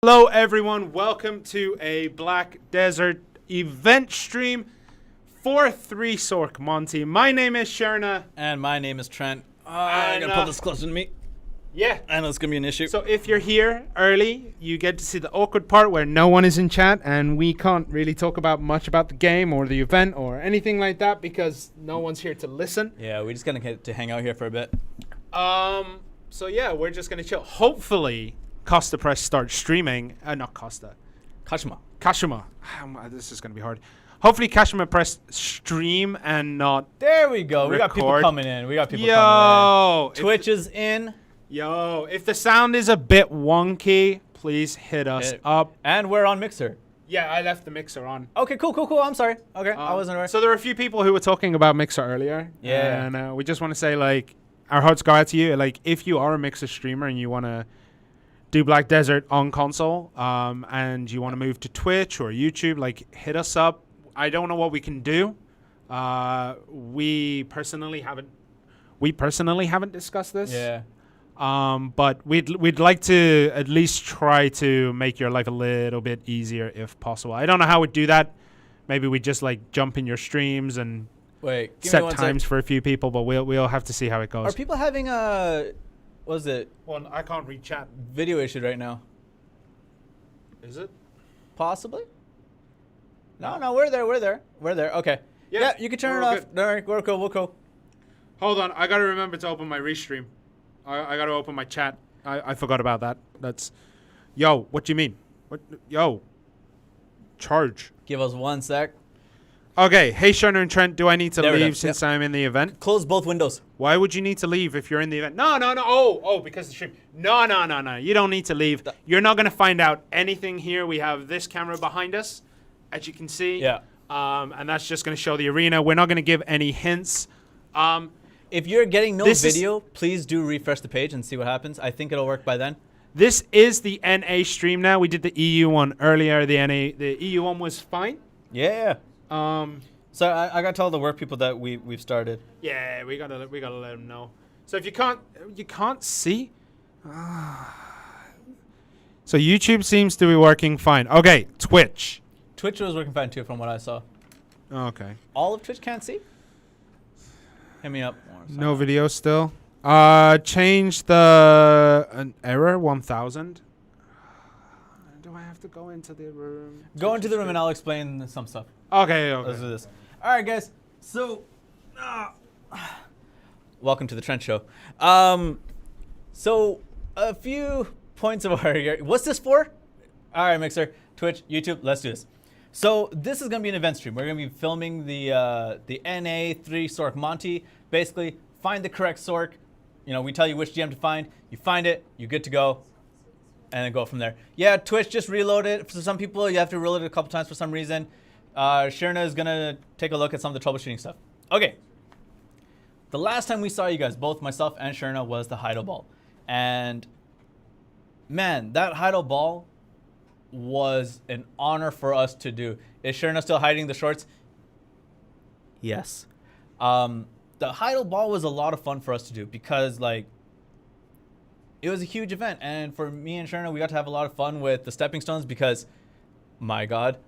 Hello everyone, welcome to a Black Desert event stream for 3 Sorc Monty. My name is Sherna. And my name is Trent. I'm gonna pull this closer to me. Yeah. I know it's gonna be an issue. So if you're here early, you get to see the awkward part where no one is in chat and we can't really talk about much about the game or the event or anything like that because no one's here to listen. Yeah, we're just gonna get to hang out here for a bit. So yeah, we're just gonna chill. Hopefully Costa Press starts streaming. Not Costa. Kashima. This is going to be hard. Hopefully Kashima Press stream and not There we go. record. We got people coming in. Yo, Twitch is in. Yo, if the sound is a bit wonky, please hit us up. And we're on Mixer. Yeah, I left the Mixer on. Okay, cool. I'm sorry. Okay, I wasn't aware. So there were a few people who were talking about Mixer earlier. Yeah. And we just want to say, like, our hearts go out to you. Like, if you are a Mixer streamer and you want to do Black Desert on console, and you want to move to Twitch or YouTube, like, hit us up. I don't know what we can do. We personally haven't discussed this. Yeah. But we'd like to at least try to make your life a little bit easier if possible. I don't know how we'd do that. Maybe we just like jump in your streams and set times for a few people, but we'll have to see how it goes. Are people having a Well, I can't read chat. video issue right now? Is it? Possibly. No, we're there. Okay. Yeah, you can turn it off. All right, we'll go. Hold on, I gotta remember to open my restream. I gotta open my chat. I forgot about that. That's, yo, what do you mean? What? Yo, charge. Give us 1 sec. Okay, hey Sherna and Trent, do I need to There we go. leave since I'm in the event? Close both windows. Why would you need to leave if you're in the event? No. Oh, because the stream. No. You don't need to leave. You're not gonna find out anything here. We have this camera behind us, as you can see. Yeah. And that's just gonna show the arena. We're not gonna give any hints. If you're getting no video, please do refresh the page and see what happens. I think it'll work by then. This is the NA stream now. We did the EU one earlier. The EU one was fine. Yeah. So I gotta tell the work people that we've started. Yeah, we gotta let them know. So if you can't see. So YouTube seems to be working fine. Okay, Twitch. Twitch was working fine too, from what I saw. Okay. All of Twitch can't see. Hit me up. No video still. Change an error 1000. Do I have to go into the room? Go into the room and I'll explain some stuff. Okay. Let's do this. All right, guys. So, welcome to the Trent Show. So a few points of our. What's this for? All right, Mixer, Twitch, YouTube. Let's do this. So this is gonna be an event stream. We're gonna be filming the NA 3 Sorc Monty. Basically, find the correct Sorc. You know, we tell you which GM to find. You find it. You're good to go. And then go from there. Yeah, Twitch just reloaded. For some people, you have to reload it a couple times for some reason. Sherna is gonna take a look at some of the troubleshooting stuff. Okay. The last time we saw you guys, both myself and Sherna, was the Heido Ball. And man, that Heido Ball was an honor for us to do. Is Sherna still hiding the shorts? Yes. The Heido Ball was a lot of fun for us to do because, like, it was a huge event. And for me and Sherna, we got to have a lot of fun with the stepping stones because, my God,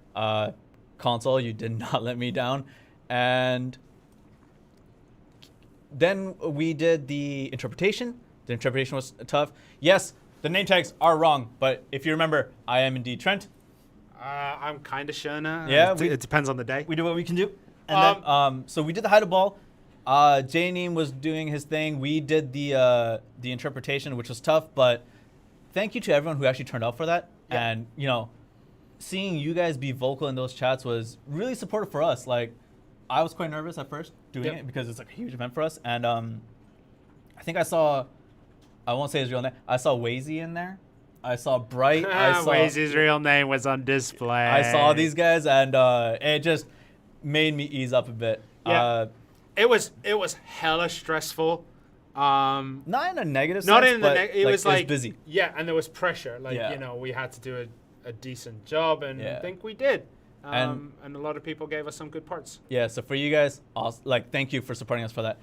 console, you did not let me down. And then we did the interpretation. The interpretation was tough. Yes, the name tags are wrong, but if you remember, I am indeed Trent. I'm kind of Sherna. Yeah, it depends on the day. We do what we can do. And then, so we did the Heido Ball. J-Neem was doing his thing. We did the interpretation, which was tough, but thank you to everyone who actually turned out for that. Yeah. And, you know, seeing you guys be vocal in those chats was really supportive for us. Like, I was quite nervous at first doing it because it's like a huge event for us. And I think I won't say his real name. I saw Wazy in there. I saw Bright. Wazy's real name was on display. I saw these guys, and it just made me ease up a bit. Yeah. It was hella stressful. Not in a negative sense. Not in but the it was like busy. Yeah, and there was pressure. Like, you know, we had to do a decent job, and I think we did. And a lot of people gave us some good parts. Yeah, so for you guys, like, thank you for supporting us for that.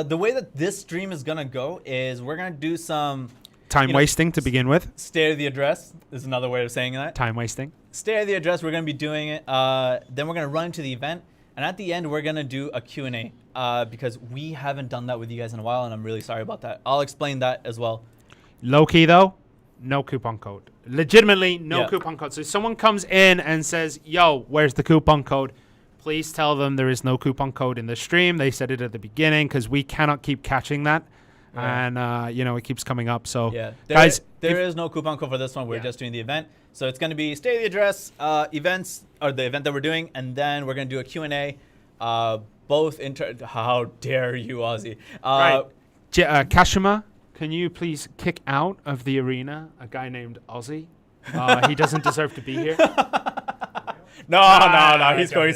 The way that this stream is gonna go is we're gonna do some Time wasting to begin with. Stay at the address is another way of saying that. Time wasting. Stay at the address. We're going to be doing it. Then we're going to run into the event. And at the end, we're going to do a Q&A because we haven't done that with you guys in a while. And I'm really sorry about that. I'll explain that as well. Low key, though, no coupon code. Legitimately, no coupon code. So if someone comes in and says, yo, where's the coupon code? Please tell them there is no coupon code in the stream. They said it at the beginning because we cannot keep catching that. Yeah. And, it keeps coming up. So, guys. There is no coupon code for this one. We're just doing the event. So it's going to be stay at the address, events, or the event that we're doing. And then we're going to do a Q&A. How dare you, Ozzy? Right. Kashima, can you please kick out of the arena a guy named Ozzy? He doesn't deserve to be here. No. He's cool.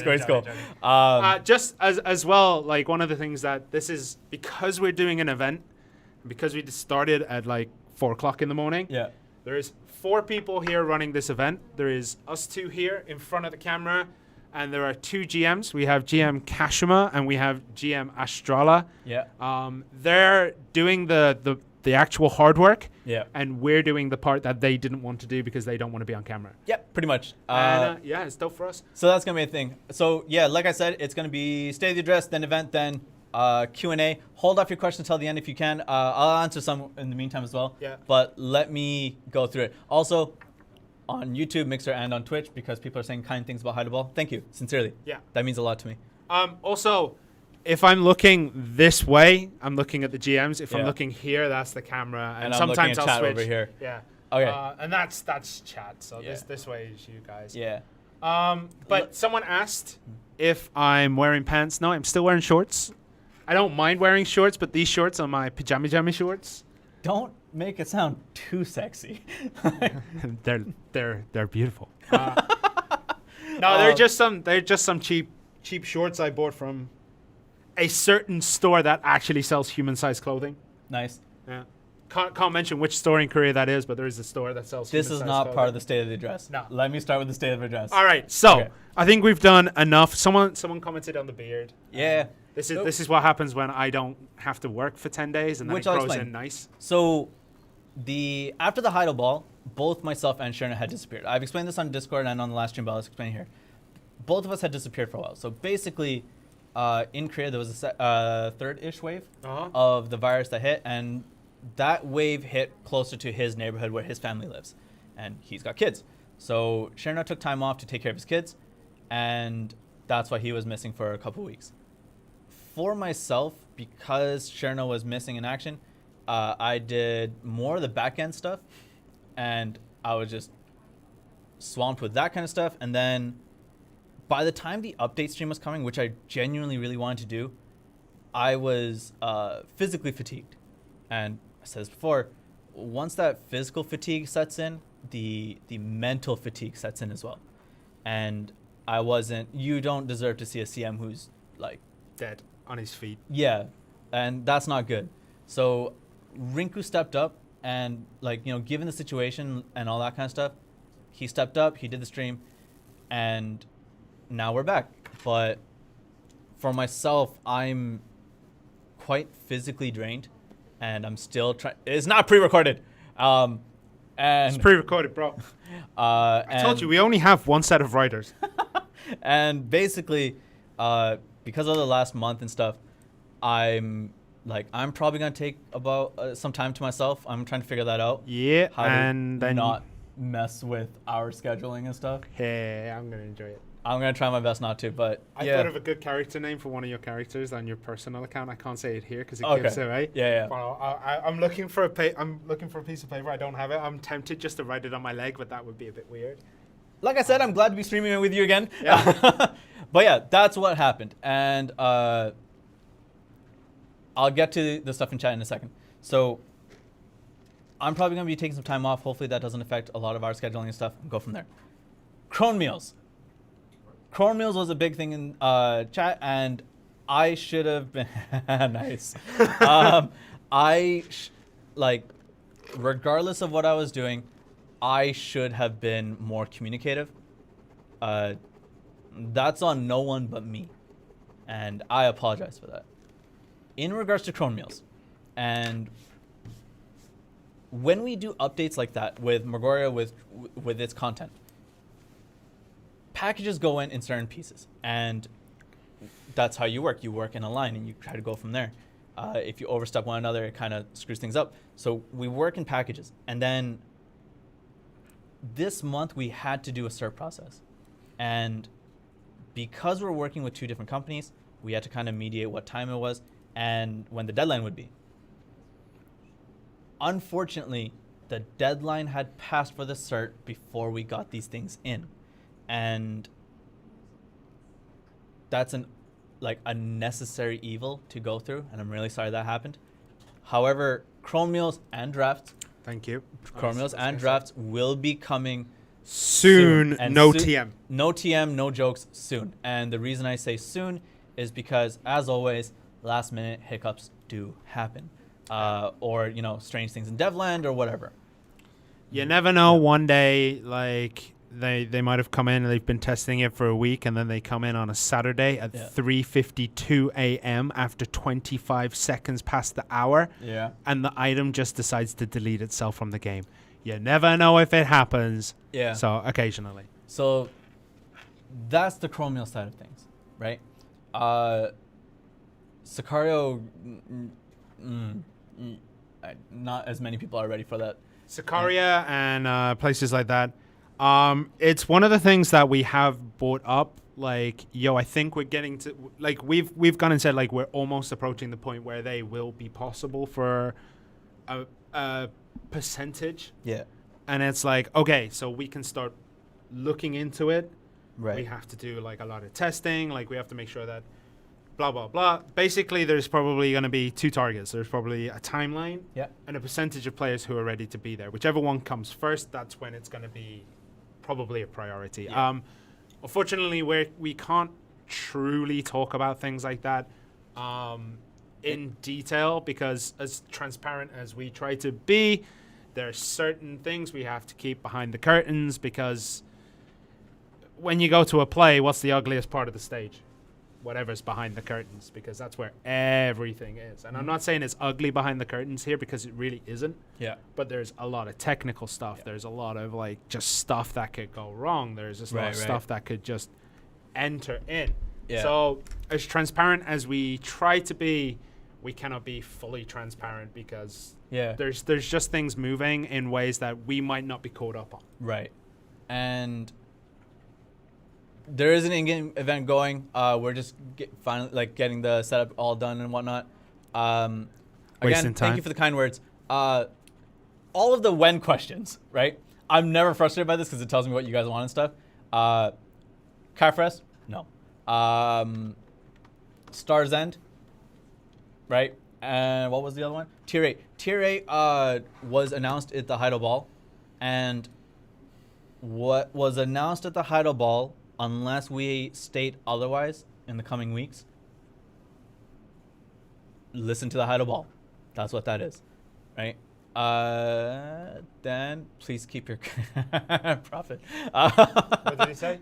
Just as well, like one of the things that this is because we're doing an event, because we started at like 4 o'clock in the morning. Yeah. There is 4 people here running this event. There is us 2 here in front of the camera, and there are 2 GMs. We have GM Kashima and we have GM Astrala. Yeah. They're doing the actual hard work. Yeah. And we're doing the part that they didn't want to do because they don't want to be on camera. Yep, pretty much. It's dope for us. So that's going to be a thing. So, like I said, it's going to be stay at the address, then event, then Q&A. Hold off your questions until the end if you can. I'll answer some in the meantime as well. Yeah. But let me go through it. Also, on YouTube, Mixer, and on Twitch, because people are saying kind things about Hide the Ball. Thank you, sincerely. Yeah. That means a lot to me. Also, if I'm looking this way, I'm looking at the GMs. If I'm looking here, that's the camera. And sometimes I'll switch over here. Yeah. Okay. And that's chat. So this way is you guys. Yeah. But someone asked if I'm wearing pants. No, I'm still wearing shorts. I don't mind wearing shorts, but these shorts are my pajama shorts. Don't make it sound too sexy. they're beautiful. They're just some cheap shorts I bought from a certain store that actually sells human-sized clothing. Nice. Yeah. Can't mention which store in Korea that is, but there is a store that sells This is not clothing. Part of the state of the address. No. Let me start with the state of the address. All right. So I think we've done enough. Someone commented on the beard. Yeah. This is what happens when I don't have to work for 10 days and then it grows in nice. So after the Heidel Ball, both myself and Sherna had disappeared. I've explained this on Discord and on the last stream, but I'll explain here. Both of us had disappeared for a while. So basically, in Korea, there was a third-ish wave of the virus that hit, and that wave hit closer to his neighborhood where his family lives, and he's got kids. So Sherna took time off to take care of his kids, and that's why he was missing for a couple weeks. For myself, because Sherna was missing in action, I did more of the back-end stuff, and I was just swamped with that kind of stuff, and then by the time the update stream was coming, which I genuinely really wanted to do, I was physically fatigued. And I said this before, once that physical fatigue sets in, the mental fatigue sets in as well. And you don't deserve to see a CM who's like dead on his feet. Yeah, and that's not good. So Rinku stepped up and given the situation and all that kind of stuff, he stepped up, he did the stream, and now we're back. But for myself, I'm quite physically drained, and I'm still trying. It's not pre-recorded. And it's pre-recorded, bro. I told you we only have one set of writers. And basically, because of the last month and stuff, I'm probably gonna take about some time to myself. I'm trying to figure that out. Yeah, how and to then not mess with our scheduling and stuff. Hey, I'm gonna enjoy it. I'm gonna try my best not to, but I thought of a good character name for one of your characters on your personal account. I can't say it here because it gives it away. Yeah. Well, I'm looking for a piece of paper. I don't have it. I'm tempted just to write it on my leg, but that would be a bit weird. Like I said, I'm glad to be streaming with you again. Yeah. But yeah, that's what happened, and I'll get to the stuff in chat in a second. So I'm probably gonna be taking some time off. Hopefully that doesn't affect a lot of our scheduling and stuff. And go from there. Crone meals. Crone meals was a big thing in chat, and I should have been nice. Regardless of what I was doing, I should have been more communicative. That's on no one but me, and I apologize for that. In regards to Crone meals, and when we do updates like that with Magoria, with its content, packages go in certain pieces, and that's how you work. You work in a line, and you try to go from there. If you overstep one another, it kind of screws things up. So we work in packages, and then this month we had to do a cert process, and because we're working with 2 different companies, we had to kind of mediate what time it was and when the deadline would be. Unfortunately, the deadline had passed for the cert before we got these things in, and that's a necessary evil to go through, and I'm really sorry that happened. However, Chromios and Drafts, thank you. Chromios and Drafts will be coming soon. No TM. No TM, no jokes, soon. And the reason I say soon is because, as always, last minute hiccups do happen. Or, strange things in Devland or whatever. You never know. One day, like, they might have come in and they've been testing it for a week, and then they come in on a Saturday at 3:52 a.m. after 25 seconds past the hour. Yeah. And the item just decides to delete itself from the game. You never know if it happens. Yeah. So occasionally. So that's the Chromial side of things, right? Sicario, not as many people are ready for that. Sicaria and places like that. It's one of the things that we have brought up. Like, I think we're getting to, like, we've gone and said, like, we're almost approaching the point where they will be possible for a percentage. Yeah. And it's like, okay, so we can start looking into it. Right. We have to do, like, a lot of testing. Like, we have to make sure that blah, blah, blah. Basically, there's probably going to be 2 targets. There's probably a timeline and a percentage of players who are ready to be there. Whichever one comes first, that's when it's going to be probably a priority. Yeah. Unfortunately, we can't truly talk about things like that in detail, because as transparent as we try to be, there are certain things we have to keep behind the curtains, because when you go to a play, what's the ugliest part of the stage? Whatever's behind the curtains, because that's where everything is. And I'm not saying it's ugly behind the curtains here, because it really isn't. Yeah. But there's a lot of technical stuff. Yeah. There's a lot of, like, just stuff that could go wrong. There's just a lot of stuff that could just enter in. Yeah. So as transparent as we try to be, we cannot be fully transparent, because there's just things moving in ways that we might not be caught up on. Right. And there is an in-game event going. We're just finally getting the setup all done and whatnot. Again, thank you for the kind words. All of the when questions, right? I'm never frustrated by this because it tells me what you guys want and stuff. Carfrest? No. Star's End? Right? And what was the other one? Tier 8. Tier 8 was announced at the Heido Ball. And what was announced at the Heido Ball, unless we state otherwise in the coming weeks, listen to the Heido Ball. That's what that is, right? Then please keep your profit. What did he say?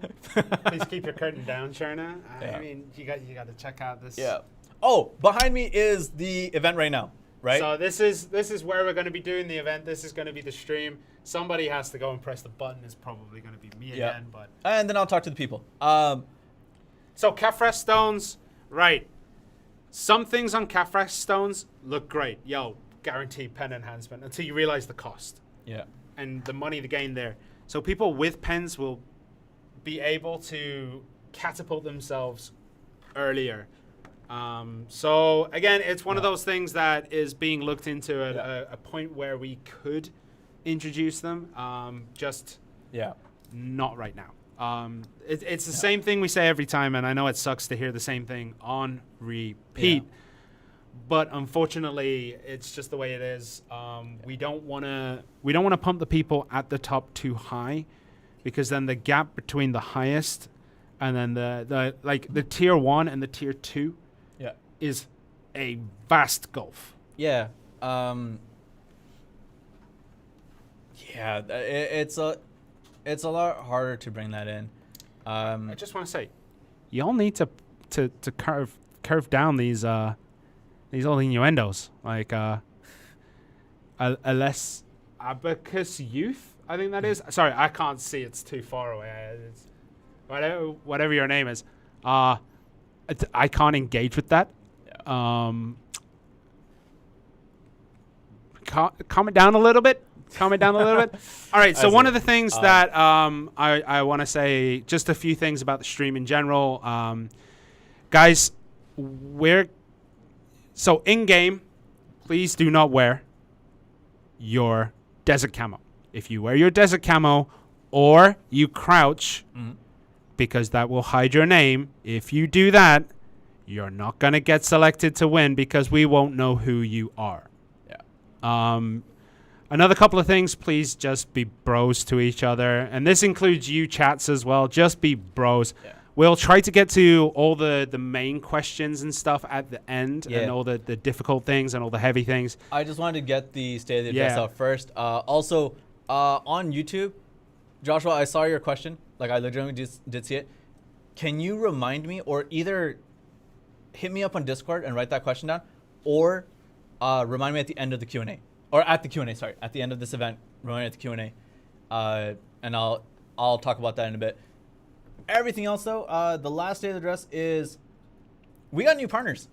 Please keep your curtain down, Sharna. I mean, you got to check out this. Yeah. Oh, behind me is the event right now, right? So this is where we're going to be doing the event. This is going to be the stream. Somebody has to go and press the button. It's probably going to be me again, but. And then I'll talk to the people. So Kefresh stones, right? Some things on Kefresh stones look great. Guaranteed pen enhancement until you realize the cost. Yeah. And the money to gain there. So people with pens will be able to catapult themselves earlier. So again, it's one of those things that is being looked into at a point where we could introduce them. Just not right now. It's the same thing we say every time, and I know it sucks to hear the same thing on repeat. But unfortunately, it's just the way it is. We don't want to pump the people at the top too high, because then the gap between the highest and then the tier 1 and the tier 2 is a vast gulf. Yeah. It's a lot harder to bring that in. I just want to say, y'all need to curve down these old innuendos, like a less Abacus Youth, I think that is. Sorry, I can't see. It's too far away. It's whatever your name is. I can't engage with that. Yeah. Calm it down a little bit. All right. So one of the things that I want to say, just a few things about the stream in general. Guys, in game, please do not wear your desert camo. If you wear your desert camo or you crouch, because that will hide your name, if you do that, you're not going to get selected to win because we won't know who you are. Yeah. Another couple of things, please just be bros to each other. And this includes you chats as well. Just be bros. Yeah. We'll try to get to all the main questions and stuff at the end, and all the difficult things and all the heavy things. I just wanted to get the state of the address out first. Also, on YouTube, Joshua, I saw your question. Like, I legitimately did see it. Can you remind me, or either hit me up on Discord and write that question down, or remind me at the end of the Q&A. Or at the Q&A, sorry. At the end of this event, remind me at the Q&A. And I'll talk about that in a bit. Everything else, though, the last day of the address is we got new partners.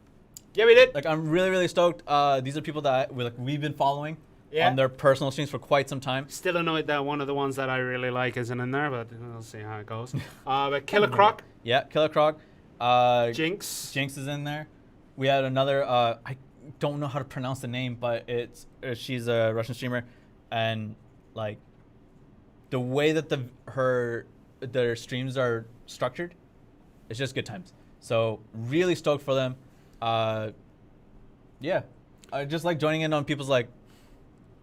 Yeah, we did. Like, I'm really, really stoked. These are people that we've been following on their personal streams for quite some time. Still annoyed that one of the ones that I really like isn't in there, but we'll see how it goes. But Killer Croc. Yeah, Killer Croc. Jinx. Jinx is in there. We had another, I don't know how to pronounce the name, but she's a Russian streamer, and like the way that their streams are structured, it's just good times. So really stoked for them. Yeah, I just like joining in on people's like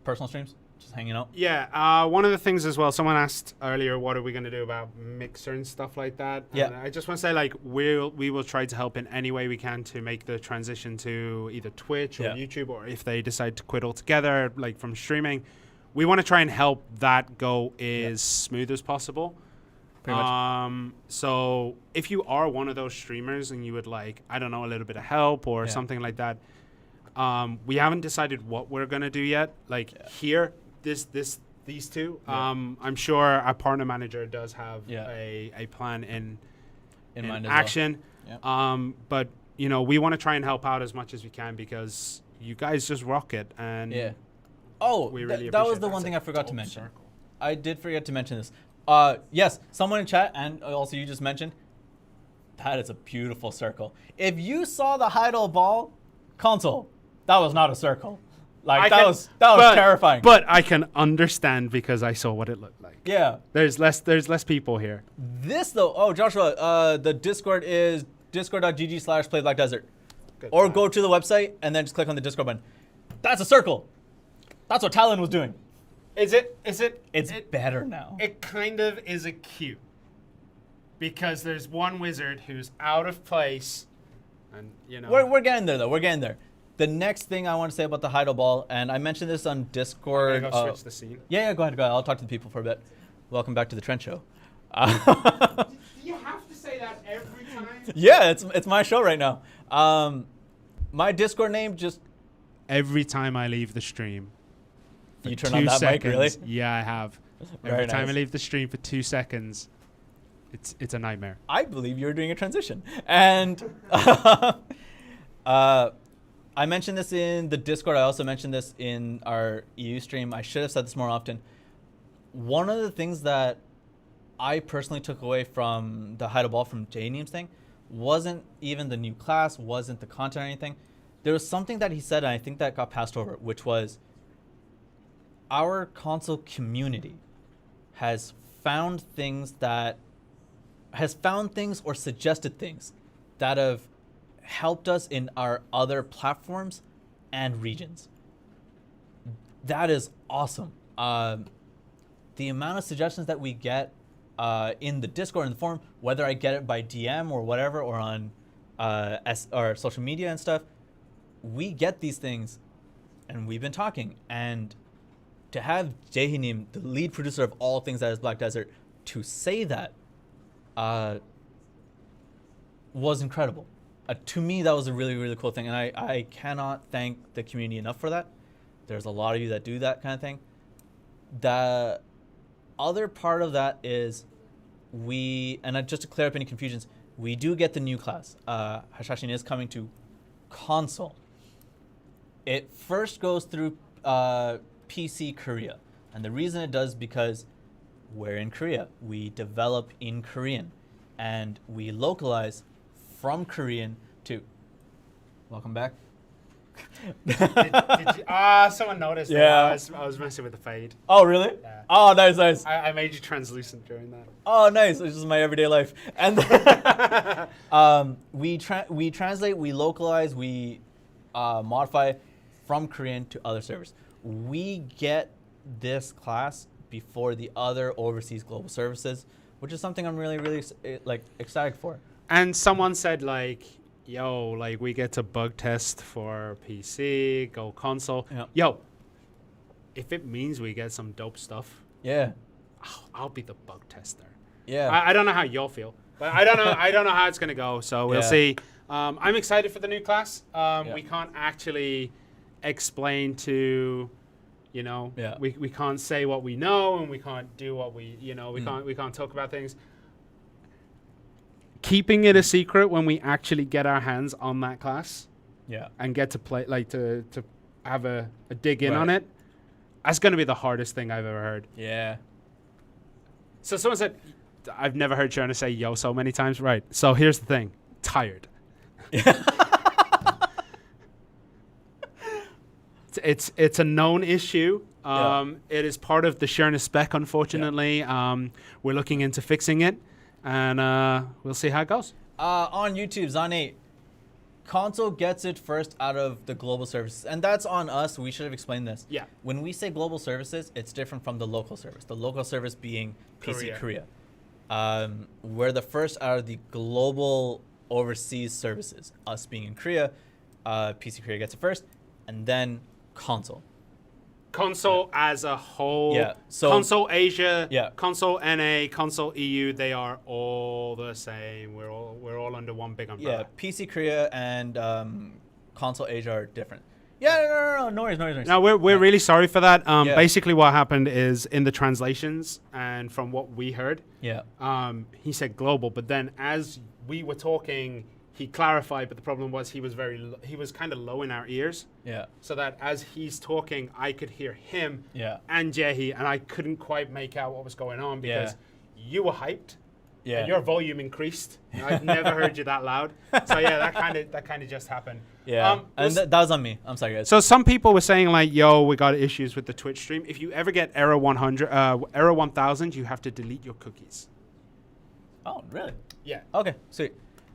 personal streams, just hanging out. Yeah, one of the things as well, someone asked earlier, what are we going to do about Mixer and stuff like that? Yeah. And I just want to say, like, we will try to help in any way we can to make the transition to either Twitch or YouTube, or if they decide to quit altogether, like from streaming, we want to try and help that go as smooth as possible. Pretty much. So if you are one of those streamers and you would like, I don't know, a little bit of help or something like that, we haven't decided what we're going to do yet. Like here, these two. I'm sure our partner manager does have a plan in mind action. Well. But you know, we want to try and help out as much as we can because you guys just rock it, and we really that was the one thing I forgot to mention. Circle. I did forget to mention this. Yes, someone in chat, and also you just mentioned, that is a beautiful circle. If you saw the Heidel ball console, that was not a circle. Like that was terrifying. But I can understand because I saw what it looked like. Yeah. There's less people here. This though, Joshua, the Discord is discord.gg/playblackdesert. Or go to the website and then just click on the Discord button. That's a circle. That's what Talon was doing. Is it? It's better now. It kind of is a cute. Because there's one wizard who's out of place, and you know. We're getting there though. We're getting there. The next thing I want to say about the Heidel ball, and I mentioned this on Discord. I'm gonna go switch the scene. Yeah, go ahead. I'll talk to the people for a bit. Welcome back to the Trent Show. Do you have to say that every time? Yeah, it's my show right now. My Discord name just. Every time I leave the stream. You turn on that mic, really? Yeah, I have. Every time I leave the stream for 2 seconds, it's a nightmare. I believe you're doing a transition. And I mentioned this in the Discord. I also mentioned this in our EU stream. I should have said this more often. One of the things that I personally took away from the Heidel Ball from J-Neem's thing wasn't even the new class, wasn't the content or anything. There was something that he said, and I think that got passed over, which was our console community has found things or suggested things that have helped us in our other platforms and regions. That is awesome. The amount of suggestions that we get in the Discord and the forum, whether I get it by DM or whatever, or on or social media and stuff, we get these things, and we've been talking. And to have J-Neem, the lead producer of all things that is Black Desert, to say that was incredible. To me, that was a really, really cool thing, and I cannot thank the community enough for that. There's a lot of you that do that kind of thing. The other part of that is just to clear up any confusions, we do get the new class. Hashashin is coming to console. It first goes through PC Korea. And the reason it does because we're in Korea. We develop in Korean. And we localize from Korean to... Welcome back. Someone noticed. Yeah. I was messing with the fade. Oh, really? Yeah. Oh, nice. I made you translucent during that. Oh, nice. It's just my everyday life. And we translate, we localize, we modify from Korean to other servers. We get this class before the other overseas global services, which is something I'm really excited for. And someone said yo, we get to bug test for PC, go console. Yeah. Yo, if it means we get some dope stuff, yeah, I'll be the bug tester. Yeah. I don't know how you'll feel, but I don't know how it's gonna go. So we'll see. I'm excited for the new class. We can't actually explain to, we can't say what we know, and we can't do what we can't talk about things. Keeping it a secret when we actually get our hands on that class, and get to play, to have a dig in on it, that's going to be the hardest thing I've ever heard. Yeah. So someone said, I've never heard Shona say yo so many times. Right. So here's the thing. Tired. It's a known issue. It is part of the Shona spec, unfortunately. We're looking into fixing it. And we'll see how it goes. On YouTube, Zane, console gets it first out of the global services. And that's on us. We should have explained this. Yeah. When we say global services, it's different from the local service. The local service being PC Korea. We're the first out of the global overseas services. Us being in Korea, PC Korea gets it first. And then console. Console as a whole, so console Asia, console NA, console EU, they are all the same. We're all under one big umbrella. Yeah, PC Korea and console Asia are different. No worries. No, we're really sorry for that. Basically, what happened is in the translations and from what we heard, he said global, but then as we were talking, he clarified, but the problem was he was kind of low in our ears. Yeah. So that as he's talking, I could hear him and Jehi, and I couldn't quite make out what was going on because you were hyped. Yeah. And your volume increased. I've never heard you that loud. So that kind of just happened. Yeah. And that was on me. I'm sorry, guys. So some people were saying yo, we got issues with the Twitch stream. If you ever get error 1000, you have to delete your cookies. Oh, really? Yeah. Okay, sweet.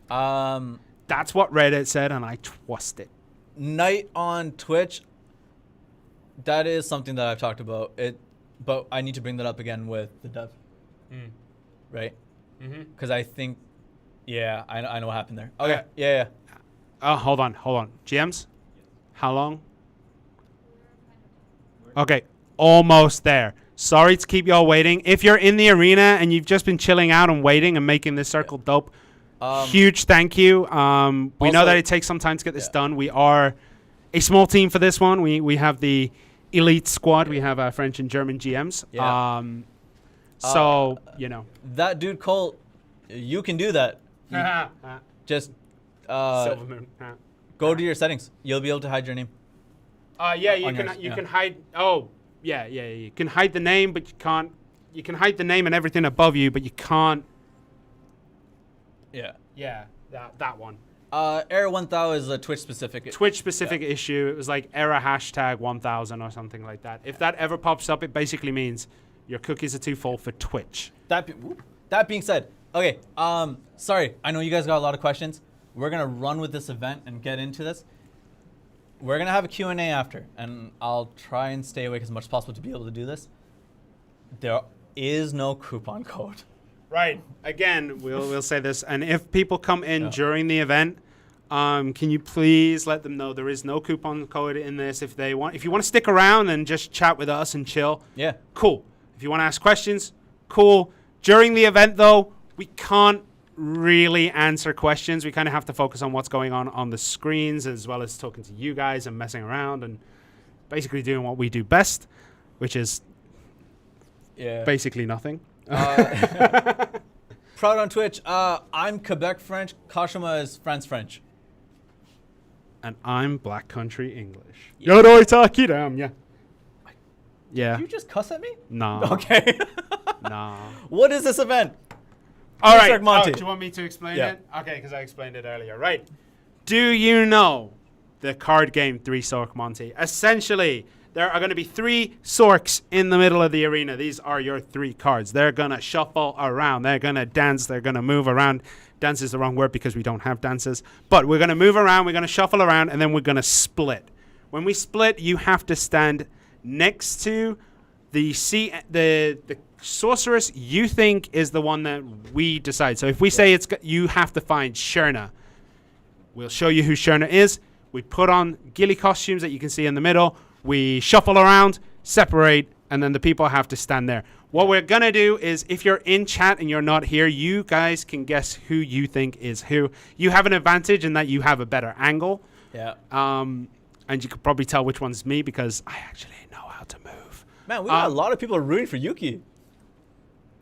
That's what Reddit said, and I trust it. Night on Twitch, that is something that I've talked about. But I need to bring that up again with the dev. Right? Because I think, I know what happened there. Okay, yeah. Hold on. GMs? How long? Okay, almost there. Sorry to keep y'all waiting. If you're in the arena and you've just been chilling out and waiting and making this circle dope, huge thank you. We know that it takes some time to get this done. We are a small team for this one. We have the elite squad. We have our French and German GMs. That dude Cole, you can do that. Just Silvermoon. Go to your settings. You'll be able to hide your name. You can hide. Oh, yeah. You can hide the name, but you can't. You can hide the name and everything above you, but you can't. Yeah, that one. Error 1000 is a Twitch specific issue. It was like error hashtag 1000 or something like that. If that ever pops up, it basically means your cookies are too full for Twitch. That being said, okay. Sorry, I know you guys got a lot of questions. We're gonna run with this event and get into this. We're gonna have a Q&A after, and I'll try and stay awake as much as possible to be able to do this. There is no coupon code. Right. Again, we'll say this, and if people come in during the event, can you please let them know there is no coupon code in this. If you want to stick around and just chat with us and chill, cool. If you want to ask questions, cool. During the event, though, we can't really answer questions. We kind of have to focus on what's going on the screens, as well as talking to you guys and messing around and basically doing what we do best, which is Yeah. Basically nothing. Proud on Twitch. I'm Quebec French. Kashima is France French. And I'm Black Country English. Yeah. Yeah. Did you just cuss at me? Nah. Okay. Nah. What is this event? All right. Sorc Monty. Do you want me to explain Yeah. it? Okay, because I explained it earlier. Right. Do you know the card game 3 Sorc Monty? Essentially, there are going to be 3 Sorcs in the middle of the arena. These are your 3 cards. They're going to shuffle around. They're going to dance. They're going to move around. Dance is the wrong word because we don't have dances. But we're going to move around. We're going to shuffle around. And then we're going to split. When we split, you have to stand next to the sorceress you think is the one that we decide. So if we say you have to find Sherna, we'll show you who Sherna is. We put on ghillie costumes that you can see in the middle. We shuffle around, separate, and then the people have to stand there. What we're going to do is if you're in chat and you're not here, you guys can guess who you think is who. You have an advantage in that you have a better angle. Yeah. And you could probably tell which one's me because I actually know how to move. Man, we got a lot of people rooting for Yuki.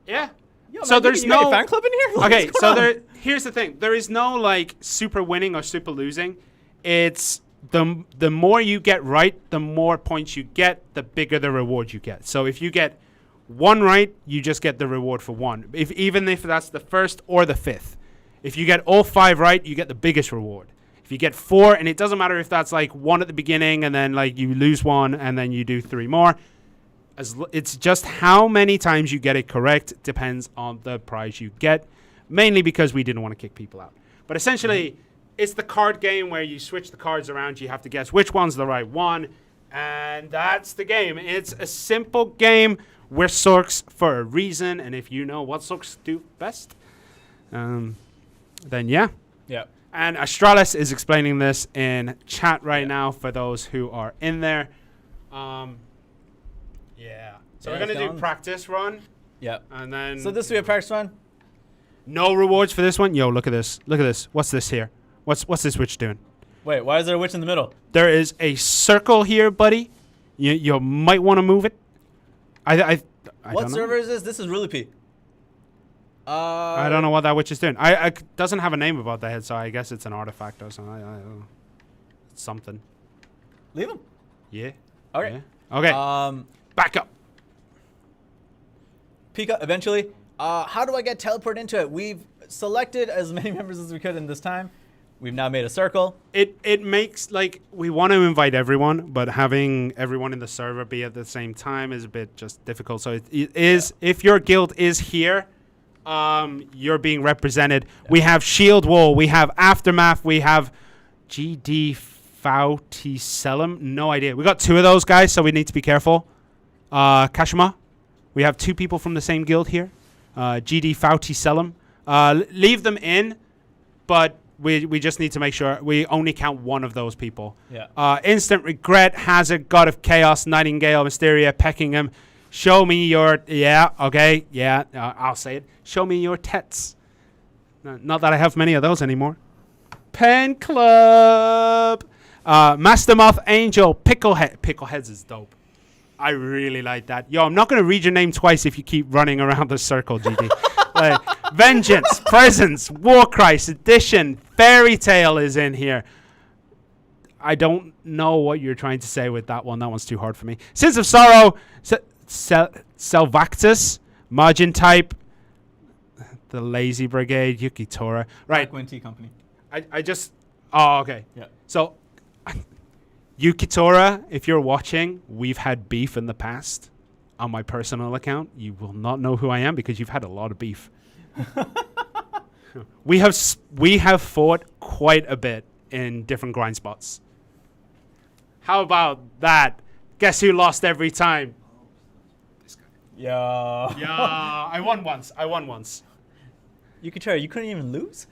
Yeah. Yo, So man, there's you got no a fan club in here? Okay, so here's the thing. There is no like super winning or super losing. It's the more you get right, the more points you get, the bigger the reward you get. So if you get 1 right, you just get the reward for 1. Even if that's the first or the 5th. If you get all 5 right, you get the biggest reward. If you get 4, and it doesn't matter if that's like 1 at the beginning and then like you lose 1 and then you do 3 more. It's just how many times you get it correct depends on the prize you get, mainly because we didn't want to kick people out. But essentially, it's the card game where you switch the cards around. You have to guess which one's the right one, and that's the game. It's a simple game. We're Sorcs for a reason, and if you know what Sorcs do best, then yeah. Yeah. And Astralis is explaining this in chat right now for those who are in there. Yeah. So we're going to do practice run. Yep. And then... So this will be a practice run? No rewards for this one? Yo, look at this. Look at this. What's this here? What's this witch doing? Wait, why is there a witch in the middle? There is a circle here, buddy. You might want to move it. I what server is this? This is really P. I don't know what that witch is doing. I doesn't have a name above the head, so I guess it's an artifact or something. I don't know. It's something. Leave him. Yeah. Okay. Yeah. Okay. Back up. Pika, eventually. How do I get teleported into it? We've selected as many members as we could in this time. We've now made a circle. It makes, like, we want to invite everyone, but having everyone in the server be at the same time is a bit just difficult. So it is, if your guild is here, you're being represented. Yeah. We have Shield Wall, we have Aftermath, we have GD Fauticelum. No idea. We got 2 of those guys, so we need to be careful. Kashima, we have 2 people from the same guild here. GD Fauticelum. Leave them in, but we just need to make sure we only count 1 of those people. Yeah. Instant Regret, Hazard, God of Chaos, Nightingale, Mysteria, Peckingham. Show me your... Yeah, okay, yeah, I'll say it. Show me your tets. Not that I have many of those anymore. Pen Club. Master Moth Angel, Picklehead. Pickleheads is dope. I really like that. Yo, I'm not going to read your name twice if you keep running around the circle, GD. Like, Vengeance, Presence, Warcry, Sedition, Fairy Tale is in here. I don't know what you're trying to say with that one. That one's too hard for me. Sins of Sorrow, Selvactus, Margin Type, the Lazy Brigade, Yukitora. Right. Black Tea Company. I just... Oh, okay. Yeah. So... Yukitora, if you're watching, we've had beef in the past on my personal account. You will not know who I am because you've had a lot of beef. We have fought quite a bit in different grind spots. How about that? Guess who lost every time? This guy. Yeah. Yeah. I won once. Yukitora, you couldn't even lose?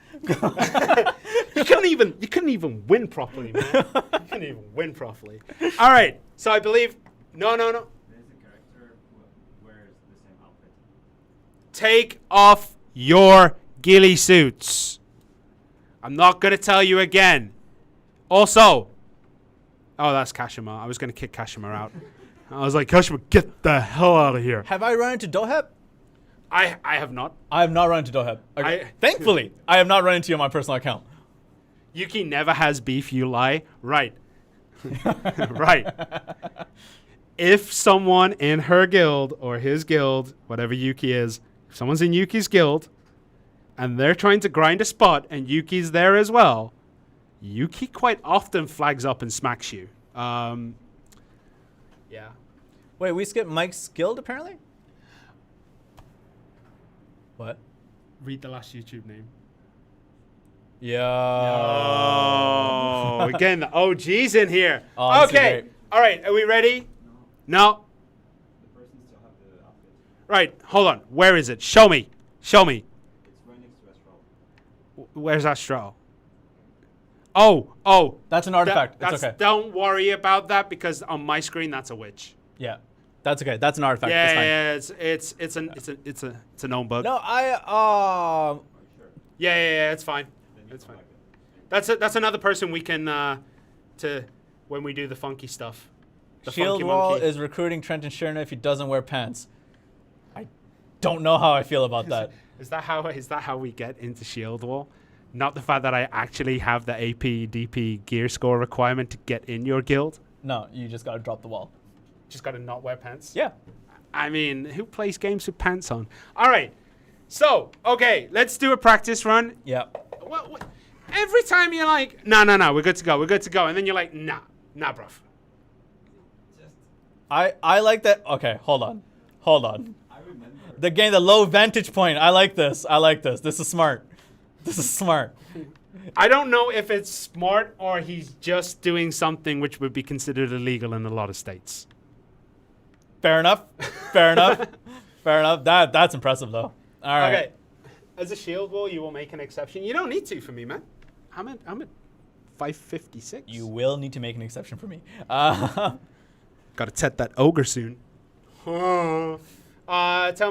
You couldn't even win properly, man. You couldn't even win properly. All right. So I believe no. There's a character who wears the same outfit. Take off your ghillie suits. I'm not gonna tell you again. Also, oh, that's Kashima. I was gonna kick Kashima out. I was like, Kashima, get the hell out of here. Have I run into Dohep? I have not. I have not run into Dohep. Okay. Thankfully, I have not run into you on my personal account. Yuki never has beef, you lie. Right. Right. If someone in her guild or his guild, whatever Yuki is, if someone's in Yuki's guild and they're trying to grind a spot and Yuki's there as well, Yuki quite often flags up and smacks you. Yeah. Wait, we skipped Mike's guild apparently? What? Read the last YouTube name. Yeah. Oh, again, the OG's in here. Oh, okay. All right. Are we ready? No. The person still have the outfit. Right. Hold on. Where is it? Show me. Show me. It's right next to Astral. Where's that straw? Oh. That's an artifact. It's okay. Don't worry about that because on my screen that's a witch. Yeah. That's okay. That's an artifact. It's fine. It's a known bug. No, Yeah, it's fine. It's fine. That's another person we can to when we do the funky stuff. The Shield funky Wall monkey. is recruiting Trenton Sherna if he doesn't wear pants. I don't know how I feel about that. Is that how we get into Shield Wall? Not the fact that I actually have the AP DP gear score requirement to get in your guild. No, you just gotta drop the wall. Just gotta not wear pants. Yeah. I mean, who plays games with pants on? All right. So, okay, let's do a practice run. Yeah. What? Every time you're like, no, we're good to go. And then you're like, nah, bruv. I like that. Okay, hold on. I remember. The low vantage point. I like this. This is smart. I don't know if it's smart or he's just doing something which would be considered illegal in a lot of states. Fair enough. That's impressive though. All right. Okay. As a shield wall, you will make an exception. You don't need to for me, man. I'm at 556. You will need to make an exception for me. Gotta set that ogre soon. Tell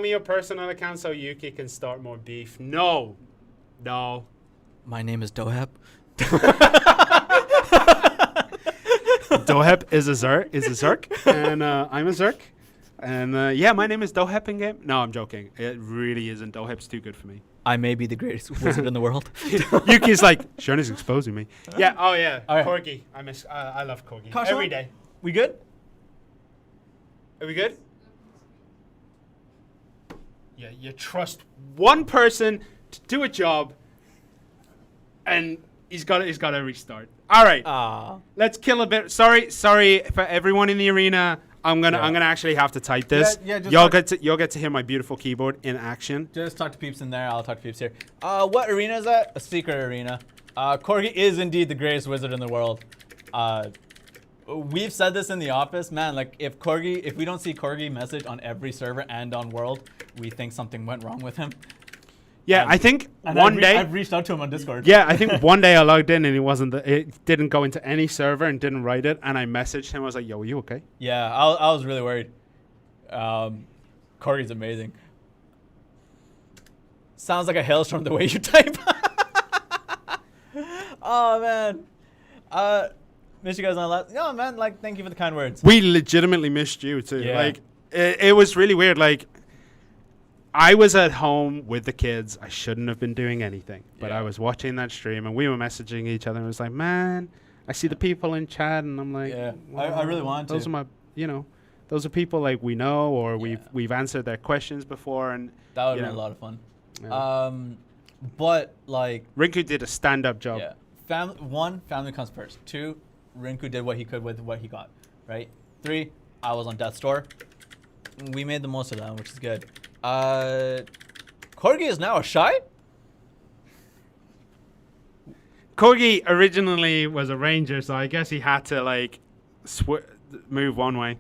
me your personal account so Yuki can start more beef. No. My name is Dohep. Dohep is a Zerk, and I'm a Zerk. And yeah, my name is Dohep in game. No, I'm joking. It really isn't. Dohep's too good for me. I may be the greatest wizard in the world. Yuki's like, Sherna's exposing me. Yeah, oh yeah. All right. Corgi. I love Corgi. Kasha? Every day. We good? Are we good? Yeah, you trust one person to do a job, and he's got to restart. All right. Let's kill a bit. Sorry for everyone in the arena. I'm gonna actually have to type this. Yeah, just you'll get to hear my beautiful keyboard in action. Just talk to peeps in there. I'll talk to peeps here. What arena is that? A secret arena. Corgi is indeed the greatest wizard in the world. We've said this in the office, man. Like if we don't see Corgi message on every server and on World, we think something went wrong with him. Yeah, I think one day I've reached out to him on Discord. Yeah, I think one day I logged in and it didn't go into any server and didn't write it, and I messaged him. I was like, "Yo, are you okay?" Yeah, I was really worried. Corgi's amazing. Sounds like a hailstorm the way you type. Oh man. Missed you guys on last. No man, like thank you for the kind words. We legitimately missed you too. Yeah. Like it was really weird. Like I was at home with the kids. I shouldn't have been doing anything, but I was watching that stream and we were messaging each other. And it was like, man, I see the people in chat, and I'm like, Yeah, well, I really want to. Those are my, those are people like we know or we've answered their questions before, and That would have been a lot of fun. Yeah. But like Rinku did a stand-up job. Yeah. Family comes first. 2, Rinku did what he could with what he got. Right? 3, I was on death's door. We made the most of that, which is good. Corgi is now a shy? Corgi originally was a ranger, so I guess he had to like move one way.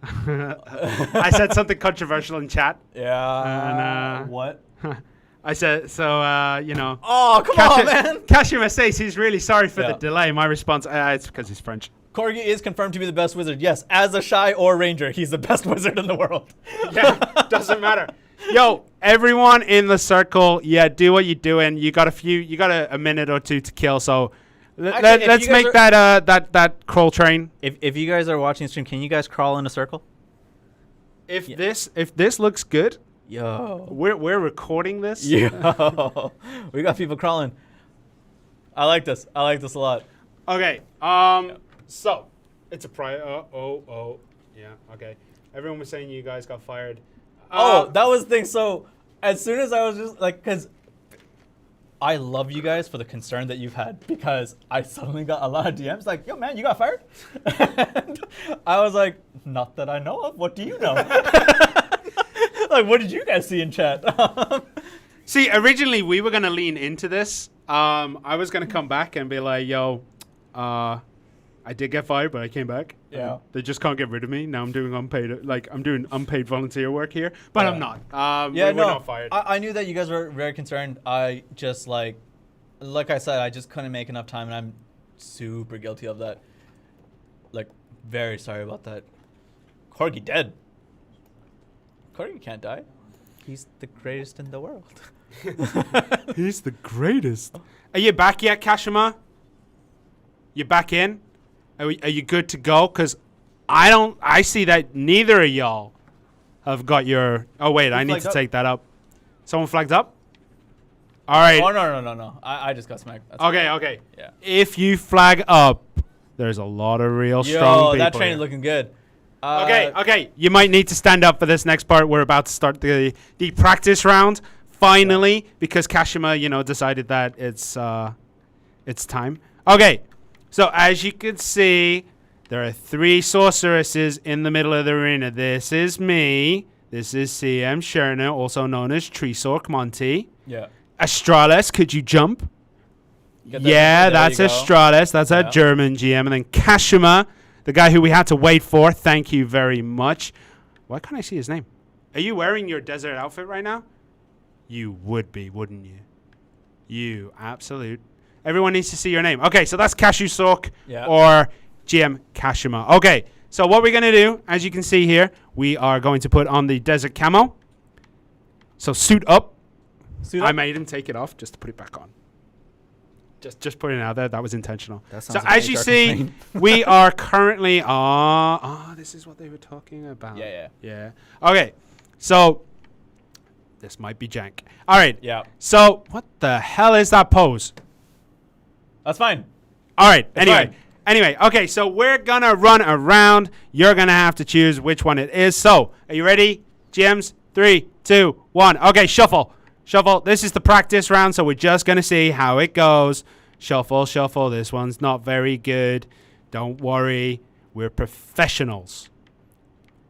I said something controversial in chat. Yeah. And, what? I said, so, Oh, come on, man. Kashima says he's really sorry for the delay. My response, it's because he's French. Corgi is confirmed to be the best wizard. Yes, as a shy or ranger, he's the best wizard in the world. Yeah, doesn't matter. Yo, everyone in the circle, do what you're doing. You got a minute or two to kill, so Actually, if Let's you guys make are- that crawl train. If you guys are watching the stream, can you guys crawl in a circle? If this looks good, Yo. we're recording this. Yo. We got people crawling. I like this. I like this a lot. Okay. So it's a yeah. Okay. Everyone was saying you guys got fired. That was the thing. So as soon as I was just like, because I love you guys for the concern that you've had, because I suddenly got a lot of DMs like, yo, man, you got fired? And I was like, not that I know of. What do you know? Like, what did you guys see in chat? See, originally we were gonna lean into this. I was gonna come back and be like, yo, I did get fired, but I came back. Yeah. They just can't get rid of me. Now I'm doing unpaid volunteer work here, but I'm not. We're not fired. I knew that you guys were very concerned. I just like I said, I just couldn't make enough time, and I'm super guilty of that. Like, very sorry about that. Corgi dead. Corgi can't die. He's the greatest in the world. He's the greatest. Are you back yet, Kashima? You back in? Are you good to go? Because I see that neither of y'all have got your... Oh, wait, I need to take that up. Someone flagged up? All right. Oh, no. I just got smacked. That's Okay. Yeah. If you flag up, there's a lot of real strong people that train is here. looking good. Okay. You might need to stand up for this next part. We're about to start the practice round. Finally, because Kashima, decided that it's time. Okay. So as you can see, there are 3 sorceresses in the middle of the arena. This is me. This is CM Sherna, also known as Sorc Monty. Yeah. Astralis, could you jump? Yeah, that's Astralis. That's our German GM. And then Kashima, the guy who we had to wait for. Thank you very much. Why can't I see his name? Are you wearing your desert outfit right now? You would be, wouldn't you? You absolute. Everyone needs to see your name. Okay, so that's Cashew Sorc or GM Kashima. Okay, so what we're going to do, as you can see here, we are going to put on the desert camo. So suit up. I made him take it off just to put it back on. Just putting it out there. That was intentional. So like as you see, we are currently... this is what they were talking about. Yeah. Okay, so... This might be jank. All right. Yeah. So what the hell is that pose? That's fine. All right. Anyway. Okay. So we're gonna run around. You're gonna have to choose which one it is. So are you ready, GMs? 3, 2, 1. Okay. Shuffle. This is the practice round. So we're just gonna see how it goes. Shuffle. This one's not very good. Don't worry. We're professionals.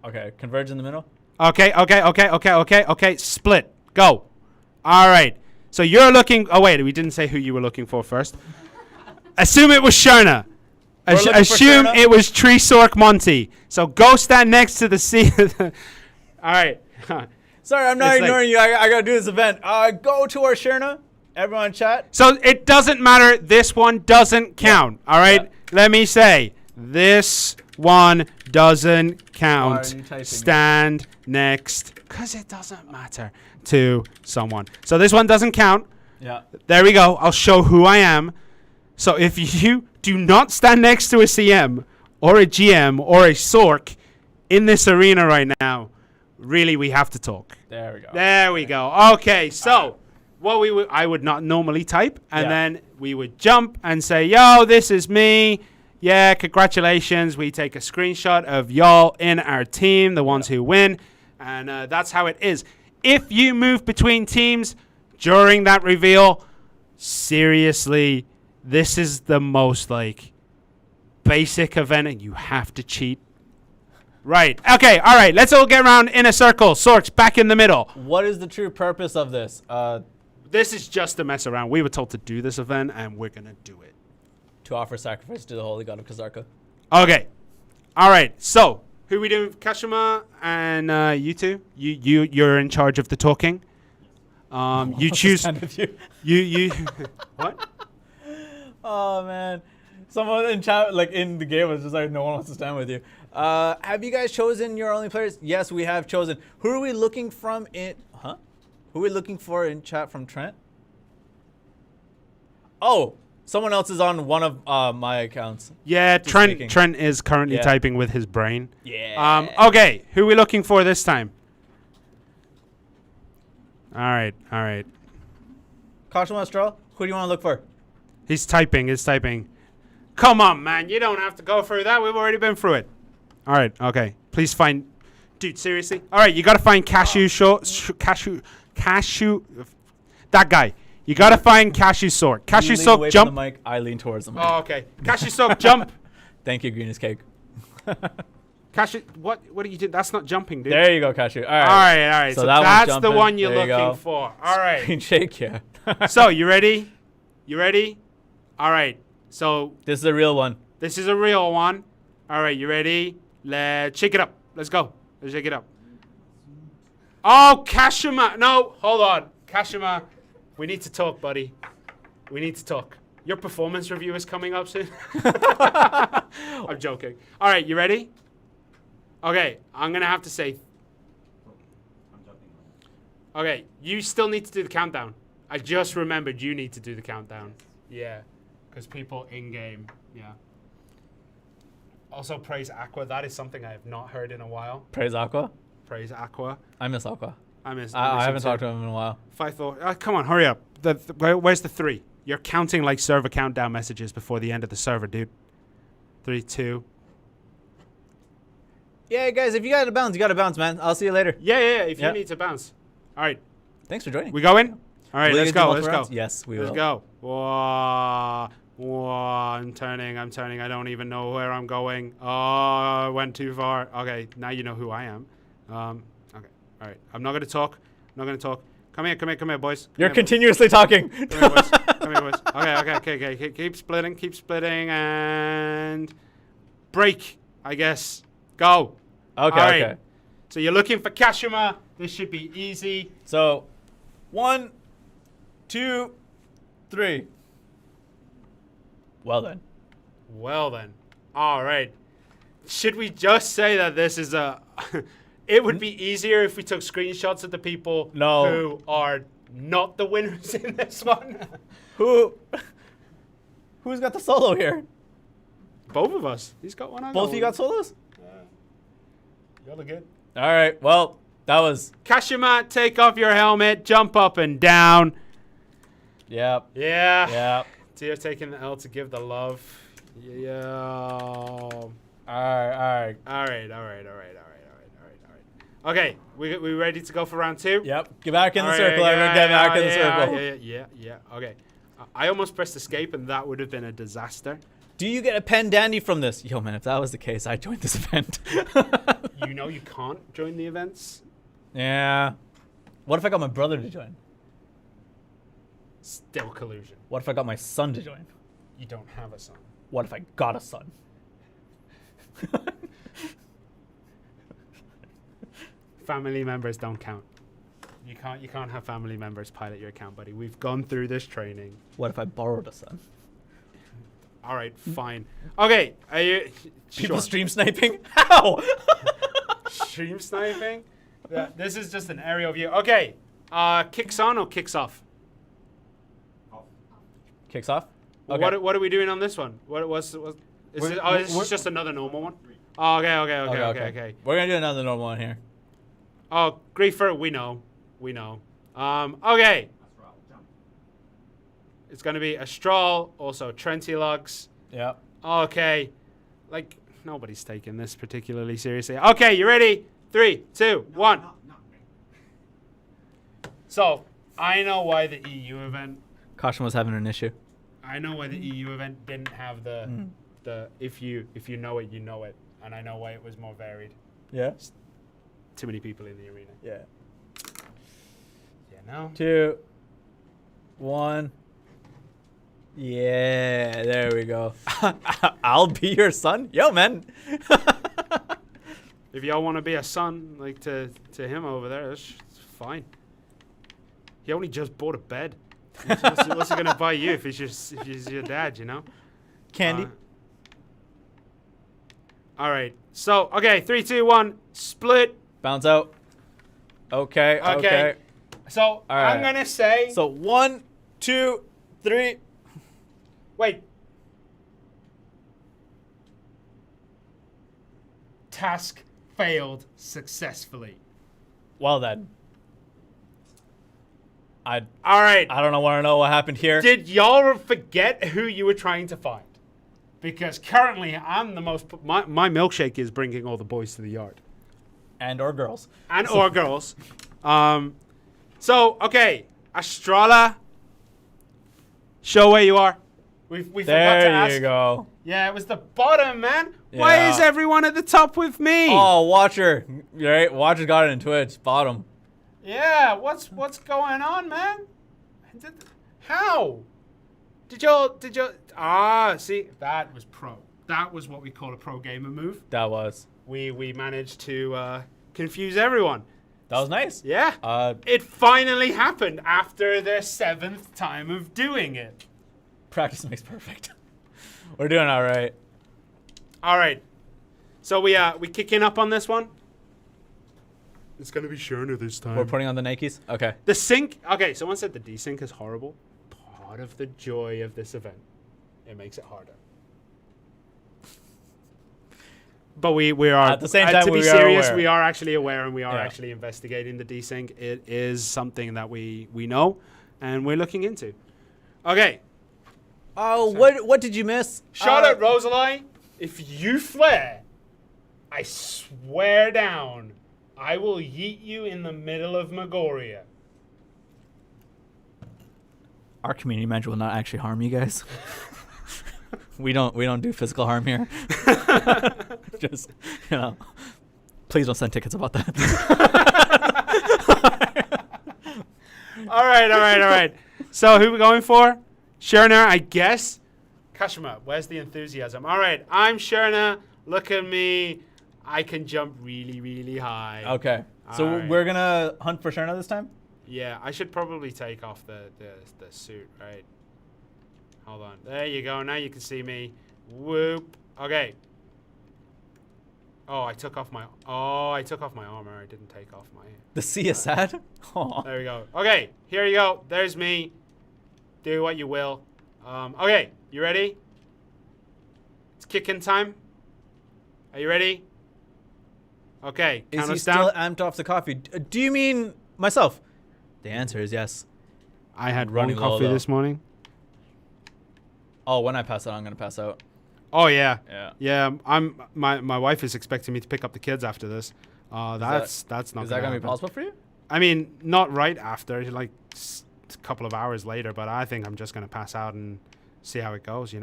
Okay. Converge in the middle. Okay. Split. Go. All right. So you're looking... Oh, wait. We didn't say who you were looking for first. Assume it was Sherna. Assume it was Sorc Monty. So go stand next to the sea. All right. Sorry, I'm not ignoring you. I got to do this event. Go to our Sherna. Everyone chat. So it doesn't matter. This one doesn't count. All right. Yeah. Let me say. This one doesn't count. Stand next, because it doesn't matter to someone. So this one doesn't count. Yeah. There we go. I'll show who I am. So if you do not stand next to a CM or a GM or a Sorc in this arena right now, really we have to talk. There we go. Okay, so what I would not normally type, and then we would jump and say, yo, this is me. Yeah, congratulations. We take a screenshot of y'all in our team, the ones who win, and that's how it is. If you move between teams during that reveal, seriously, this is the most basic event, and you have to cheat. Right. Okay. All right. Let's all get around in a circle. Sorc's back in the middle. What is the true purpose of this? This is just to mess around. We were told to do this event, and we're gonna do it. To offer sacrifice to the holy god of Kazarka. Okay. All right. So who are we doing? Kashima and you two. You're in charge of the talking. You choose. You. What? Oh man. Someone in chat, in the game, was just like, no one wants to stand with you. Have you guys chosen your only players? Yes, we have chosen. Who are we looking from in? Huh? Who are we looking for in chat from Trent? Oh, Someone else is on one of my accounts. Yeah, Just Trent. speaking. Trent is currently Yeah. typing with his brain. Yeah. Okay, who are we looking for this time? All right. Caution Straw. Who do you want to look for? He's typing. Come on, man. You don't have to go through that. We've already been through it. All right. Okay. Please find... Dude, seriously? All right. You got to find Cashew... Cashew... That guy. You got to find Cashew Sorc. Cashew You lean Sorc, away jump. from the mic. I lean towards the mic. Oh, okay. Cashew Sorc, jump. Thank you, Greenest Cake. Cashew... What are you doing? That's not jumping, dude. There you go, Cashew. All right. All right. So that one's that's the jumping. one you're There you looking go. for. All right. Green Shake, yeah. So, you ready? All right. So... This is a real one. This is a real one. All right, you ready? Let's shake it up. Let's go. Let's shake it up. Oh, Kashima. No, hold on. Kashima, we need to talk, buddy. We need to talk. Your performance review is coming up soon. I'm joking. All right, you ready? Okay, I'm going to have to say... I'm jumping. Okay, you still need to do the countdown. I just remembered you need to do the countdown. Yeah, because people in-game, yeah. Also, praise Aqua. That is something I have not heard in a while. Praise Aqua. Praise Aqua. I miss Aqua. I miss I haven't him talked too. to him in a while. If I thought, come on, hurry up. Where's the 3? You're counting like server countdown messages before the end of the server, dude. 3, 2. Yeah, guys, if you got to bounce, you got to bounce, man. I'll see you later. Yeah. If you Yep. need to bounce. All right, Thanks for joining. we going? All right, Will you let's do go. multiple Let's rounds? go. Yes, we Let's will. go. Whoa, I'm turning. I don't even know where I'm going. Oh, I went too far. Okay, now you know who I am. Okay, all right. I'm not going to talk. Come here, boys. You're Come here, continuously talking. Come here, boys. Okay. Keep splitting, and break, I guess. Go. Okay, All right. okay. So you're looking for Kashima. This should be easy. So, 1, 2, 3. Well then. All right. Should we just say that this is a... It would be easier if we took screenshots of the people No. who are not the winners in this one. Who's got the solo here? Both of us. He's got one. I Both of you got one. solos? You look good. All right. Well, that was. Kashima, take off your helmet. Jump up and down. Yep. Yeah. Yep. Tia taking the L to give the love. Yeah. All right. Okay, we ready to go for round 2? Yep. Get back in the All circle. right, Everyone get back in the circle. Yeah. Okay. I almost pressed escape, and that would have been a disaster. Do you get a pen dandy from this? Yo, man, if that was the case, I'd join this event. You know you can't join the events. Yeah. What if I got my brother to join? Still collusion. What if I got my son to join? You don't have a son. What if I got a son? Family members don't count. You can't have family members pilot your account, buddy. We've gone through this training. What if I borrowed a son? All right, fine. Okay, are you People sure. stream sniping? How? Stream sniping? Yeah, this is just an aerial view. Okay, kicks on or kicks off? Kicks off? Okay. What are we doing on this one? Is this just another normal one? Oh, okay. We're going to do another normal one here. Oh, Griefer, we know. Okay. It's going to be a stroll, also Trentilogs. Yep. Okay. Like, nobody's taking this particularly seriously. Okay, you ready? 3, 2, 1. So, I know why the EU event... Caution was having an issue. I know why the EU event didn't have the if you know it, you know it. And I know why it was more varied. Yeah? Too many people in the arena. Yeah. Yeah, no? 2, 1. Yeah, there we go. I'll be your son? Yo, man. If y'all want to be a son, like to him over there, that's fine. He only just bought a bed. What's he gonna buy you if he's your dad? You know. Candy. All right. So okay, 3, 2, 1, split. Bounce out. Okay. So right. I'm gonna say. So 1, 2, 3. Wait. Task failed successfully. Well then. All right. I don't want to know what happened here. Did y'all forget who you were trying to find? Because currently, I'm the most. My milkshake is bringing all the boys to the yard. And or girls. And or girls. So, okay. Astrala. Show where you are. We forgot to ask. There you go. Yeah, it was the bottom, man. Why Yeah. is everyone at the top with me? Oh, Watcher. Right? Watcher got it in Twitch. Bottom. Yeah, what's going on, man? How? Did y'all see, that was pro. That was what we call a pro gamer move. That was. We managed to confuse everyone. That was nice. Yeah. It finally happened after their 7th time of doing it. Practice makes perfect. We're doing all right. All right. So we kicking up on this one? It's going to be Sherna this time. We're putting on the Nikes? Okay. The sync. Okay, someone said the desync is horrible. Part of the joy of this event. It makes it harder. But we are, at the same time, to be we serious, are aware. we are actually aware and we are Yeah. actually investigating the desync. It is something that we know and we're looking into. Okay. Oh, what did you miss? Charlotte Rosalie, if you flare, I swear down, I will yeet you in the middle of Magoria. Our community manager will not actually harm you guys. we don't do physical harm here. Just, please don't send tickets about that. All right. So who we going for? Sherna, I guess. Kashima, where's the enthusiasm? All right, I'm Sherna. Look at me. I can jump really, really high. Okay. So All right. we're going to hunt for Sherna this time? Yeah, I should probably take off the suit, right? Hold on. There you go. Now you can see me. Whoop. Okay. I took off my armor. I didn't take off my... The sea is sad? Aw. There we go. Okay, here you go. There's me. Do what you will. Okay, you ready? It's kicking time. Are you ready? Okay, Is count he us still down. amped off the coffee? Do you mean myself? The answer is yes. I had running one low, coffee though. this morning. Oh, when I pass out, I'm going to pass out. Oh yeah. Yeah. Yeah, my wife is expecting me to pick up the kids after this. That's not. Is that going to happen. be possible for you? I mean, not right after, like a couple of hours later, but I think I'm just going to pass out and see how it goes,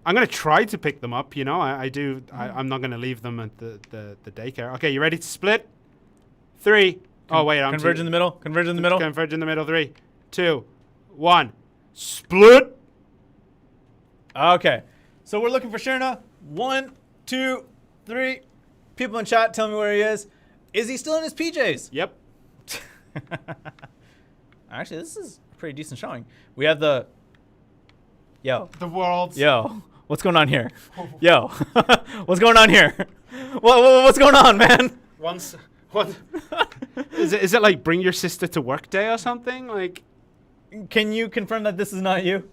I'm going to try to pick them up, I'm not going to leave them at the daycare. Okay, you ready to split? 3. Oh, wait. Converge in the middle. Converge in the middle. Converge in the middle. 3, 2, 1. Split. Okay. So we're looking for Sherna. 1, 2, 3. People in chat, tell me where he is. Is he still in his PJs? Yep. Actually, this is a pretty decent showing. We have the... Yo. The world's... Yo. What's going on here? Yo. What's going on here? What's going on, man? What? Is it like bring your sister to work day or something? Like... Can you confirm that this is not you?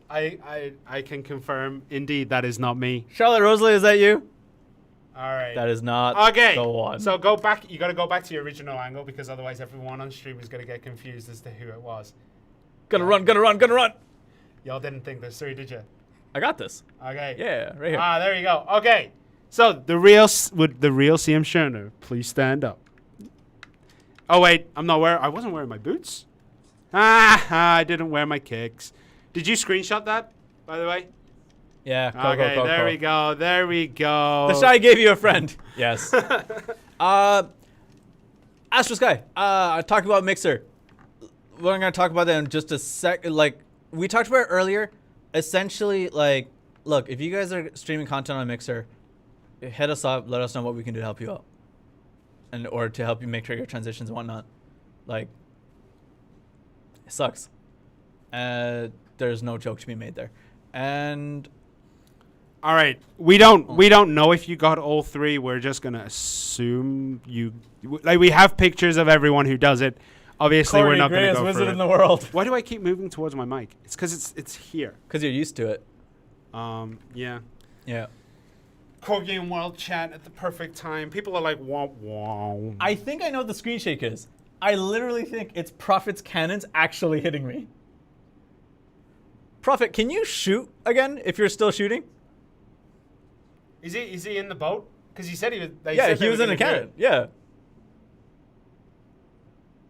I can confirm, indeed, that is not me. Charlotte Rosalie, is that you? All right. That is not the one. So go back. You got to go back to your original angle because otherwise everyone on stream is going to get confused as to who it was. Gonna run. Y'all didn't think this through, did you? I got this. Okay. Yeah, right here. There you go. Okay. So the real CM Sherner, please stand up. Oh wait, I wasn't wearing my boots. I didn't wear my kicks. Did you screenshot that, by the way? Yeah. Okay, there we go. The Shy gave you a friend. Yes. Astro Sky. I talked about Mixer. We're gonna talk about that in just a sec. Like we talked about it earlier. Essentially, like, look, if you guys are streaming content on Mixer, hit us up. Let us know what we can do to help you out, or to help you make sure your transitions and whatnot. Like, it sucks. There's no joke to be made there, and. All right, we don't know if you got all 3. We're just gonna assume you. Like we have pictures of everyone who does it. obviously we're not going to go wizard for in it. the world. Why do I keep moving towards my mic? It's because it's here. Because you're used to it. Yeah. Yeah. Core Game World chat at the perfect time. People are like, wow, wow. I think I know what the screen shake is. I literally think it's Prophet's cannons actually hitting me. Prophet, can you shoot again if you're still shooting? Is he in the boat? Because he said he was. Yeah, he was in a cannon. Yeah.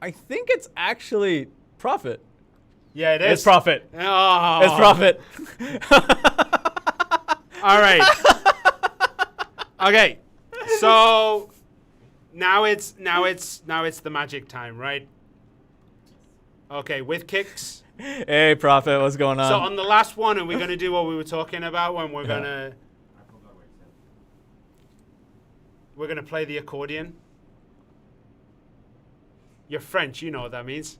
I think it's actually Prophet. Yeah, it is. It's Prophet. Oh. It's Prophet. All right. Okay. So now it's the magic time, right? Okay, with kicks. Hey, Prophet, what's going on? So on the last one, are we gonna do what we were talking about when we're gonna play the accordion? You're French, you know what that means.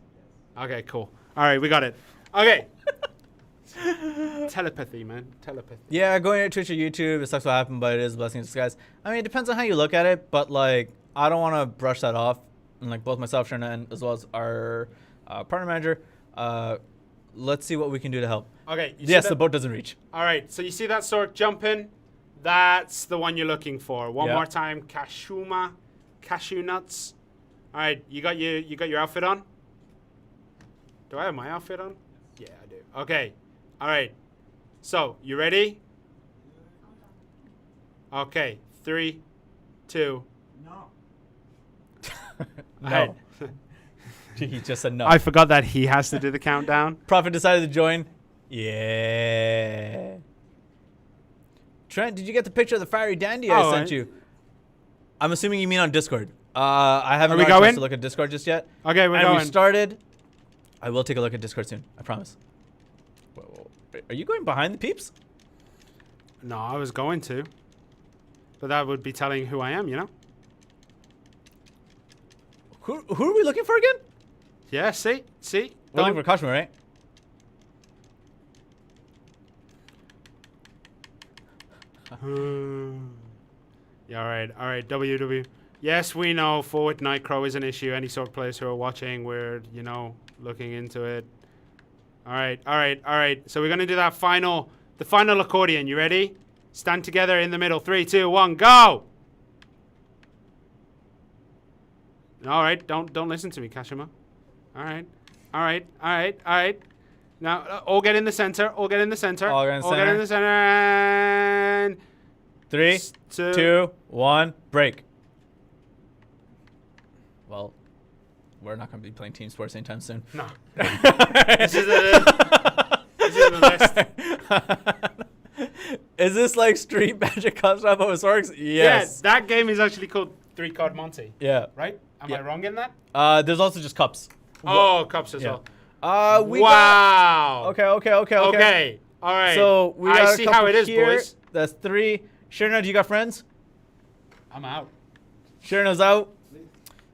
Okay, cool. All right, we got it. Okay. Telepathy, man. Telepathy. Yeah, going to Twitch or YouTube, it sucks what happened, but it is a blessing in disguise. I mean, it depends on how you look at it, but like, I don't want to brush that off. And like, both myself, Sherna, and as well as our partner manager, let's see what we can do to help. Okay. Yes, the boat doesn't reach. All right. So you see that Sorc jumping? That's the one you're looking for. One Yeah. more time. Cashew nuts. All right. You got your outfit on? Do I have my outfit on? Yeah, I do. Okay. All right. So, you ready? Okay. 3, 2. No. No. He just said no. I forgot that he has to do the countdown. Prophet decided to join. Yeah. Trent, did you get the picture of the fiery dandy I sent you? I'm assuming you mean on Discord. I haven't Are we got a chance going? to look at Discord just yet. Okay, we're And going. we started. I will take a look at Discord soon. I promise. Whoa. Are you going behind the peeps? No, I was going to. But that would be telling who I am, you know? Who are we looking for again? Yeah, see? We're looking for Kashmir, right? Yeah, all right. WW. Yes, we know forward Nightcrow is an issue. Any Sorc players who are watching, we're, looking into it. All right. So we're going to do the final accordion. You ready? Stand together in the middle. 3, 2, 1, go! All right, don't listen to me, Kashima. All right. Now, all get in the center. All get in the center. And 3, 2, 1, break. Well, we're not going to be playing team sports anytime soon. No. This is the list. Is this like Street Magic Custom with Sorcs? Yes. Yeah, that game is actually called 3-Card Monte. Yeah. Right? Am I wrong in that? There's also just cups. Oh, cups as well. Wow. Okay. Okay. All right. So we got I a see couple how it is, here. boys. That's 3. Sherna, do you got friends? I'm out. Sherna's out.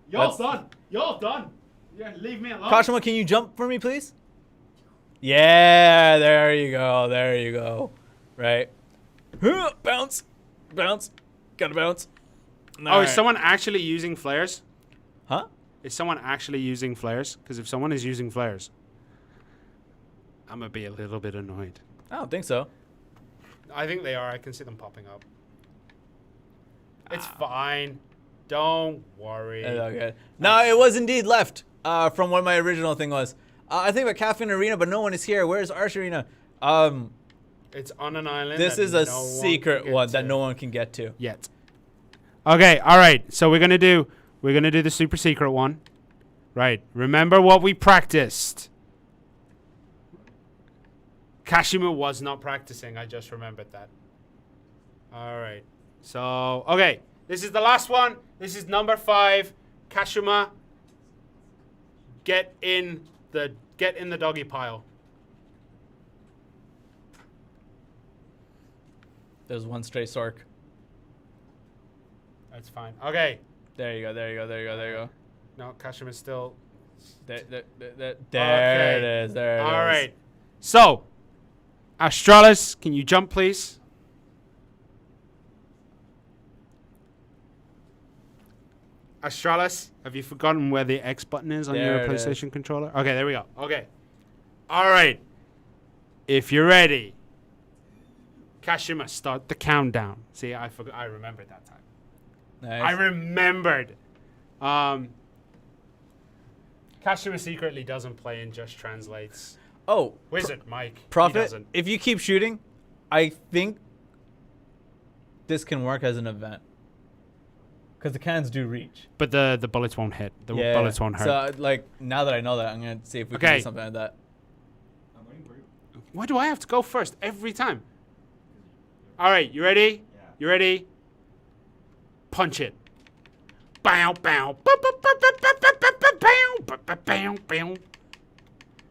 Y'all done. Yeah, leave me alone. Kashima, can you jump for me, please? Yeah, there you go. Right. Bounce. Gotta bounce. Is someone actually using flares? Huh? Is someone actually using flares? Because if someone is using flares, I'm going to be a little bit annoyed. I don't think so. I think they are. I can see them popping up. It's fine. Don't worry. Okay. No, it was indeed left from what my original thing was. I think about Caffeine Arena, but no one is here. Where's Arch Arena? It's on an island. This is a secret one that no one can get to. Yet. Okay, all right. So we're gonna do the super secret one. Right. Remember what we practiced. Kashima was not practicing. I just remembered that. All right. So, okay. This is the last one. This is number 5. Kashima, get in the doggy pile. There's one stray Sorc. That's fine. Okay. There you go. No, Kashima's still. There it is. All right. So, Astralis, can you jump, please? Astralis, have you forgotten where the X button is on There your it is. PlayStation controller? Okay, there we go. Okay. All right. If you're ready, Kashima, start the countdown. See, I remembered that time. Nice. I remembered. Kashima secretly doesn't play and just translates. Oh, Wizard Mike. He Prophet, doesn't. if you keep shooting, I think this can work as an event. Because the cannons do reach. But the bullets won't hit. The bullets won't hurt. So, like, now that I know that, I'm going to see if we can Okay. do something like that. I'm waiting for you. Why do I have to go first every time? All right, you ready? Yeah. You ready? Punch it. Bow, bow.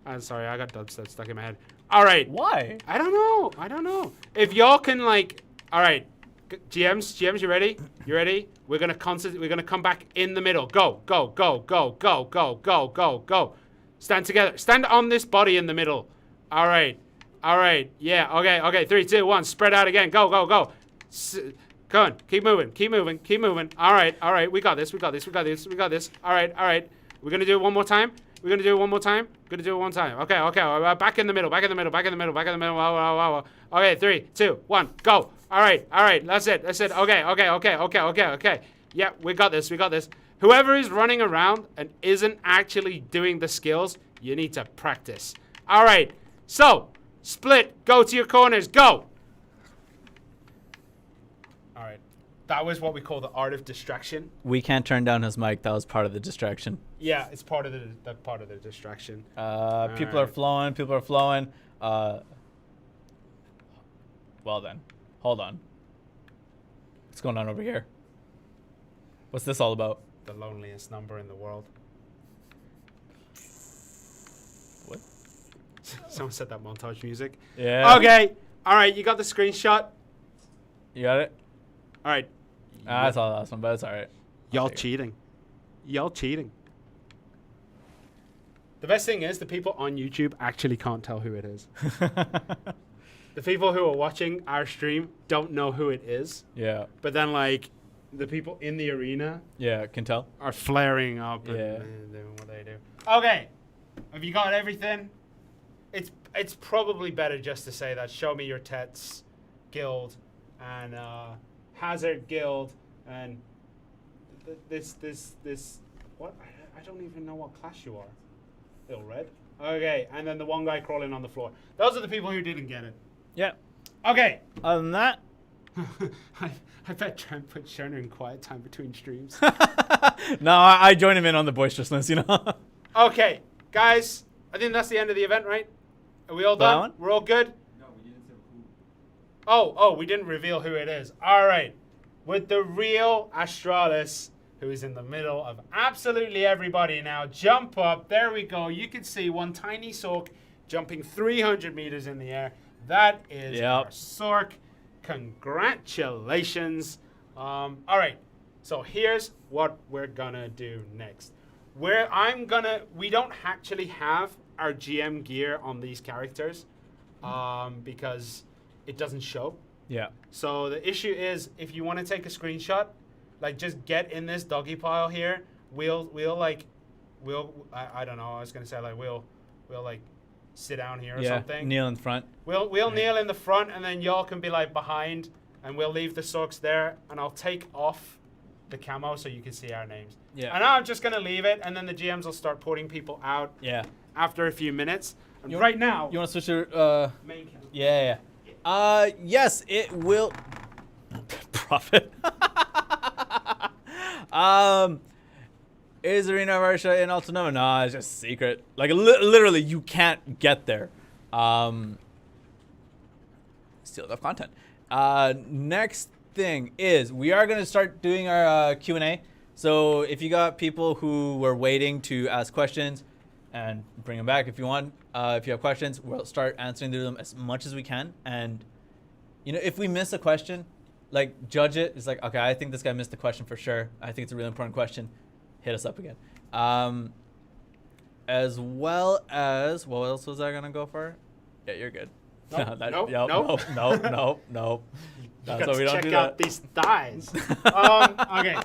I'm sorry, I got dubstep stuck in my head. All right. Why? I don't know. If y'all can like, all right, GMs, you ready? You ready? We're gonna come back in the middle. Go. Stand together. Stand on this body in the middle. All right. Yeah. Okay. 3, 2, 1. Spread out again. Go. Come on. Keep moving. All right. We got this. All right. We're gonna do it one more time. Okay. Back in the middle. Wow. Okay. 3, 2, 1. Go. All right. That's it. Okay. Yeah, we got this. Whoever is running around and isn't actually doing the skills, you need to practice. All right. So, split. Go to your corners. Go. All right. That was what we call the art of distraction. We can't turn down his mic. That was part of the distraction. Yeah, it's part of the distraction. People are flowing. Well then, hold on. What's going on over here? What's this all about? The loneliest number in the world. What? Someone said that montage music. Yeah. Okay. All right. You got the screenshot. You got it? All right. I saw the last one, but it's all right. Y'all cheating. The best thing is the people on YouTube actually can't tell who it is. The people who are watching our stream don't know who it is. Yeah. But then, like, the people in the arena Yeah, can tell. are flaring up Yeah. and doing what they do. Okay. Have you got everything? It's probably better just to say that show me your Tets guild and Hazard guild and this what? I don't even know what class you are. Little red. Okay, and then the one guy crawling on the floor. Those are the people who didn't get it. Yeah. Okay. Other than that, I bet Trent put Sherner in quiet time between streams. no, I join him in on the boisterousness, you know. Okay, guys, I think that's the end of the event, right? Are we all That done? one? We're all good? No, we didn't say who. Oh, we didn't reveal who it is. All right. With the real Astralis, who is in the middle of absolutely everybody now. Jump up. There we go. You can see one tiny Sorc jumping 300 meters in the air. That is our Sorc. Congratulations. All right. So here's what we're gonna do next. We don't actually have our GM gear on these characters because it doesn't show. Yeah. So the issue is, if you want to take a screenshot, like just get in this doggy pile here. I don't know. I was gonna say like we'll like sit down here or something. Kneel in front. We'll kneel in the front, and then y'all can be like behind, and we'll leave the Sorcs there, and I'll take off the camo so you can see our names. Yeah. And I'm just gonna leave it, and then the GMs will start putting people out. Yeah. After a few minutes. And right now. You want to switch your main camo. Yeah. Yes, it will. Profit. Is Arena of Arsha in Altanova? No, it's just secret. Like literally, you can't get there. Steal enough content. Next thing is we are gonna start doing our Q&A. So if you got people who were waiting to ask questions, and bring them back if you want. If you have questions, we'll start answering them as much as we can. And you know, if we miss a question, like judge it. It's like, okay, I think this guy missed the question for sure. I think it's a really important question. Hit us up again. As well as, what else was I gonna go for? Yeah, you're good. Nope. Nope. That's You why we don't check do out that. these thighs. Okay.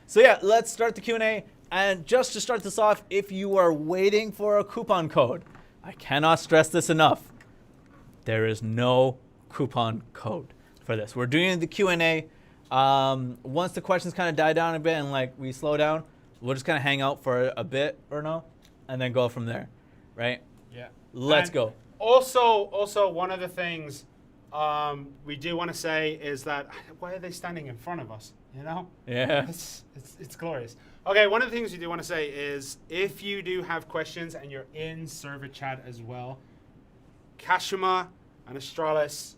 So yeah, let's start the Q&A. And just to start this off, if you are waiting for a coupon code, I cannot stress this enough. There is no coupon code for this. We're doing the Q&A. Once the questions kind of die down a bit and like we slow down, we'll just kind of hang out for a bit or no, and then go from there, right? Yeah. Let's And go. Also, one of the things we do want to say is that why are they standing in front of us? You know? Yeah. It's glorious. Okay, one of the things we do want to say is if you do have questions and you're in server chat as well, Kashima and Astralis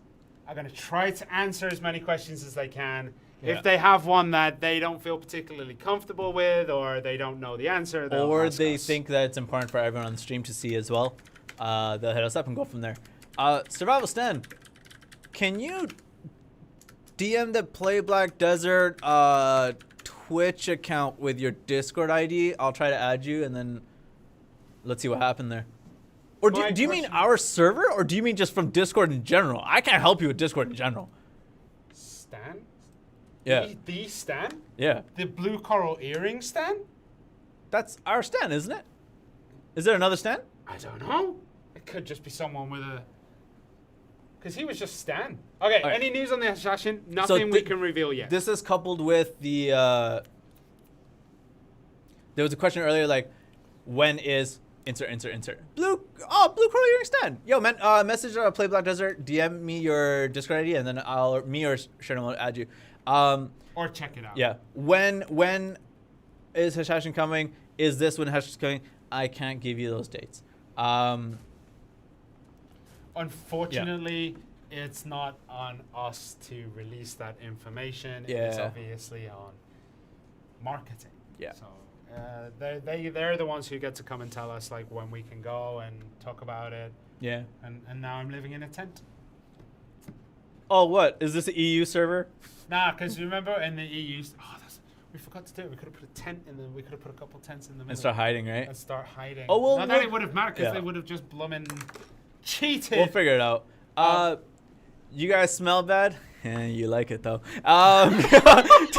are going to try to answer as many questions as they can. Yeah. If they have one that they don't feel particularly comfortable with or they don't know the answer, they'll Or ask they us. think that it's important for everyone on the stream to see as well. They'll hit us up and go from there. Survival Stan, can you DM the Play Black Desert Twitch account with your Discord ID? I'll try to add you and then let's see what happened there. Or do you mean our server or do you mean just from Discord in general? I can't help you with Discord in general. Stan? Yeah. The Stan? Yeah. The blue coral earring Stan? That's our Stan, isn't it? Is there another Stan? I don't know. It could just be someone with a... Because he was just Stan. Okay, All right. any news on the assassin? Nothing we can reveal yet. This is coupled with the... there was a question earlier like, when is... Insert. Blue Coral Earring Stan. Yo, man, message Play Black Desert, DM me your Discord ID, and then me or Sharon will add you. Or check it out. Yeah. When is Hashashin coming? Is this when Hashashin's coming? I can't give you those dates. Unfortunately, it's not on us to release that information. It's Yeah. obviously on marketing. Yeah. So they're the ones who get to come and tell us like when we can go and talk about it. Yeah. And now I'm living in a tent. Oh, what? Is this an EU server? Nah, because remember in the EU, we forgot to do it. We could have put a tent in there. We could have put a couple tents in the middle. And start hiding, right? And start hiding. Oh, well, Not that it would have mattered because yeah. they would have just bloomin' cheated. We'll figure it out. You guys smell bad? You like it though.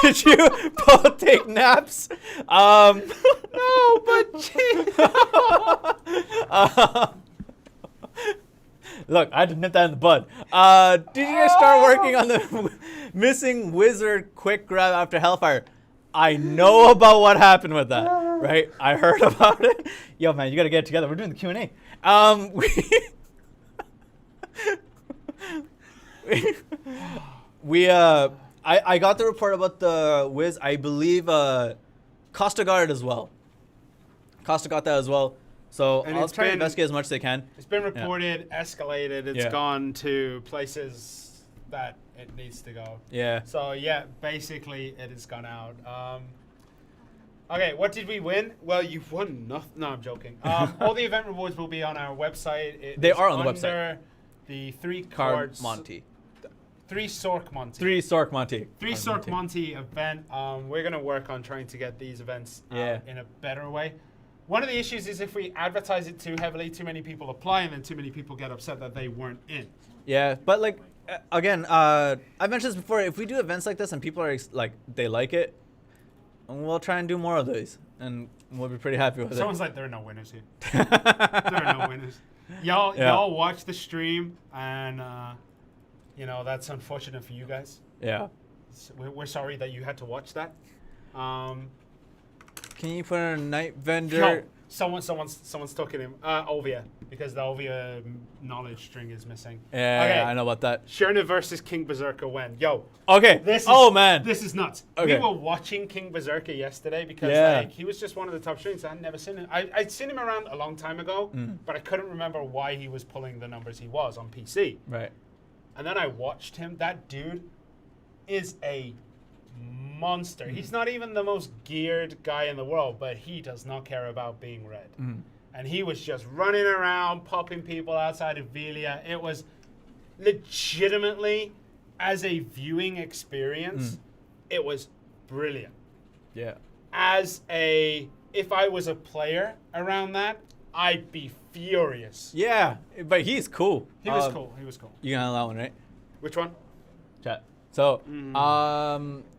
Did you both take naps? No, but look, I had to nip that in the bud. Did you guys start working on the missing wizard quick grab after Hellfire? I know about what happened with that, right? I heard about it. Yo, man, you gotta get it together. We're doing the Q&A. I got the report about the Wiz. I believe Costa got it as well. Costa got that as well. So And I'll it's try to been- investigate as much as I can. It's been reported, escalated. It's Yeah. gone to places that it needs to go. Yeah. So yeah, basically it has gone out. Okay, what did we win? Well, you won nothing. No, I'm joking. All the event rewards will be on our website. They is are on the website. under the three Card cards. Monty. Three Sorc Monty. Three Sorc Monty. Three Card Sorc Monty event. We're gonna work on trying to get these events Yeah. in a better way. One of the issues is if we advertise it too heavily, too many people apply, and then too many people get upset that they weren't in. Yeah, but like again, I mentioned this before. If we do events like this and people are like they like it, we'll try and do more of these, and we'll be pretty happy with Someone's like, there are no winners here. There are no winners. Y'all watch the stream, and that's unfortunate for you guys. Yeah. We're sorry that you had to watch that. Can you put in a night vendor? No, someone's talking him. Ovia, because the Ovia knowledge string is missing. Yeah, Okay. I know about that. Sherna versus King Berserker when? Yo. Okay. This is, man. This is nuts. Okay. We were watching King Berserker yesterday because like he was just one of the top streamers. I had never seen him. I'd seen him around a long time ago, but I couldn't remember why he was pulling the numbers he was on PC. Right. And then I watched him. That dude is a monster. He's not even the most geared guy in the world, but he does not care about being read. And he was just running around, popping people outside of Velia. It was legitimately, as a viewing experience, it was brilliant. Yeah. If I was a player around that, I'd be furious. Yeah, but he's cool. He was cool. He was cool. You can handle that one, right? Which one? Chat. So,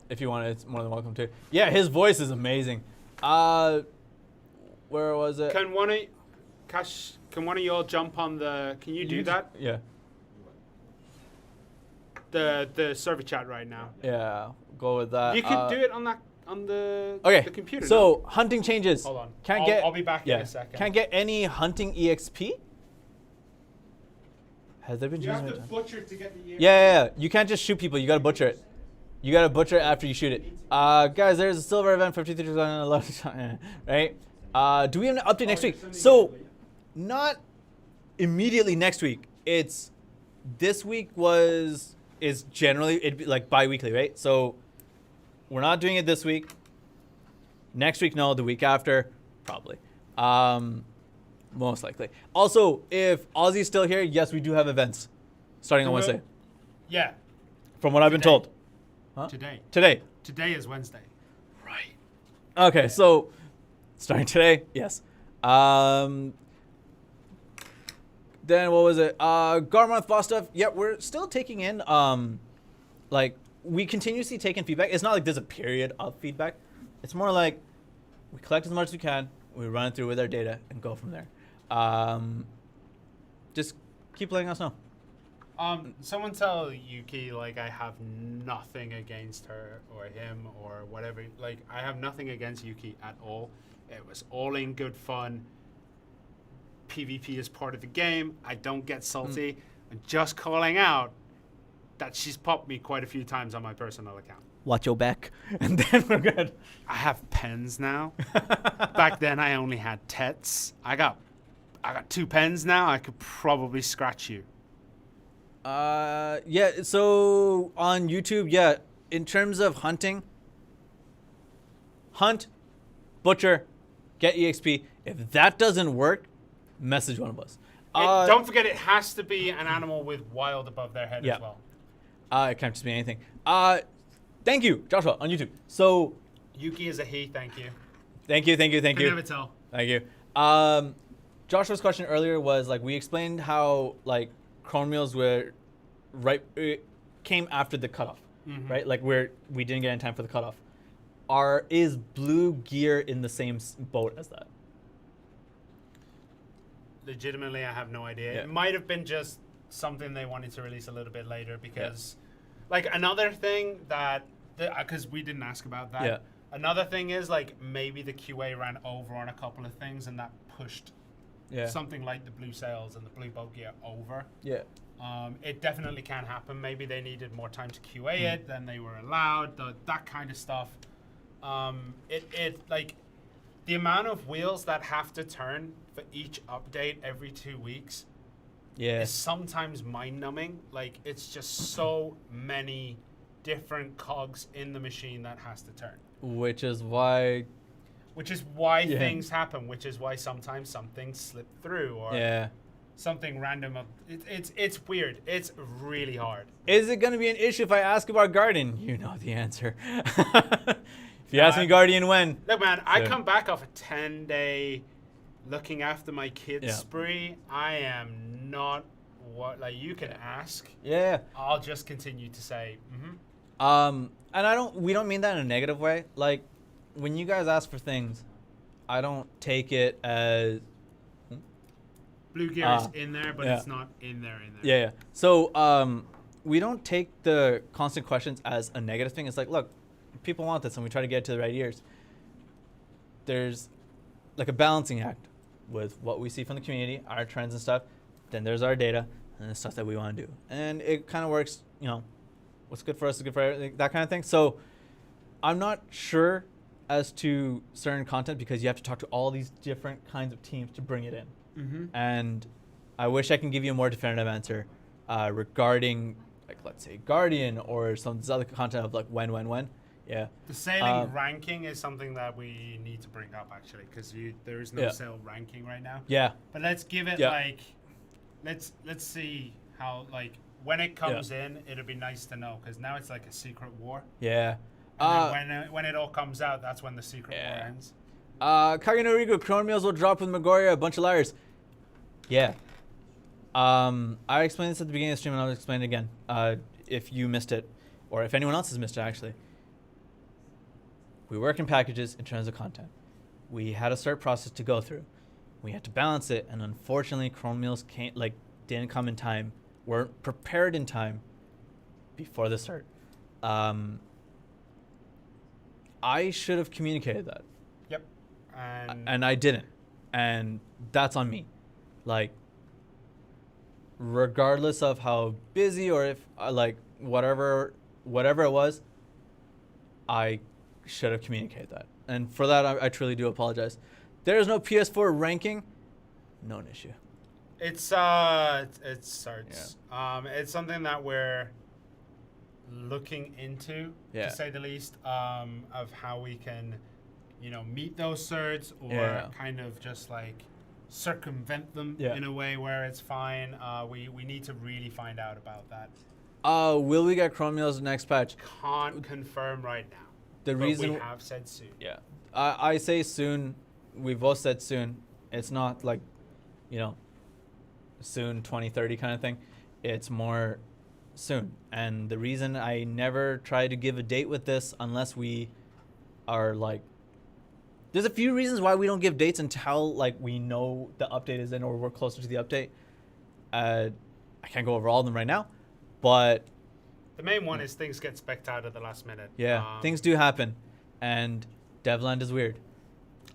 if you want, it's more than welcome to. Yeah, his voice is amazing. Where was it? Can one of y'all jump on the? Can you do that? Yeah. The server chat right now. Yeah. Go with that. You could do it on the computer. So hunting changes. Hold on. Can't I'll be back in a second. Can't get any hunting EXP. Has there been You have changes? to butcher to get the. Yeah. You can't just shoot people. You gotta butcher it. You gotta butcher it after you shoot it. Guys, there's a silver event, 53%, right? Do we have an update next week? So, not immediately next week. It's this week is generally it'd be like bi-weekly, right? So we're not doing it this week. Next week, no. The week after, probably. Most likely. Also, if Ozzy's still here, yes, we do have events starting on Wednesday. Yeah. From what I've been told. Huh? Today is Wednesday. Right. Okay, so starting today, yes. Then what was it? Garmonth boss stuff. Yeah, we're still taking in. Like we continuously take in feedback. It's not like there's a period of feedback. It's more like we collect as much as we can. We run it through with our data and go from there. Just keep letting us know. Someone tell Yuki like I have nothing against her or him or whatever. Like I have nothing against Yuki at all. It was all in good fun. PvP is part of the game. I don't get salty. I'm just calling out that she's popped me quite a few times on my personal account. Watch your back, and then we're good. I have pens now. Back then I only had tets. I got 2 pens now. I could probably scratch you. Yeah. So on YouTube, yeah. In terms of hunting, hunt, butcher, get EXP. If that doesn't work, message one of us. Don't forget, it has to be an animal with wild above their head as well. It can't just be anything. Thank you, Joshua, on YouTube. So Yuki is a he. Thank you. Thank you. Can never tell. Thank you. Joshua's question earlier was like we explained how like chrome meals were came after the cutoff, right? Like we didn't get in time for the cutoff. Is blue gear in the same boat as that? Legitimately, I have no idea. Yeah. It might have been just something they wanted to release a little bit later because, like, another thing that, because we didn't ask about that. Yeah. Another thing is like maybe the QA ran over on a couple of things and that pushed something like the blue sails and the blue boat gear over. Yeah. It definitely can happen. Maybe they needed more time to QA it than they were allowed. That kind of stuff. It like the amount of wheels that have to turn for each update every 2 weeks is sometimes mind-numbing. Like it's just so many different cogs in the machine that has to turn. Which is why things happen. Which is why sometimes some things slip through or something random. It's weird. It's really hard. Is it going to be an issue if I ask about Guardian? You know the answer. If you ask me Guardian when. Look, man, I come back off a 10-day looking after my kids spree. I am not you can ask. Yeah. I'll just continue to say, and we don't mean that in a negative way. Like, when you guys ask for things, I don't take it as blue gear is in there, but it's not in there. Yeah. So, we don't take the constant questions as a negative thing. It's like, look, people want this, and we try to get it to the right ears. There's like a balancing act with what we see from the community, our trends and stuff. Then there's our data and the stuff that we want to do, and it kind of works. What's good for us is good for everything, that kind of thing. So, I'm not sure as to certain content because you have to talk to all these different kinds of teams to bring it in. And I wish I can give you a more definitive answer regarding, like, let's say Guardian or some of this other content of like when. Yeah. The sailing ranking is something that we need to bring up actually because there is no sail ranking right now. Yeah. But let's give it like, let's see how like when it comes in, it'll be nice to know because now it's like a secret war. Yeah. And when it all comes out, that's when the secret war ends. Kagenorigo, Chrome Meals will drop with Magoria, a bunch of liars. Yeah. I explained this at the beginning of the stream and I'll explain it again. If you missed it, or if anyone else has missed it actually. we work in packages in terms of content. We had a start process to go through. We had to balance it, and unfortunately, Chrome meals didn't come in time. Weren't prepared in time before the start. I should have communicated that. Yep. And I didn't. And that's on me. Like, regardless of how busy or if whatever it was, I should have communicated that. And for that, I truly do apologize. There is no PS4 ranking. No issue. It starts. Yeah. It's something that we're looking into, to say the least, of how we can, meet those certs or kind of just like circumvent them in a way where it's fine. We need to really find out about that. Will we get Chrome meals next patch? Can't confirm right now. The reason we have said soon. Yeah, I say soon. We both said soon. It's not like, soon 2030 kind of thing. It's more soon. And the reason I never try to give a date with this unless we are like, there's a few reasons why we don't give dates until like we know the update is in or we're closer to the update. I can't go over all of them right now, but the main one is things get specced out at the last minute. Yeah, things do happen, and Devland is weird.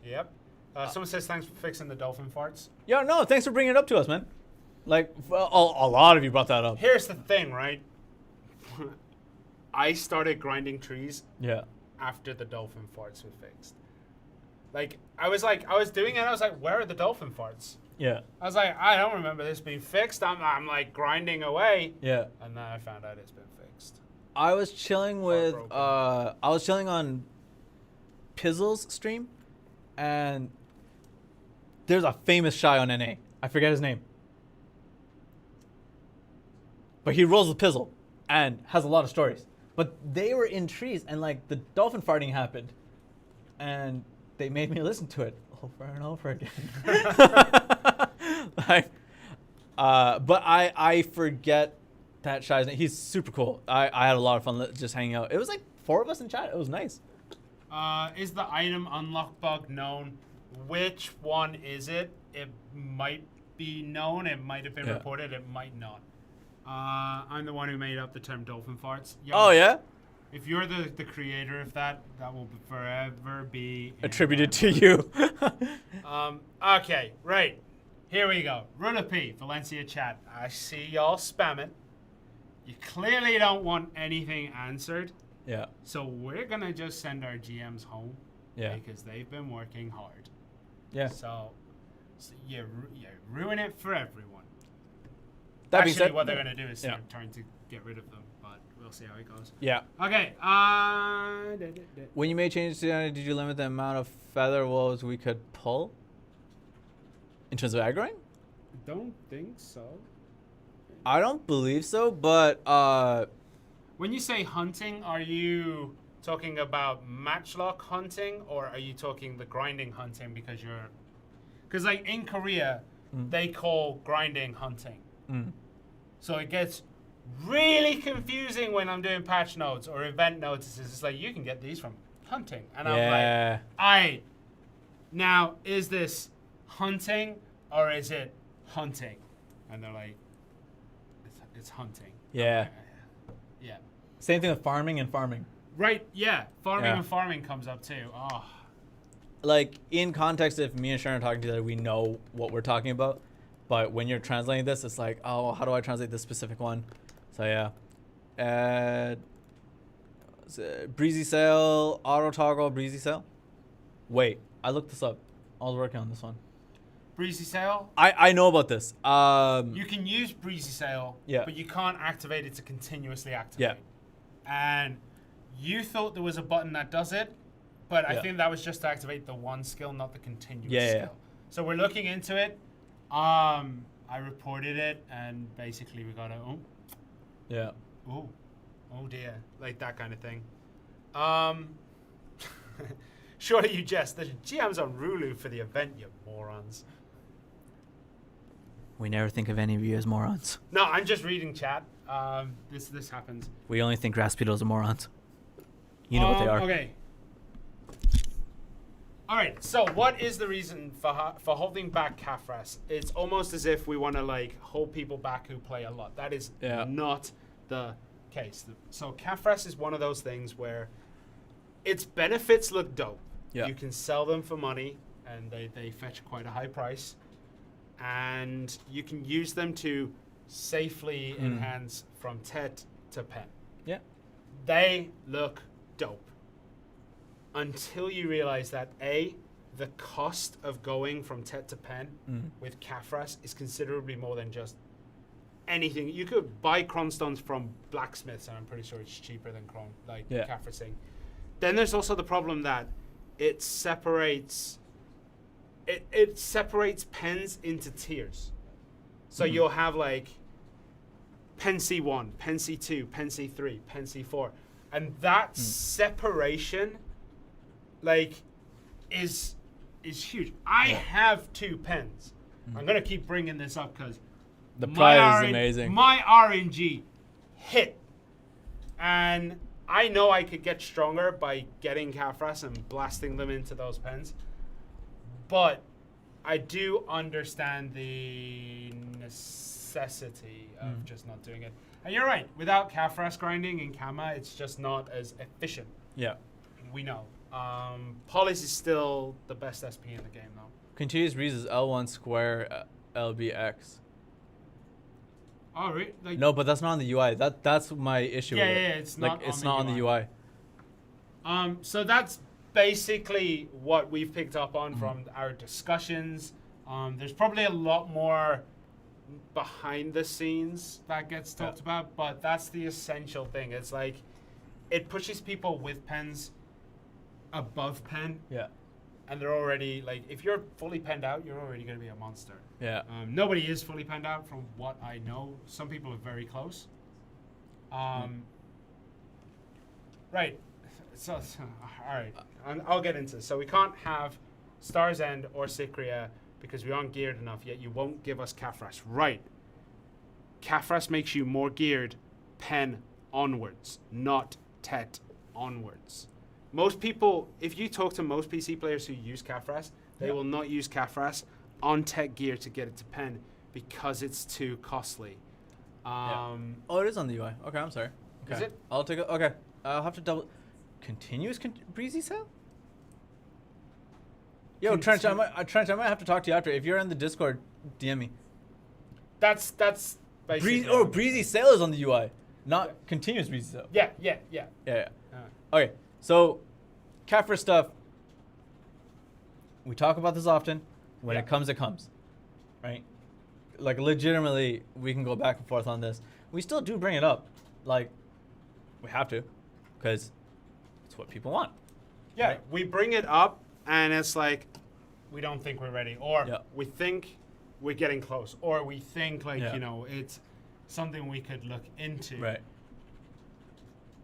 Yep. Someone says thanks for fixing the dolphin farts. Yeah, no, thanks for bringing it up to us, man. Like, a lot of you brought that up. Here's the thing, right? I started grinding trees after the dolphin farts were fixed. Like, I was doing it, and I was like, where are the dolphin farts? Yeah. I was like, I don't remember this being fixed. I'm like grinding away. Yeah. And then I found out it's been fixed. I was chilling with, I was chilling on Pizzle's stream, and there's a famous Shy on NA. I forget his name. But he rolls with Pizzle and has a lot of stories. But they were in trees, and like the dolphin farting happened, and they made me listen to it over and over again. But I forget that Shy's name. He's super cool. I had a lot of fun just hanging out. It was like 4 of us in chat. It was nice. Is the item unlock bug known? Which one is it? It might be known. It might have been reported. It might not. I'm the one who made up the term dolphin farts. Yo, oh, yeah? If you're the creator of that will forever be attributed to you. Okay, right. Here we go. Rula P, Valencia chat. I see y'all spamming. You clearly don't want anything answered. Yeah. So we're going to just send our GMs home. Yeah. Because they've been working hard. Yeah. So you ruin it for everyone. That Actually, what they're going to do is start trying to get rid of them, but we'll see how it goes. Yeah. Okay. When you made changes to the did you limit the amount of feather wolves we could pull? In terms of aggroing? Don't think so. I don't believe so, but when you say hunting, are you talking about matchlock hunting, or are you talking the grinding hunting because like in Korea, they call grinding hunting. So it gets really confusing when I'm doing patch notes or event notices. It's like, you can get these from hunting. And I'm like, now, is this hunting or is it hunting? And they're like, it's hunting. Yeah. Yeah. Same thing with farming and farming. Right, yeah. Farming and farming comes up too. Oh. Like, in context, if me and Sharon are talking together, we know what we're talking about. But when you're translating this, it's like, oh, how do I translate this specific one? So, yeah. Breezy Sail, auto toggle, Breezy Sail. Wait, I looked this up. I was working on this one. Breezy Sail? I know about this. You can use Breezy Sail, but you can't activate it to continuously activate. Yeah. And you thought there was a button that does it, but I think that was just to activate the one skill, not the continuous skill. So we're looking into it. I reported it, and basically we got a oh dear, like that kind of thing. Surely you jest. The GM's on Rulu for the event, you morons. We never think of any of you as morons. No, I'm just reading chat. This happens. We only think grass beetles are morons. You know what they are. Okay. All right. So, what is the reason for holding back Kafras? It's almost as if we want to like hold people back who play a lot. That is not the case. So, Kafras is one of those things where its benefits look dope. Yeah. You can sell them for money, and they fetch quite a high price. And you can use them to safely enhance from Tet to Pen. Yeah. They look dope. Until you realize that A, the cost of going from Tet to Pen with Kafras is considerably more than just anything. You could buy Cronstones from blacksmiths, and I'm pretty sure it's cheaper than Kafrasing. Then there's also the problem that it separates pens into tiers. So you'll have like Pen C1, Pen C2, Pen C3, Pen C4. And that separation is huge. I have 2 pens. I'm going to keep bringing this up because the prize is amazing. My RNG hit. And I know I could get stronger by getting Kafras and blasting them into those pens. But I do understand the necessity of just not doing it. And you're right. Without Kafras grinding in Kama, it's just not as efficient. Yeah. We know. Polis is still the best SP in the game, though. Continuous breeze is L1 square LBX. Oh, really? Like, No, but that's not on the UI. That's my issue with it. Yeah, it's not it's on not on the UI. So that's basically what we've picked up on from our discussions. There's probably a lot more behind the scenes that gets talked about, but that's the essential thing. It's like it pushes people with pens above pen. Yeah. And they're already, like, if you're fully penned out, you're already going to be a monster. Yeah. Nobody is fully penned out from what I know. Some people are very close. Right. So, all right. I'll get into this. So we can't have Star's End or Cycria because we aren't geared enough, yet you won't give us Kafras. Right. Kafras makes you more geared pen onwards, not Tet onwards. Most people, if you talk to most PC players who use Kafras, they will not use Kafras on Tet gear to get it to pen because it's too costly. Oh, it is on the UI. Okay, I'm sorry. Okay. Is it? I'll take it. Okay. I'll have to double. Continuous breezy sale? Yo, Trench, I might have to talk to you after. If you're in the Discord, DM me. That's basically breezy sale is on the UI, not continuous breezy sale. Yeah. Okay, so Kafra stuff. We talk about this often. When it comes, it comes, right? Like legitimately, we can go back and forth on this. We still do bring it up, like we have to, because it's what people want. Yeah, right? we bring it up, and it's like we don't think we're ready, or we think we're getting close, or we think like it's something we could look into. Right.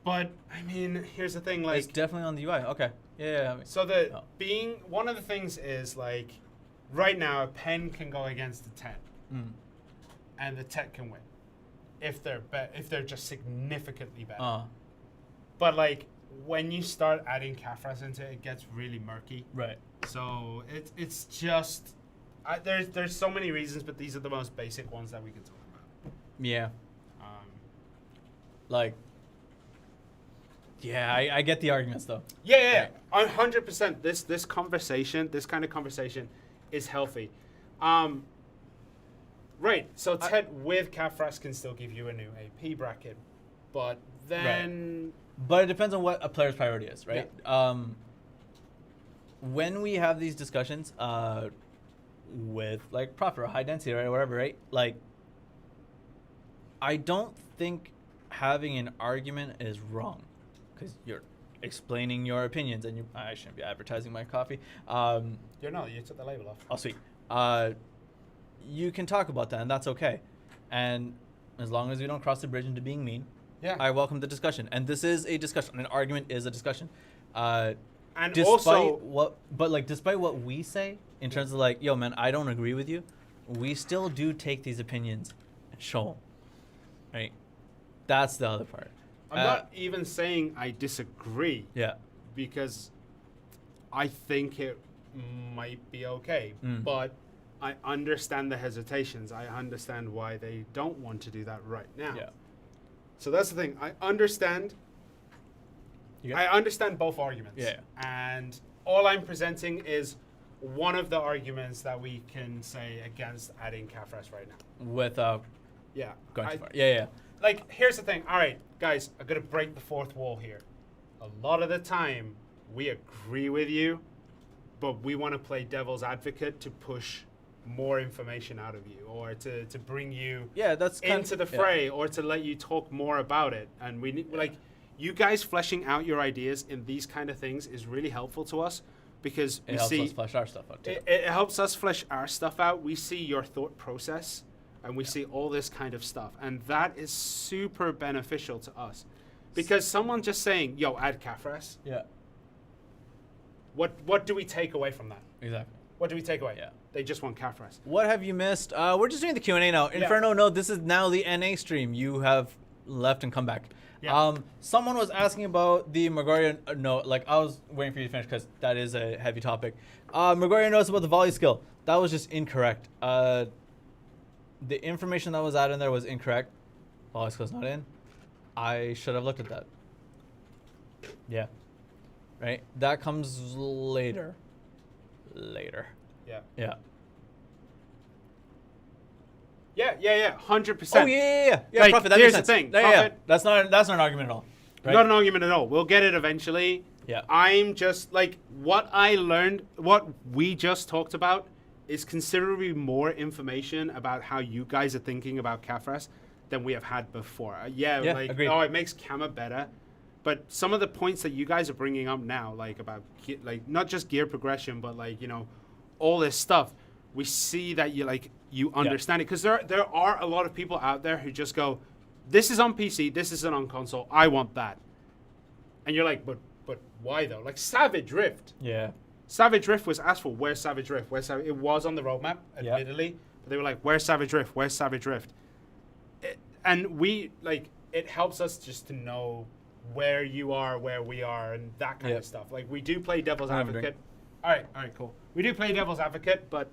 But I mean, here's the thing, like it's definitely on the UI. Okay. Yeah. So being one of the things is like right now a pen can go against the 10, and the 10 can win if they're just significantly better. But like when you start adding Kafras into it, it gets really murky. Right. So it's just there's so many reasons, but these are the most basic ones that we can talk about. Yeah. I get the arguments though. Yeah. 100%. This kind of conversation is healthy. Right. So Tet with Kafras can still give you a new AP bracket, but then. Right. But it depends on what a player's priority is, right? Yeah. When we have these discussions with like profit or high density or whatever, right? Like, I don't think having an argument is wrong, because you're explaining your opinions, and I shouldn't be advertising my coffee. You took the label off. Oh, sweet. You can talk about that, and that's okay. And as long as we don't cross the bridge into being mean, I welcome the discussion. And this is a discussion. An argument is a discussion. And despite what we say in terms of like, yo, man, I don't agree with you, we still do take these opinions and show them, right? That's the other part. I'm not even saying I disagree. Yeah. Because I think might be okay. But I understand the hesitations. I understand why they don't want to do that right now. Yeah. So that's the thing. I understand. I understand both arguments. Yeah. And all I'm presenting is one of the arguments that we can say against adding CAFRES right now. Without Yeah. going too far. Yeah. Like, here's the thing. All right, guys, I'm going to break the fourth wall here. A lot of the time, we agree with you, but we want to play devil's advocate to push more information out of you, or to bring you That's into the fray, or to let you talk more about it. And we need, like, you guys fleshing out your ideas in these kind of things is really helpful to us, because it helps us flesh our stuff out too. It helps us flesh our stuff out. We see your thought process, and we see all this kind of stuff, and that is super beneficial to us, because someone just saying, "Yo, add CAFRES." Yeah. What do we take away from that? Exactly. What do we take away? Yeah. They just want CAFRES. What have you missed? We're just doing the Q&A now. Inferno, no, this is now the NA stream. You have left and come back. Yeah. Someone was asking about the Megorian. No, like I was waiting for you to finish because that is a heavy topic. Megorian knows about the volley skill. That was just incorrect. The information that was out in there was incorrect. Volley skill's not in. I should have looked at that. Yeah. Right? That comes later. Yeah. Yeah. Yeah. 100%. Oh yeah. Like, Prophet, that here's makes the sense. thing, Yeah. Prophet- That's not an argument at all. Right? Not an argument at all. We'll get it eventually. Yeah. I'm just like, what I learned, what we just talked about is considerably more information about how you guys are thinking about CAFRES than we have had before. Like, agreed. oh, it makes Kama better. But some of the points that you guys are bringing up now, like about not just gear progression, but like, all this stuff, we see that you understand it, because there are a lot of people out there who just go, this is on PC, this isn't on console, I want that. And you're like, but why though? Like Savage Rift. Yeah. Savage Rift was asked for. Where's Savage Rift? It was on the roadmap, admittedly, but they were like, where's Savage Rift? Where's Savage Rift? And we it helps us just to know where you are, where we are, and that kind of stuff. Like, we do play devil's advocate. All right, cool. We do play devil's advocate, but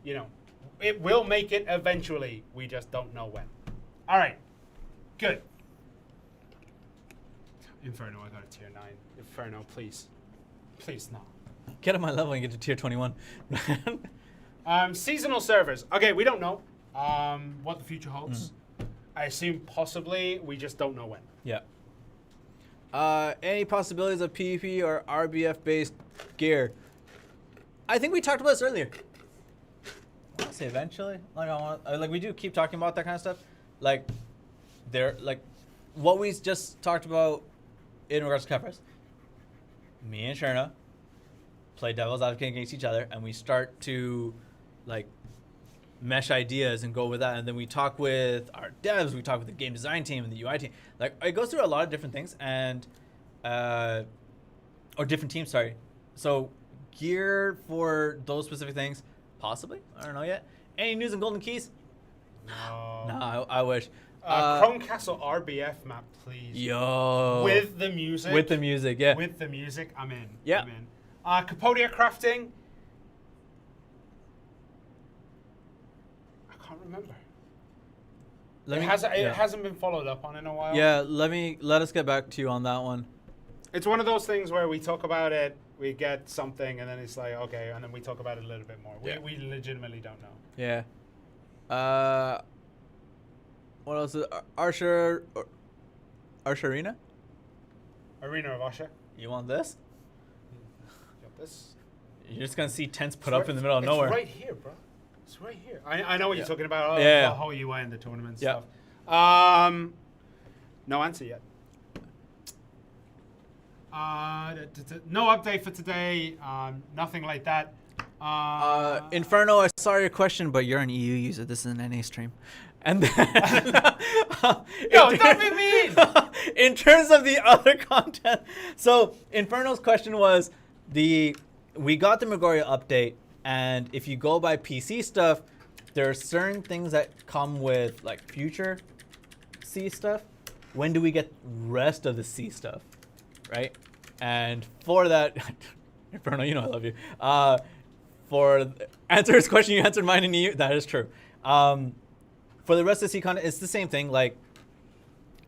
it will make it eventually. We just don't know when. All right, good. Inferno, I got a tier 9. Inferno, please no. Get on my level and get to tier 21. Seasonal servers. Okay, we don't know what the future holds. I assume possibly. We just don't know when. Yeah. Any possibilities of PvP or RBF based gear? I think we talked about this earlier. I want to say eventually. Like we do keep talking about that kind of stuff. Like what we just talked about in regards to CAFRES. Me and Sherna play devil's advocate against each other, and we start to mesh ideas and go with that, and then we talk with our devs, we talk with the game design team and the UI team. Like, it goes through a lot of different things, and or different teams, sorry. So gear for those specific things, possibly. I don't know yet. Any news on Golden Keys? No. No, I wish. Chrome Castle RBF map, please. Yo. With the music. With the music, yeah. With the music, I'm in. Yeah. I'm in. Capodia crafting. I can't remember. It hasn't been followed up on in a while. Yeah, let us get back to you on that one. It's one of those things where we talk about it, we get something, and then it's like, okay, and then we talk about it a little bit more. We legitimately don't know. Yeah. What else? Archer Arena? Arena of Usher. You want this? Got this. You're just gonna see tents put up in the middle of nowhere. It's right here, bro. It's right here. I know what you're talking about. Yeah. The whole UI and the tournament Yeah. stuff. No answer yet. No update for today. Nothing like that. Inferno, I saw your question, but you're an EU user. This is an NA stream. And then, Yo, don't be mean. In terms of the other content, so Inferno's question was we got the Megoria update, and if you go by PC stuff, there are certain things that come with like future C stuff. When do we get rest of the C stuff, right? And for that, Inferno, you know I love you. Answer his question, you answered mine in EU. That is true. For the rest of the sea content, it's the same thing. Like,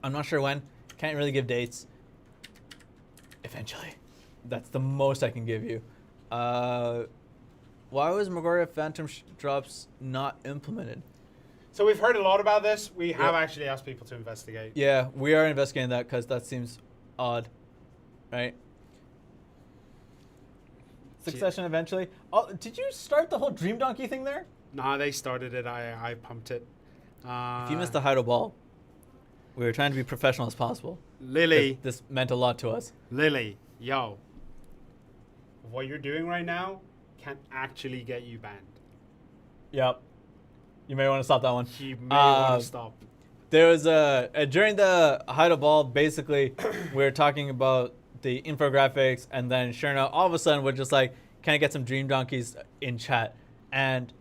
I'm not sure when. Can't really give dates. Eventually. That's the most I can give you. Why was Magoria Phantom drops not implemented? So we've heard a lot about this. We have actually asked people to investigate. Yeah, we are investigating that because that seems odd, right? Succession eventually. Oh, did you start the whole Dream Donkey thing there? Nah, they started it. I pumped it. If you missed the Heido ball, we were trying to be professional as possible. Lily. This meant a lot to us. Lily, yo. What you're doing right now can actually get you banned. Yep. You may want to stop that one. You may want to stop. There was during the Heido ball, basically, we were talking about the infographics, and then sure enough, all of a sudden, we're just like, can I get some Dream Donkeys in chat? And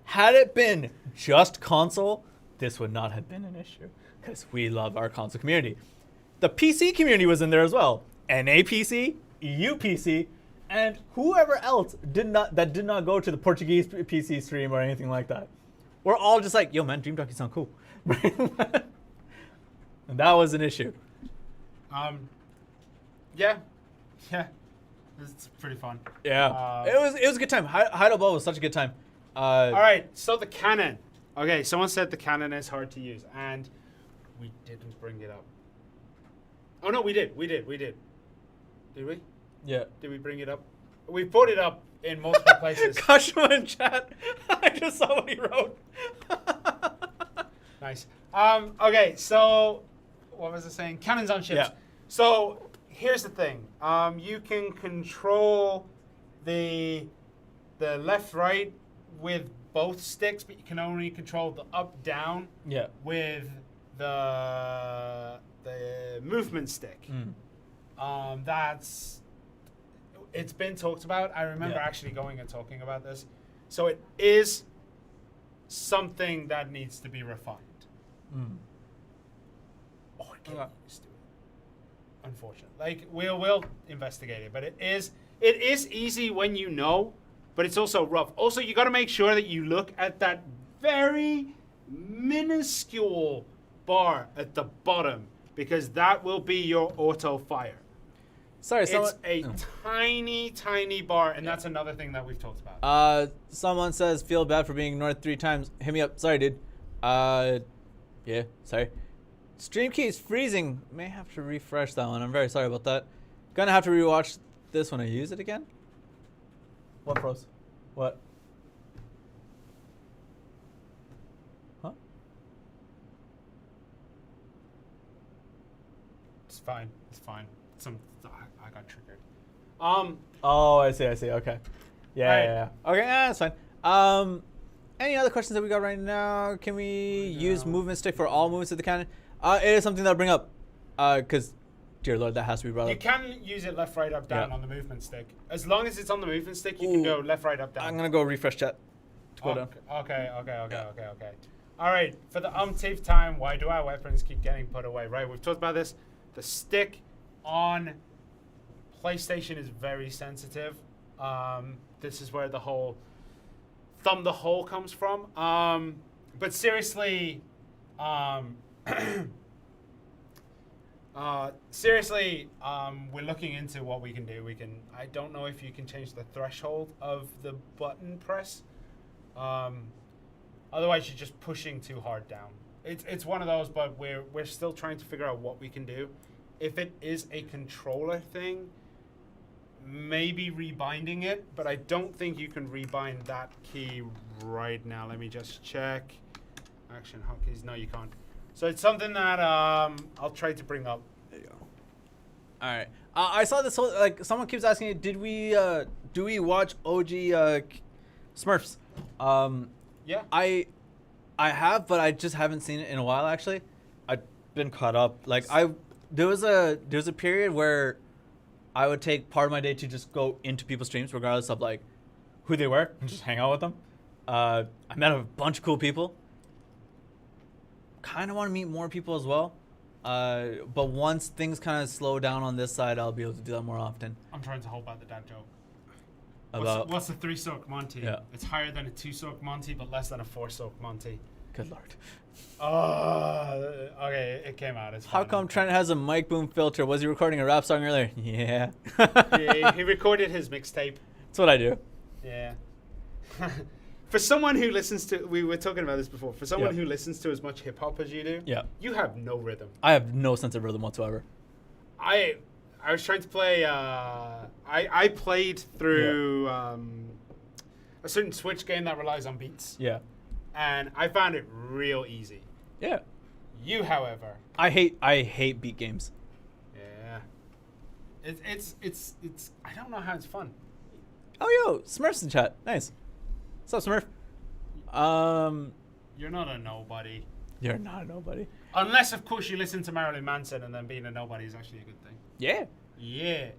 had it been just console, this would not have been an issue because we love our console community. The PC community was in there as well. NA PC, EU PC, and whoever else did not go to the Portuguese PC stream or anything like that. We're all just like, yo man, Dream Donkeys sound cool. And that was an issue. Yeah. It's pretty fun. Yeah. It was a good time. Heido Ball was such a good time. All right, so the cannon. Okay, someone said the cannon is hard to use, and we didn't bring it up. Oh no, we did. Did we? Yeah. Did we bring it up? We put it up in multiple places. Kashima in chat. I just saw what he wrote. Nice. Okay, so what was I saying? Cannons on ships. Yeah. So here's the thing. You can control the left, right with both sticks, but you can only control the up, down with the movement stick. It's been talked about. I remember actually going and talking about this. So it is something that needs to be refined. Or get used to it. Unfortunately. Like, we'll investigate it, but it is easy when you know, but it's also rough. Also, you got to make sure that you look at that very minuscule bar at the bottom, because that will be your auto fire. Sorry, it's a tiny bar, and that's another thing that we've talked about. Someone says, feel bad for being ignored 3 times. Hit me up. Sorry, dude. Yeah, sorry. Stream key is freezing. May have to refresh that one. I'm very sorry about that. Gonna have to rewatch this when I use it again. What froze? What? Huh? It's fine. I got triggered. Oh, I see. Okay. Yeah. Okay, that's fine. Any other questions that we got right now? Can we use movement stick for all movements of the cannon? It is something that I'll bring up. Because, dear Lord, that has to be brought up. You can use it left, right, up, down on the movement stick. As long as it's on the movement stick, you can go left, right, up, down. I'm going to go refresh chat. To go down. Okay. All right, for the umpteenth time, why do our weapons keep getting put away? Right, we've talked about this. The stick on PlayStation is very sensitive. This is where the whole thumb the hole comes from. But seriously, we're looking into what we can do. I don't know if you can change the threshold of the button press. Otherwise, you're just pushing too hard down. It's one of those, but we're still trying to figure out what we can do. If it is a controller thing, maybe rebinding it, but I don't think you can rebind that key right now. Let me just check. Action hotkeys. No, you can't. So it's something that I'll try to bring up. There you go. All right. I saw this whole, like, someone keeps asking, do we watch OG Smurfs? Yeah. I have, but I just haven't seen it in a while. Actually, I've been caught up. Like there was a period where I would take part of my day to just go into people's streams, regardless of like who they were, and just hang out with them. I met a bunch of cool people. Kind of want to meet more people as well. But once things kind of slow down on this side, I'll be able to do that more often. I'm trying to hold back the dad joke. About What's a 3 Sorc Monty? Yeah. It's higher than a 2 Sorc Monty, but less than a 4 Sorc Monty. good lord. Okay, it came out. It's How fine. come Trent has a mic boom filter? Was he recording a rap song earlier? Yeah. Yeah, he recorded his mixtape. That's what I do. Yeah. For someone who listens to, we were talking about this before. For someone Yeah. who listens to as much hip hop as you do, Yeah. you have no rhythm. I have no sense of rhythm whatsoever. I was trying to play. I played through a certain Switch game that relies on beats, Yeah. and I found it real easy. Yeah. You, however, I hate beat games. yeah, it's I don't know how it's fun. Oh yo, Smurf's in chat. Nice. What's up, Smurf? You're not a nobody. You're not a nobody. Unless, of course, you listen to Marilyn Manson, and then being a nobody is actually a good thing. Yeah. Yeah.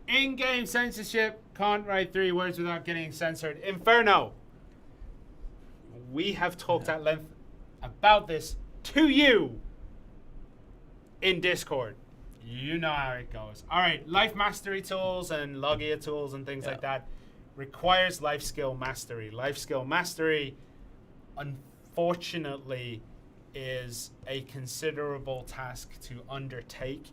In-game censorship. Can't write 3 words without getting censored. Inferno. We have talked at length about this to you in Discord. You know how it goes. All right. Life mastery tools and Logia tools and things like that requires life skill mastery. Life skill mastery, unfortunately, is a considerable task to undertake,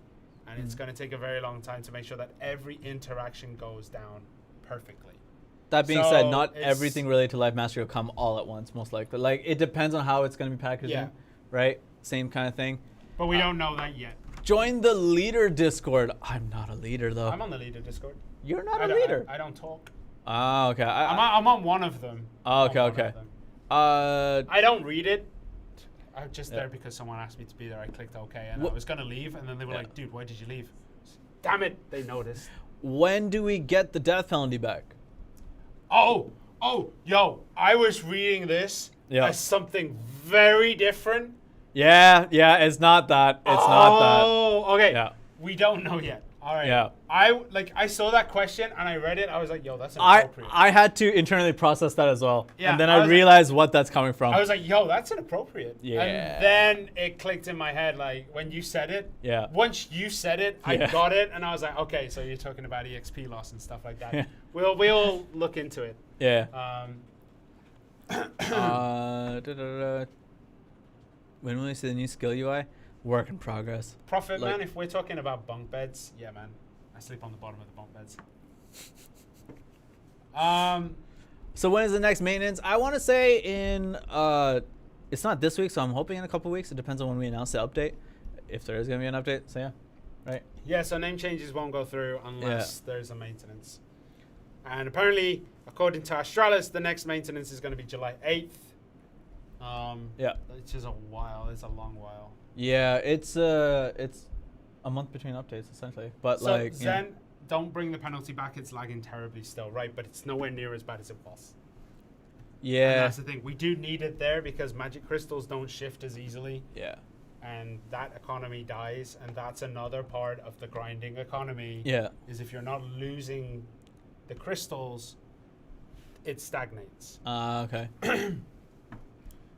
and it's going to take a very long time to make sure that every interaction goes down perfectly. That being So said, not it's- everything related to life mastery will come all at once, most likely. Like, it depends on how it's going to be packaged Yeah. in, right? Same kind of thing. But we don't know that yet. Join the leader Discord. I'm not a leader, though. I'm on the leader Discord. You're not I a don't- leader. I don't talk. Ah, okay. I'm on one of them. Oh, I'm okay, on one okay. of them. Uh, I don't read it. I'm just Yeah. there because someone asked me to be there. I clicked OK, and I Wh- was going to leave, and then they were Yeah. like, dude, why did you leave? Damn it, they noticed. when do we get the death penalty back? Oh, yo, I was reading this Yeah. as something very different. Yeah, it's not that. It's not Oh, okay. Yeah. We don't know yet. All right. Yeah. I saw that question and I read it. I was like, yo, that's that. inappropriate. I had to internally process that as well. Yeah, and then I I was like- realized what that's coming from. I was like, yo, that's inappropriate. Yeah. And then it clicked in my head, like, when you said it. Yeah. Once you said it, I Yeah. got it, and I was like, okay, so you're talking about EXP loss and stuff like that. Yeah. We'll look into it. yeah. Um, When will we see the new skill UI? Work in progress. Profit, Like- man, if we're talking about bunk beds, yeah, man. I sleep on the bottom of the bunk beds. So when is the next maintenance? I want to say in it's not this week, so I'm hoping in a couple weeks. It depends on when we announce the update, if there is gonna be an update. So yeah, right. Yeah, so name changes won't go through unless there's a maintenance. And apparently, according to Astralis, the next maintenance is going to be July 8th. Yeah. Which is a while. It's a long while. Yeah, it's a month between updates essentially. But So like Zen, don't bring the penalty back. It's lagging terribly still, right? But it's nowhere near as bad as it was. And yeah, that's the thing. We do need it there because magic crystals don't shift as easily. yeah, And that economy dies. And that's another part of the grinding economy. yeah. Is if you're not losing the crystals, it stagnates. Okay.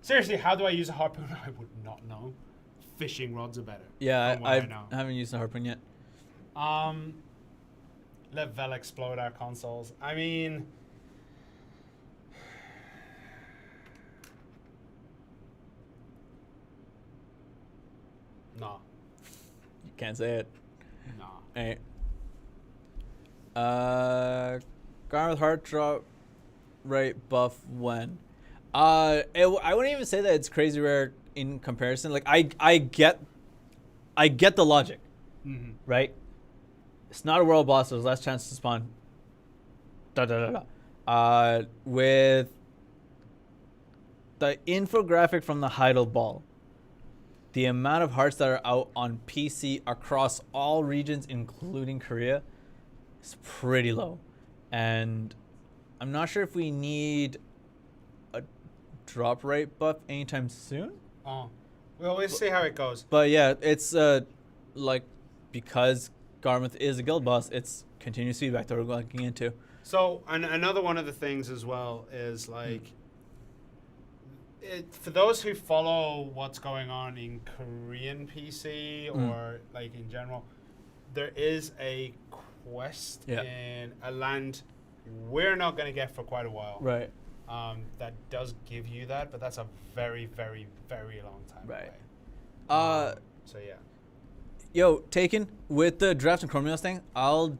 Seriously, how do I use a harpoon? I would not know. Fishing rods are better. Yeah, from what I know. haven't used the harpoon yet. Let Vel explode our consoles. I mean, no, You can't say it. no. Hey. Garden with heart drop rate buff when? I wouldn't even say that it's crazy rare in comparison. Like I get the logic, Mm-hmm. right? It's not a world boss, so there's less chance to spawn. With the infographic from the Heidel Ball, the amount of hearts that are out on PC across all regions, including Korea, is pretty low. And I'm not sure if we need a drop rate buff anytime soon. Oh, we'll see how it goes. But yeah, it's like because Garmouth is a guild boss, it's continuous feedback that we're looking into. So, another one of the things as well is like, For those who follow what's going on in Korean PC or like in general, there is a quest in a land we're not going to get for quite a while. Right. That does give you that, but that's a very, very, very long time Right. away. So yeah. Yo, Taken, with the Drafts and Chromios thing, I'll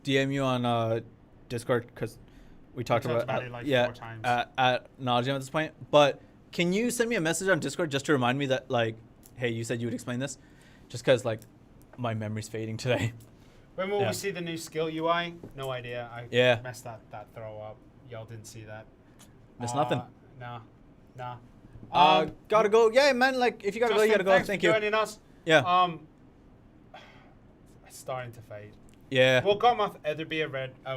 DM you on Discord because we talked about it like 4 times. At nauseam at this point. But can you send me a message on Discord just to remind me that, like, hey, you said you would explain this? Just because, like, my memory's fading today. When will we see the new skill UI? No idea. I messed that throw up. Y'all didn't see that. Missed nothing. Nah. Gotta go. Yeah, man, like, if you gotta Justin, go, you gotta go. thanks Thank for you. joining us. Yeah. It's starting to fade. Yeah. Will Godmoth ever be a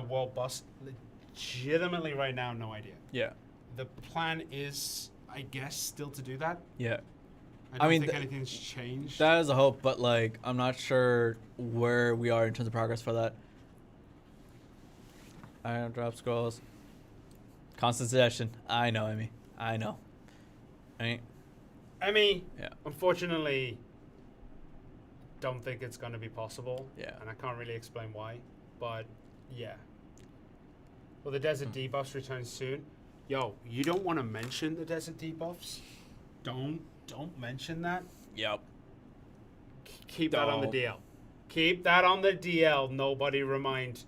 world boss? Legitimately right now, no idea. Yeah. The plan is, I guess, still to do that. Yeah. I don't think anything's changed. That is a hope, but, like, I'm not sure where we are in terms of progress for that. Iron drop scrolls. Constant suggestion. I know, Emmy. I know. Right? Emmy, unfortunately, don't think it's going to be possible. Yeah. And I can't really explain why. But, yeah. Well, the desert debuffs return soon. Yo, you don't want to mention the desert debuffs? Don't mention that. Yep. Keep that on the DL. Keep that on the DL. Nobody remind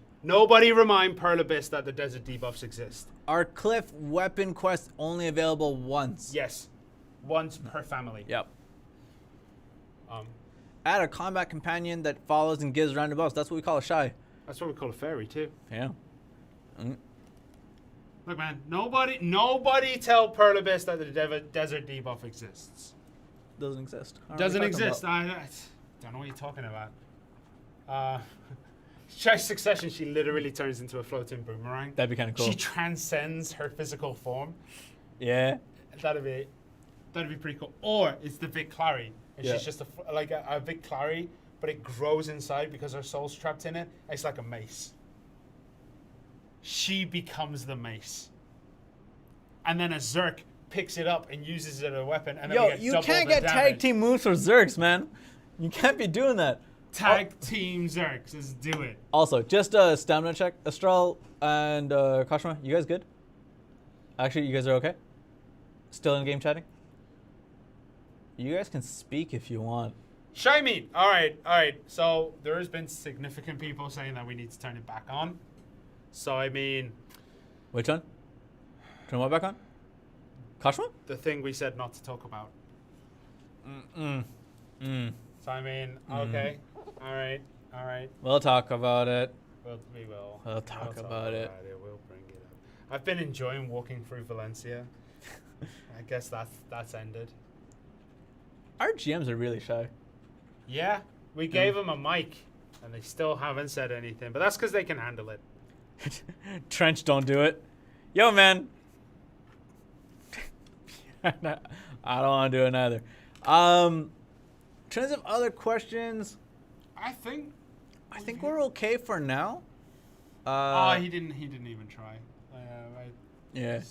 Pearl Abyss that the desert debuffs exist. Are Cliff weapon quests only available once? Yes. Once per family. Yep. Add a combat companion that follows and gives random buffs. That's what we call a shy. That's what we call a fairy too. Yeah. Look, man, nobody tell Pearl Abyss that the desert debuff exists. Doesn't exist. Doesn't exist. I don't know what you're talking about. Shy's Succession, she literally turns into a floating boomerang. That'd be kind of cool. She transcends her physical form. Yeah. That'd be pretty cool. Or it's the Vic Clary. And she's just a Vic Clary, but it grows inside because her soul's trapped in it. It's like a mace. She becomes the mace. And then a Zerk picks it up and uses it as a weapon. And then we get you double can't the get damage. tag team moves for Zergs, man. You can't be doing that. Tag team Zerks, let's do it. Also, just a stamina check. Astral and Kashima, you guys good? Actually, you guys are okay? Still in game chatting? You guys can speak if you want. Shy meat. All right. So there has been significant people saying that we need to turn it back on. So I mean, which one? Turn what back on? Kashima? The thing we said not to talk about. So I mean, okay. All right. We'll talk about it. We will. We'll talk about it. We'll bring it up. I've been enjoying walking through Valencia. I guess that's ended. Our GMs are really shy. Yeah, we gave them a mic, and they still haven't said anything. But that's because they can handle it. Trench, don't do it. Yo, man. I don't want to do it either. In terms of other questions, I think we're okay for now. He didn't even try. Yeah.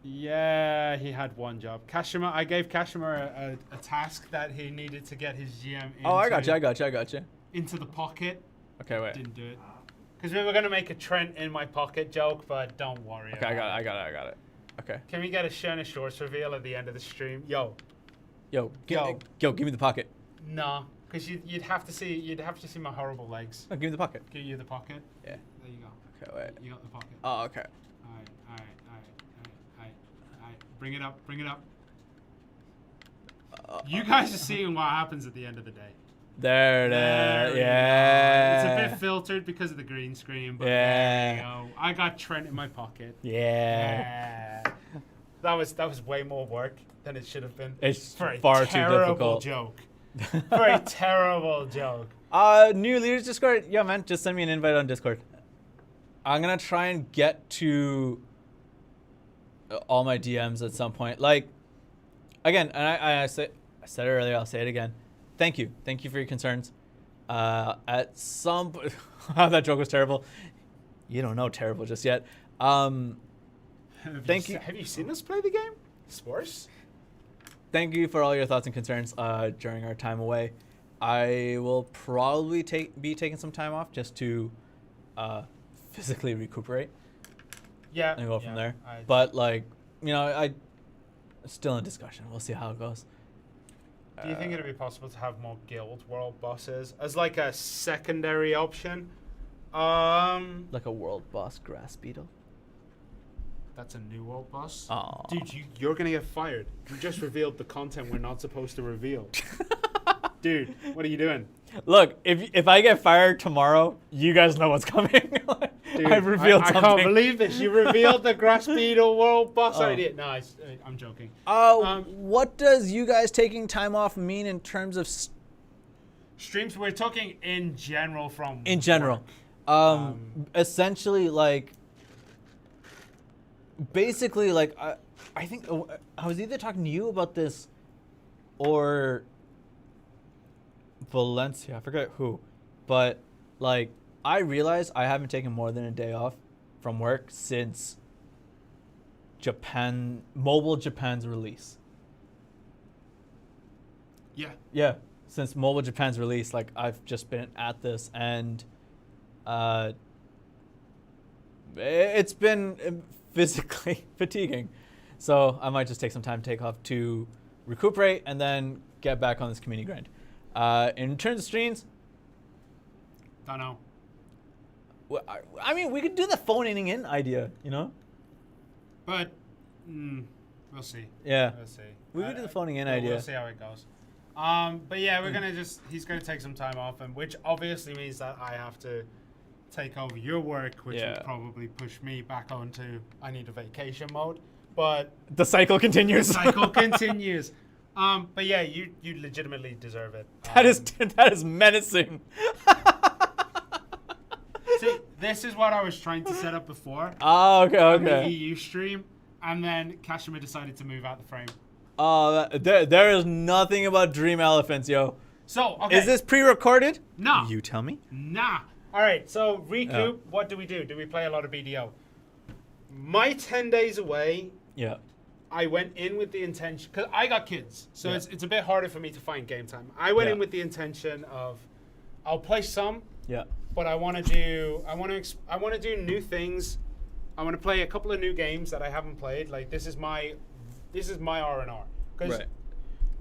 Yeah, he had one job. Kashima, I gave Kashima a task that he needed to get his GM into. Oh, I got you. Into the pocket. Okay, wait. Didn't do it. Because we were going to make a Trent in my pocket joke, but don't worry. Okay, I got it. Okay. Can we get a Shona Shorts reveal at the end of the stream? Yo, give me the pocket. No, because you'd have to see my horrible legs. No, give me the pocket. Give you the pocket? Yeah. There you go. Okay, wait. You got the pocket. Oh, okay. All right. Bring it up. You guys are seeing what happens at the end of the day. There it is. Yeah. It's a bit filtered because of the green screen, but there you go. I got Trent in my pocket. Yeah. That was way more work than it should have been. It's for a far too terrible difficult. joke. For a terrible joke. New leaders Discord. Yeah, man, just send me an invite on Discord. I'm gonna try and get to all my DMs at some point. Like, again, and I said it earlier. I'll say it again. Thank you for your concerns. At some point, that joke was terrible. You don't know terrible just yet. Thank you. Have you seen us play the game? Sports? Thank you for all your thoughts and concerns during our time away. I will probably be taking some time off just to physically recuperate. Yeah. And go from there. But like, I still in discussion. We'll see how it goes. Do you think it'd be possible to have more Guild World bosses as like a secondary option? Like a world boss grass beetle. That's a new world boss. Aww. Dude, you're gonna get fired. You just revealed the content we're not supposed to reveal. Dude, what are you doing? Look, if I get fired tomorrow, you guys know what's coming. Dude, I've revealed something. I can't believe this. You revealed the grass beetle world boss idea. No, I'm joking. What does you guys taking time off mean in terms of streams? We're talking in general from in general. Essentially, like, basically, like, I think I was either talking to you about this or Valencia. I forget who, but like, I realized I haven't taken more than a day off from work since Mobile Japan's release. Yeah. Since Mobile Japan's release, like, I've just been at this, and it's been physically fatiguing. So I might just take some time to take off to recuperate and then get back on this community grind. In terms of streams, don't know. I mean, we could do the phoning in idea, But we'll see. Yeah. We'll see. We could do the phoning in idea. We'll see how it goes. But yeah, he's gonna take some time off, and which obviously means that I have to take over your work, which will probably push me back onto I need a vacation mode. But the cycle continues. But yeah, you legitimately deserve it. That is menacing. See, this is what I was trying to set up before. Oh, okay. On the EU stream, and then Kashima decided to move out the frame. There is nothing about dream elephants, yo. So, okay. Is this pre-recorded? No. You tell me. Nah. All right, so recoup, what do we do? Do we play a lot of BDO? My 10 days away, I went in with the intention, because I got kids, so it's a bit harder for me to find game time. I went in with the intention of, I'll play some, but I want to do new things. I want to play a couple of new games that I haven't played. Like, this is my R&R. Because,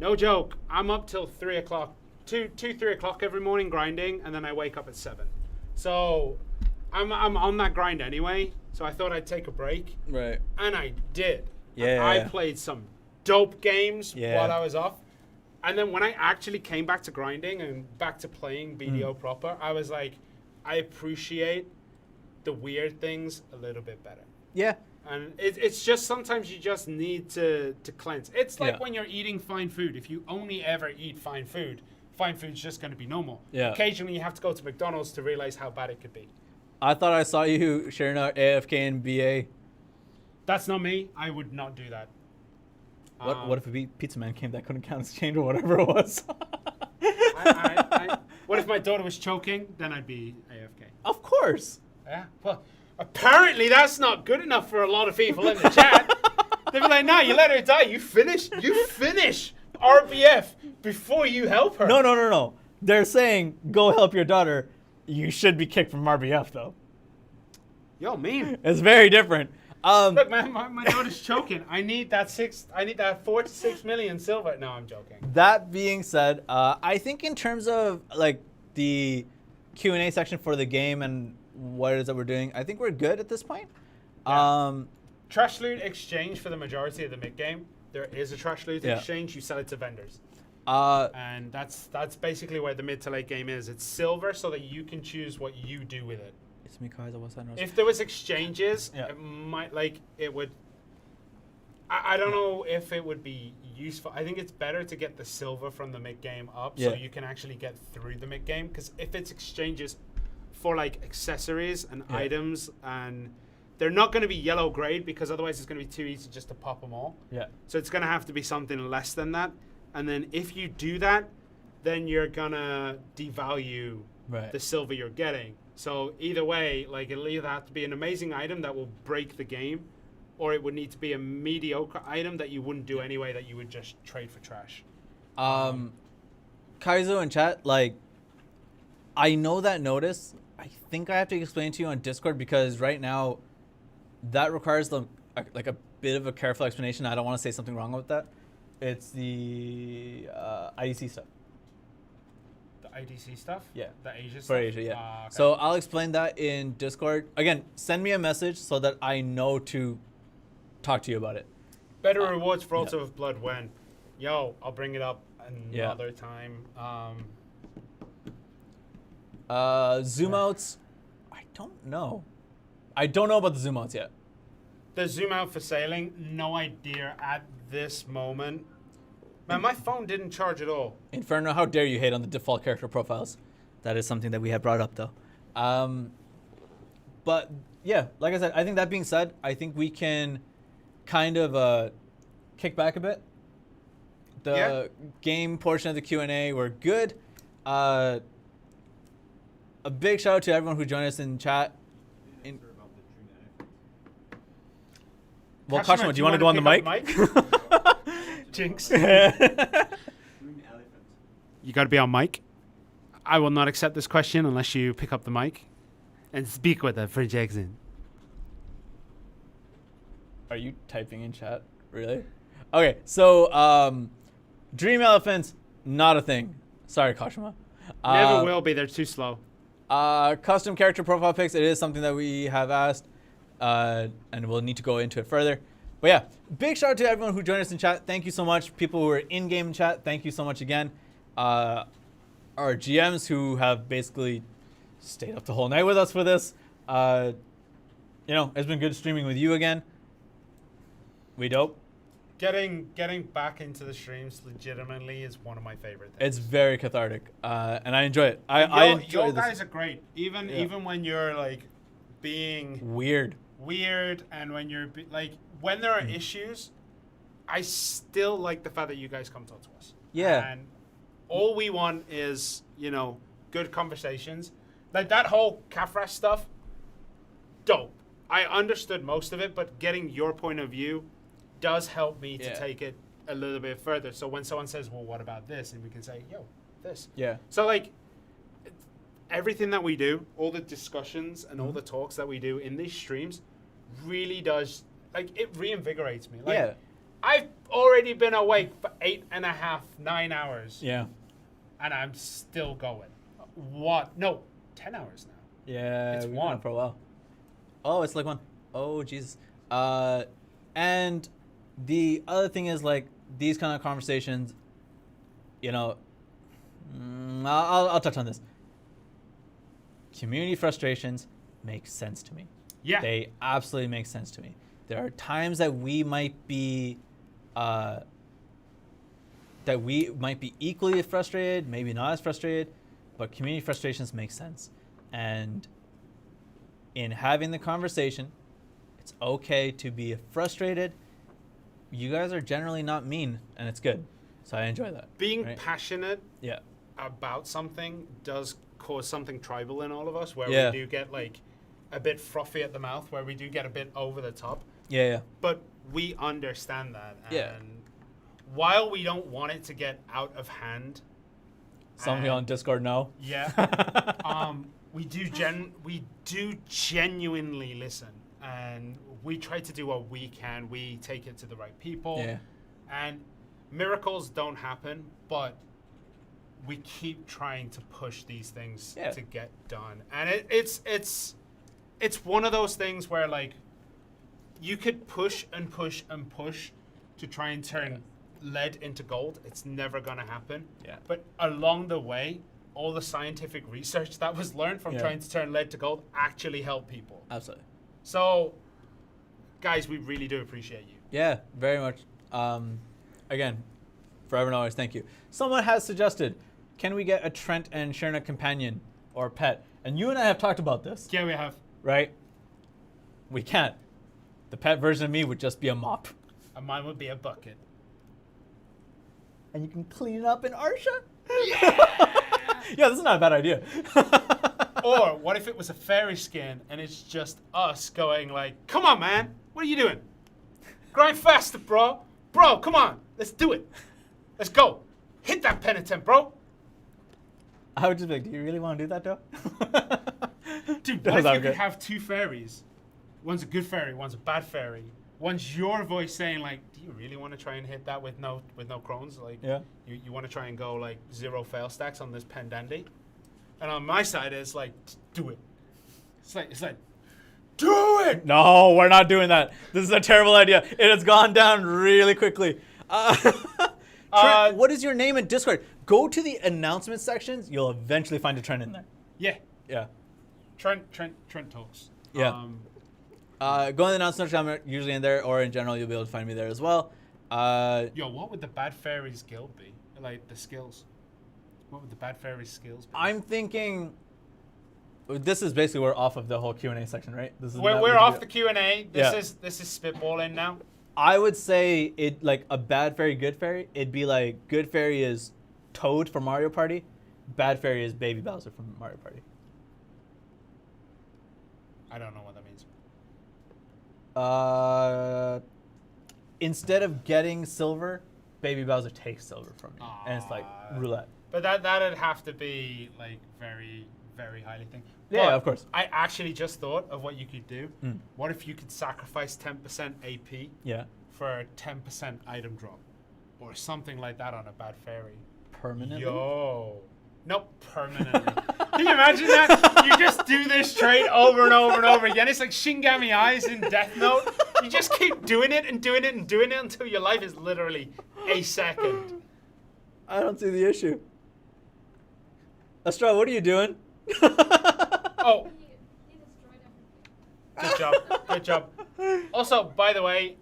no joke, I'm up till 3 o'clock, 3 o'clock every morning grinding, and then I wake up at 7. So I'm on that grind anyway, so I thought I'd take a break. Right. And I did. Yeah. I played some dope games while I was off. And then when I actually came back to grinding and back to playing BDO proper, I was like, I appreciate the weird things a little bit better. Yeah. And it's just sometimes you just need to cleanse. It's like when you're eating fine food. If you only ever eat fine food's just going to be normal. Yeah. Occasionally you have to go to McDonald's to realize how bad it could be. I thought I saw you sharing out AFK and BA. That's not me. I would not do that. What if a pizza man came that couldn't count as change or whatever it was? What if my daughter was choking? Then I'd be AFK. Of course. Yeah. Well, apparently that's not good enough for a lot of people in the chat. They'd be like, "No, you let her die. You finish RBF before you help her." No. They're saying go help your daughter. You should be kicked from RBF though. Yo, mean. It's very different. Look, man, my daughter's choking. I need that 4 to 6 million silver. No, I'm joking. That being said, I think in terms of like the Q&A section for the game and what it is that we're doing, I think we're good at this point. Yeah. Trash loot exchange for the majority of the mid game. There is a trash loot exchange. You sell it to vendors. And that's basically where the mid to late game is. It's silver so that you can choose what you do with it. If there was exchanges, it might it would. I don't know if it would be useful. I think it's better to get the silver from the mid game up so you can actually get through the mid game. Because if it's exchanges for like accessories and items, and they're not going to be yellow grade because otherwise it's going to be too easy just to pop them all. Yeah. So it's going to have to be something less than that. And then if you do that, then you're going to devalue the silver you're getting. So either way, like it'll either have to be an amazing item that will break the game, or it would need to be a mediocre item that you wouldn't do anyway, that you would just trade for trash. Kaizo in chat, like, I know that notice. I think I have to explain to you on Discord because right now that requires like a bit of a careful explanation. I don't want to say something wrong with that. It's the IDC stuff. The IDC stuff? Yeah. The Asia For stuff? Asia, yeah. Okay. So I'll explain that in Discord. Again, send me a message so that I know to talk to you about it. Better rewards for Altar of Blood when? Yo, I'll bring it up Yeah. another time. Zoom outs, I don't know. I don't know about the zoom outs yet. The zoom out for sailing, no idea at this moment. Man, my phone didn't charge at all. Inferno, how dare you hate on the default character profiles? That is something that we have brought up though. But yeah, like I said, I think that being said, I think we can kind of kick back a bit. The game portion of the Q&A were good. A big shout out to everyone who joined us in chat. Well, Kashima, do you want to go on the mic? Jinx. You got to be on mic. I will not accept this question unless you pick up the mic and speak with it for Jackson. Are you typing in chat? Really? Okay, so dream elephants, not a thing. Sorry, Kashima. Never will be. They're too slow. Custom character profile pics, it is something that we have asked, and we'll need to go into it further. But yeah, big shout out to everyone who joined us in chat. Thank you so much. People who are in-game chat, thank you so much again. Our GMs who have basically stayed up the whole night with us for this. You know, it's been good streaming with you again. We dope. Getting back into the streams legitimately is one of my favorite things. It's very cathartic, and I enjoy it. I enjoy you this. guys are great. Even when you're like being Weird. and when you're like when there are issues, I still like the fact that you guys come talk to us. Yeah. And all we want is, you know, good conversations. Like that whole Kafrash stuff, dope. I understood most of it, but getting your point of view does help me to take it a little bit further. So when someone says, well, what about this? And we can say, yo, this. Yeah. So like everything that we do, all the discussions and all the talks that we do in these streams really does, like it reinvigorates me. Like, Yeah. I've already been awake for 8.5, 9 hours. Yeah. And I'm still going. What? No, 10 hours now. Yeah. It's we've been one. on for a while. Oh, it's like one. Oh, Jesus. And the other thing is like these kind of conversations, you know, I'll touch on this. Community frustrations make sense to me. Yeah. They absolutely make sense to me. There are times that we might be equally frustrated, maybe not as frustrated, but community frustrations make sense. And in having the conversation, it's okay to be frustrated. You guys are generally not mean, and it's good. So I enjoy that. Being right? passionate Yeah. about something does cause something tribal in all of us, where Yeah. we do get like a bit frothy at the mouth, where we do get a bit over the top. Yeah, yeah. But we understand that. And Yeah. while we don't want it to get out of hand, Some people on Discord know. yeah, we do genuinely listen, and we try to do what we can. We take it to the right people, Yeah. and miracles don't happen, but we keep trying to push these things to get done. And it's one of those things where like you could push and push and push to try and turn lead into gold. It's never gonna happen. Yeah. But along the way, all the scientific research that was learned from trying to turn lead to gold actually helped people. Absolutely. So, guys, we really do appreciate you. Yeah, very much. Again, forever and always, thank you. Someone has suggested, can we get a Trent and Sherna companion or pet? And you and I have talked about this, Yeah, we have. right? We can't. The pet version of me would just be a mop. And mine would be a bucket. And you can clean it up in Arsha? Yeah, this is not a bad idea. Or what if it was a fairy skin and it's just us going like, come on, man, what are you doing? Grind faster, bro. Bro, come on. Let's do it. Let's go. Hit that penitent, bro. I would just be like, do you really want to do that, though? Dude, That what was if you good. could have two fairies? One's a good fairy, one's a bad fairy. One's your voice saying like, do you really want to try and hit that with no crones? Like, Yeah. you want to try and go like 0 fail stacks on this pendandi? And on my side, it's like, do it. It's like, do it. No, we're not doing that. This is a terrible idea. It has gone down really quickly. Trent, what is your name in Discord? Go to the announcement sections. You'll eventually find a Trent in there. Yeah. Yeah. Trent talks. Yeah. Go in the announcement section. I'm usually in there, or in general, you'll be able to find me there as well. Yo, what would the Bad Fairies Guild be? Like the skills. What would the Bad Fairies skills be? I'm thinking. This is basically we're off of the whole Q&A section, right? This is We're off the Q&A. Yeah. This is spitballing now. I would say it like a bad fairy, good fairy. It'd be like good fairy is Toad from Mario Party, bad fairy is Baby Bowser from Mario Party. I don't know what that means. Instead of getting silver, Baby Bowser takes silver from you, and it's like roulette. But that'd have to be like very, very highly thing. Yeah, But of course. I actually just thought of what you could do. Mm. What if you could sacrifice 10% AP Yeah, for a 10% item drop, or something like that on a bad fairy? permanently. Yo. Nope, permanently. Can you imagine that? You just do this trait over and over and over again. It's like Shingami Eyes in Death Note. You just keep doing it and doing it and doing it until your life is literally a second. I don't see the issue. Astra, what are you doing? Oh. Good job. Good job. Also, by the way,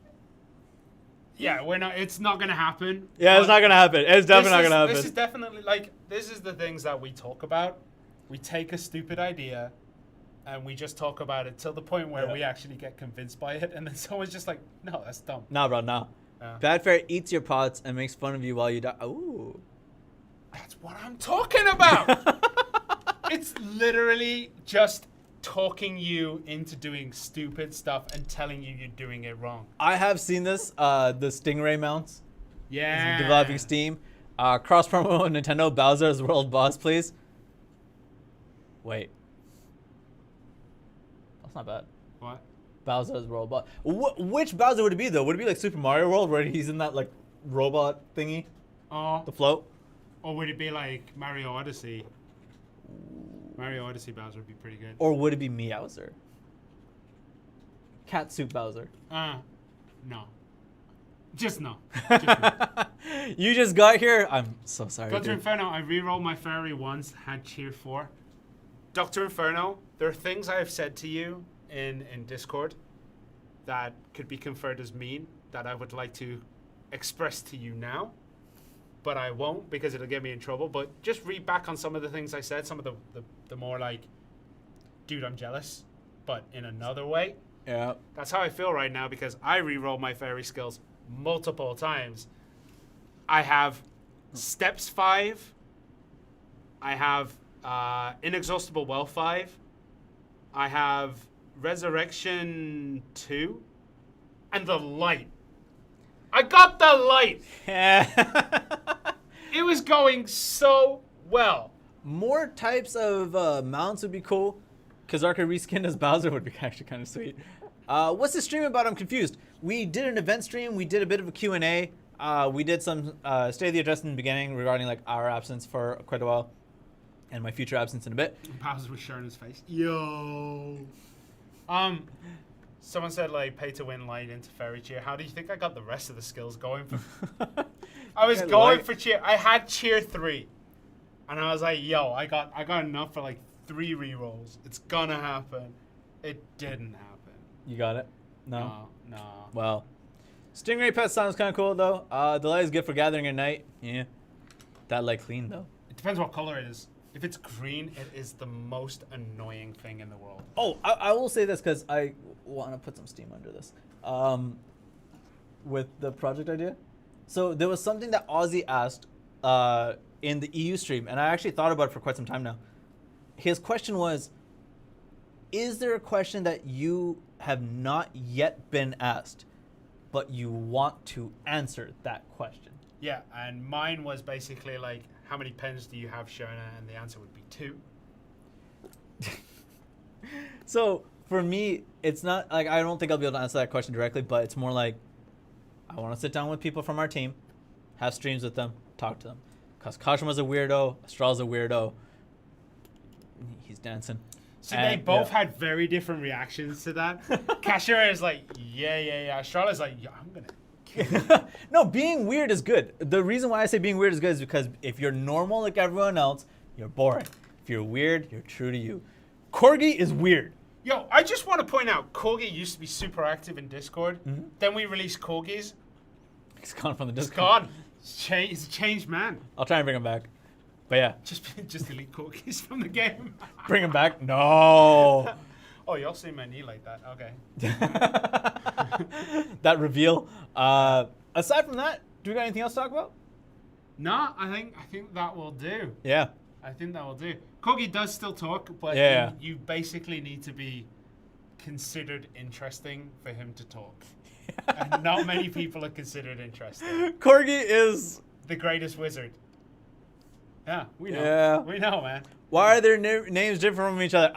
yeah, it's not gonna happen. Yeah, it's not gonna happen. It's definitely not gonna happen. This is definitely like this is the things that we talk about. We take a stupid idea and we just talk about it till the point where we actually get convinced by it, and then someone's just like, no, that's dumb. Nah, bro, nah. Yeah. Bad fairy eats your pots and makes fun of you while you die. Ooh. That's what I'm talking about. It's literally just talking you into doing stupid stuff and telling you you're doing it wrong. I have seen this. The Stingray mounts. Yeah. Is developing Steam. Cross promo on Nintendo. Bowser as world boss, please. Wait. That's not bad. What? Bowser as world boss. Which Bowser would it be though? Would it be like Super Mario World where he's in that like robot thingy, the float? Or would it be like Mario Odyssey? Mario Odyssey Bowser would be pretty good. Or would it be Meowser? Cat Soup Bowser. No. Just no. Just no. You just got here. I'm so sorry. Dr. dude. Inferno, I rerolled my fairy once, had cheer 4. Dr. Inferno, there are things I have said to you in Discord that could be conferred as mean that I would like to express to you now, but I won't because it'll get me in trouble. But just read back on some of the things I said, some of the more like, dude, I'm jealous, but in another way. Yeah. That's how I feel right now because I rerolled my fairy skills multiple times. I have Steps 5. I have Inexhaustible Well 5. I have Resurrection 2. And the light. I got the light! It was going so well. More types of mounts would be cool. Kazarka reskin as Bowser would be actually kind of sweet. What's the stream about? I'm confused. We did an event stream. We did a bit of a Q&A. We did some State of the Address in the beginning regarding like our absence for quite a while. And my future absence in a bit. Bowser was sharing his face. Yo. Someone said like pay to win light into fairy cheer. How do you think I got the rest of the skills going for? I was going for cheer. I had cheer 3. And I was like, yo, I got enough for like 3 rerolls. It's gonna happen. It didn't happen. You got it? No? No. Well, Stingray Pet sounds kind of cool though. The light is good for gathering at night. Yeah. That light clean though. It depends what color it is. If it's green, it is the most annoying thing in the world. Oh, I will say this because I want to put some steam under this. With the project idea. So there was something that Ozzy asked in the EU stream, and I actually thought about it for quite some time now. His question was, is there a question that you have not yet been asked? but you want to answer that question. Yeah, and mine was basically like, how many pens do you have, Shona? And the answer would be 2. So for me, it's not like I don't think I'll be able to answer that question directly, but it's more like I want to sit down with people from our team, have streams with them, talk to them. Because Kashima's a weirdo, Astral's a weirdo. He's dancing. So they both had very different reactions to that. Kashira is like, yeah. Astral is like, yeah, I'm going to kill you. No, being weird is good. The reason why I say being weird is good is because if you're normal like everyone else, you're boring. If you're weird, you're true to you. Corgi is weird. Yo, I just want to point out, Corgi used to be super active in Discord. Then we released Corgis. He's gone from the It's Discord. gone. He's a changed man. I'll try and bring him back. But yeah. Just delete Corgis from the game. Bring him back? No. Oh, y'all see my knee like that. Okay. That reveal. Aside from that, do we got anything else to talk about? No, I think that will do. Yeah. I think that will do. Corgi does still talk, but Yeah. you basically need to be considered interesting for him to talk. And not many people are considered interesting. Corgi is... The greatest wizard. Yeah, we know. Yeah. We know, man. Why are their names different from each other?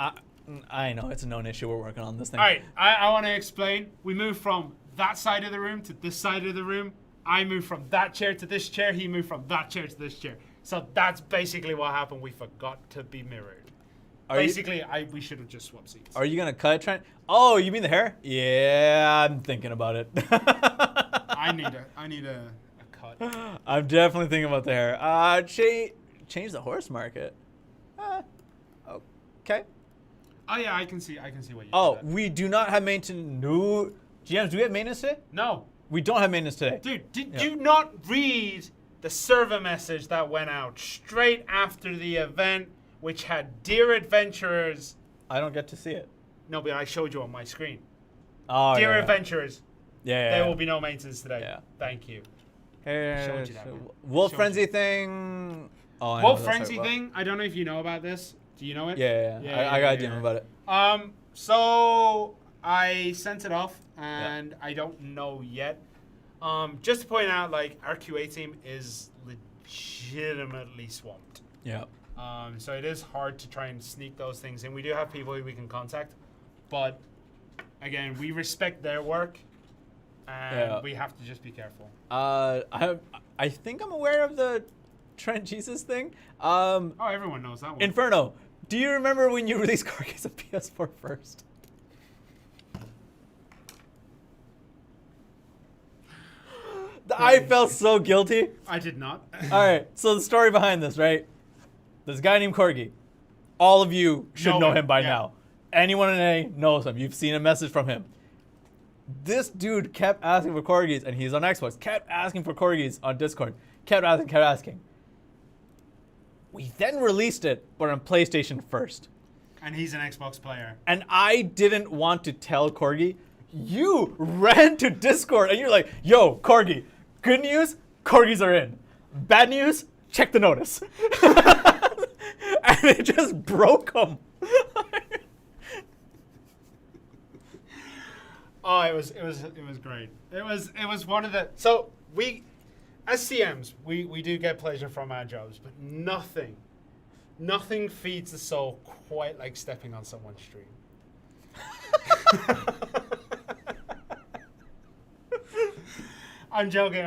I know, it's a known issue. We're working on this thing. All right, I want to explain. We moved from that side of the room to this side of the room. I moved from that chair to this chair. He moved from that chair to this chair. So that's basically what happened. We forgot to be mirrored. We should have just swapped seats. Are you going to cut it, Trent? Oh, you mean the hair? Yeah, I'm thinking about it. I need a cut. I'm definitely thinking about the hair. Change the horse market. Okay. Oh yeah, I can see what you Oh, said. we do not have maintenance. No. GMs, do we have maintenance today? No. We don't have maintenance today. Dude, did you not read the server message that went out straight after the event, which had Dear Adventurers? I don't get to see it. No, but I showed you on my screen. Oh, Dear yeah. Adventurers, Yeah. there will be no maintenance today. Yeah. Thank you. Hey, Showed you that, man. Wolf Showed Frenzy you. thing. Oh, I know Wolf what that's Frenzy about. thing, I don't know if you know about this. Do you know it? Yeah. I got a DM about it. So I sent it off, and I don't know yet. Just to point out, like, our QA team is legitimately swamped. Yeah. So it is hard to try and sneak those things in. We do have people who we can contact, but again, we respect their work, and we have to just be careful. I think I'm aware of the Trent Jesus thing. Oh, everyone knows that one. Inferno. Do you remember when you released Corgis on PS4 first? I felt so guilty. I did not. All right, so the story behind this, right? There's a guy named Corgi. All of you should know him by now. Anyone in A knows him. You've seen a message from him. This dude kept asking for Corgis, and he's on Xbox. Kept asking for Corgis on Discord. Kept asking. We then released it, but on PlayStation first. And he's an Xbox player. And I didn't want to tell Corgi. You ran to Discord, and you're like, yo, Corgi, good news, Corgis are in. Bad news, check the notice. And it just broke him. Oh, it was great. It was one of the, so we, as CMs, we do get pleasure from our jobs, but nothing feeds the soul quite like stepping on someone's stream. I'm joking.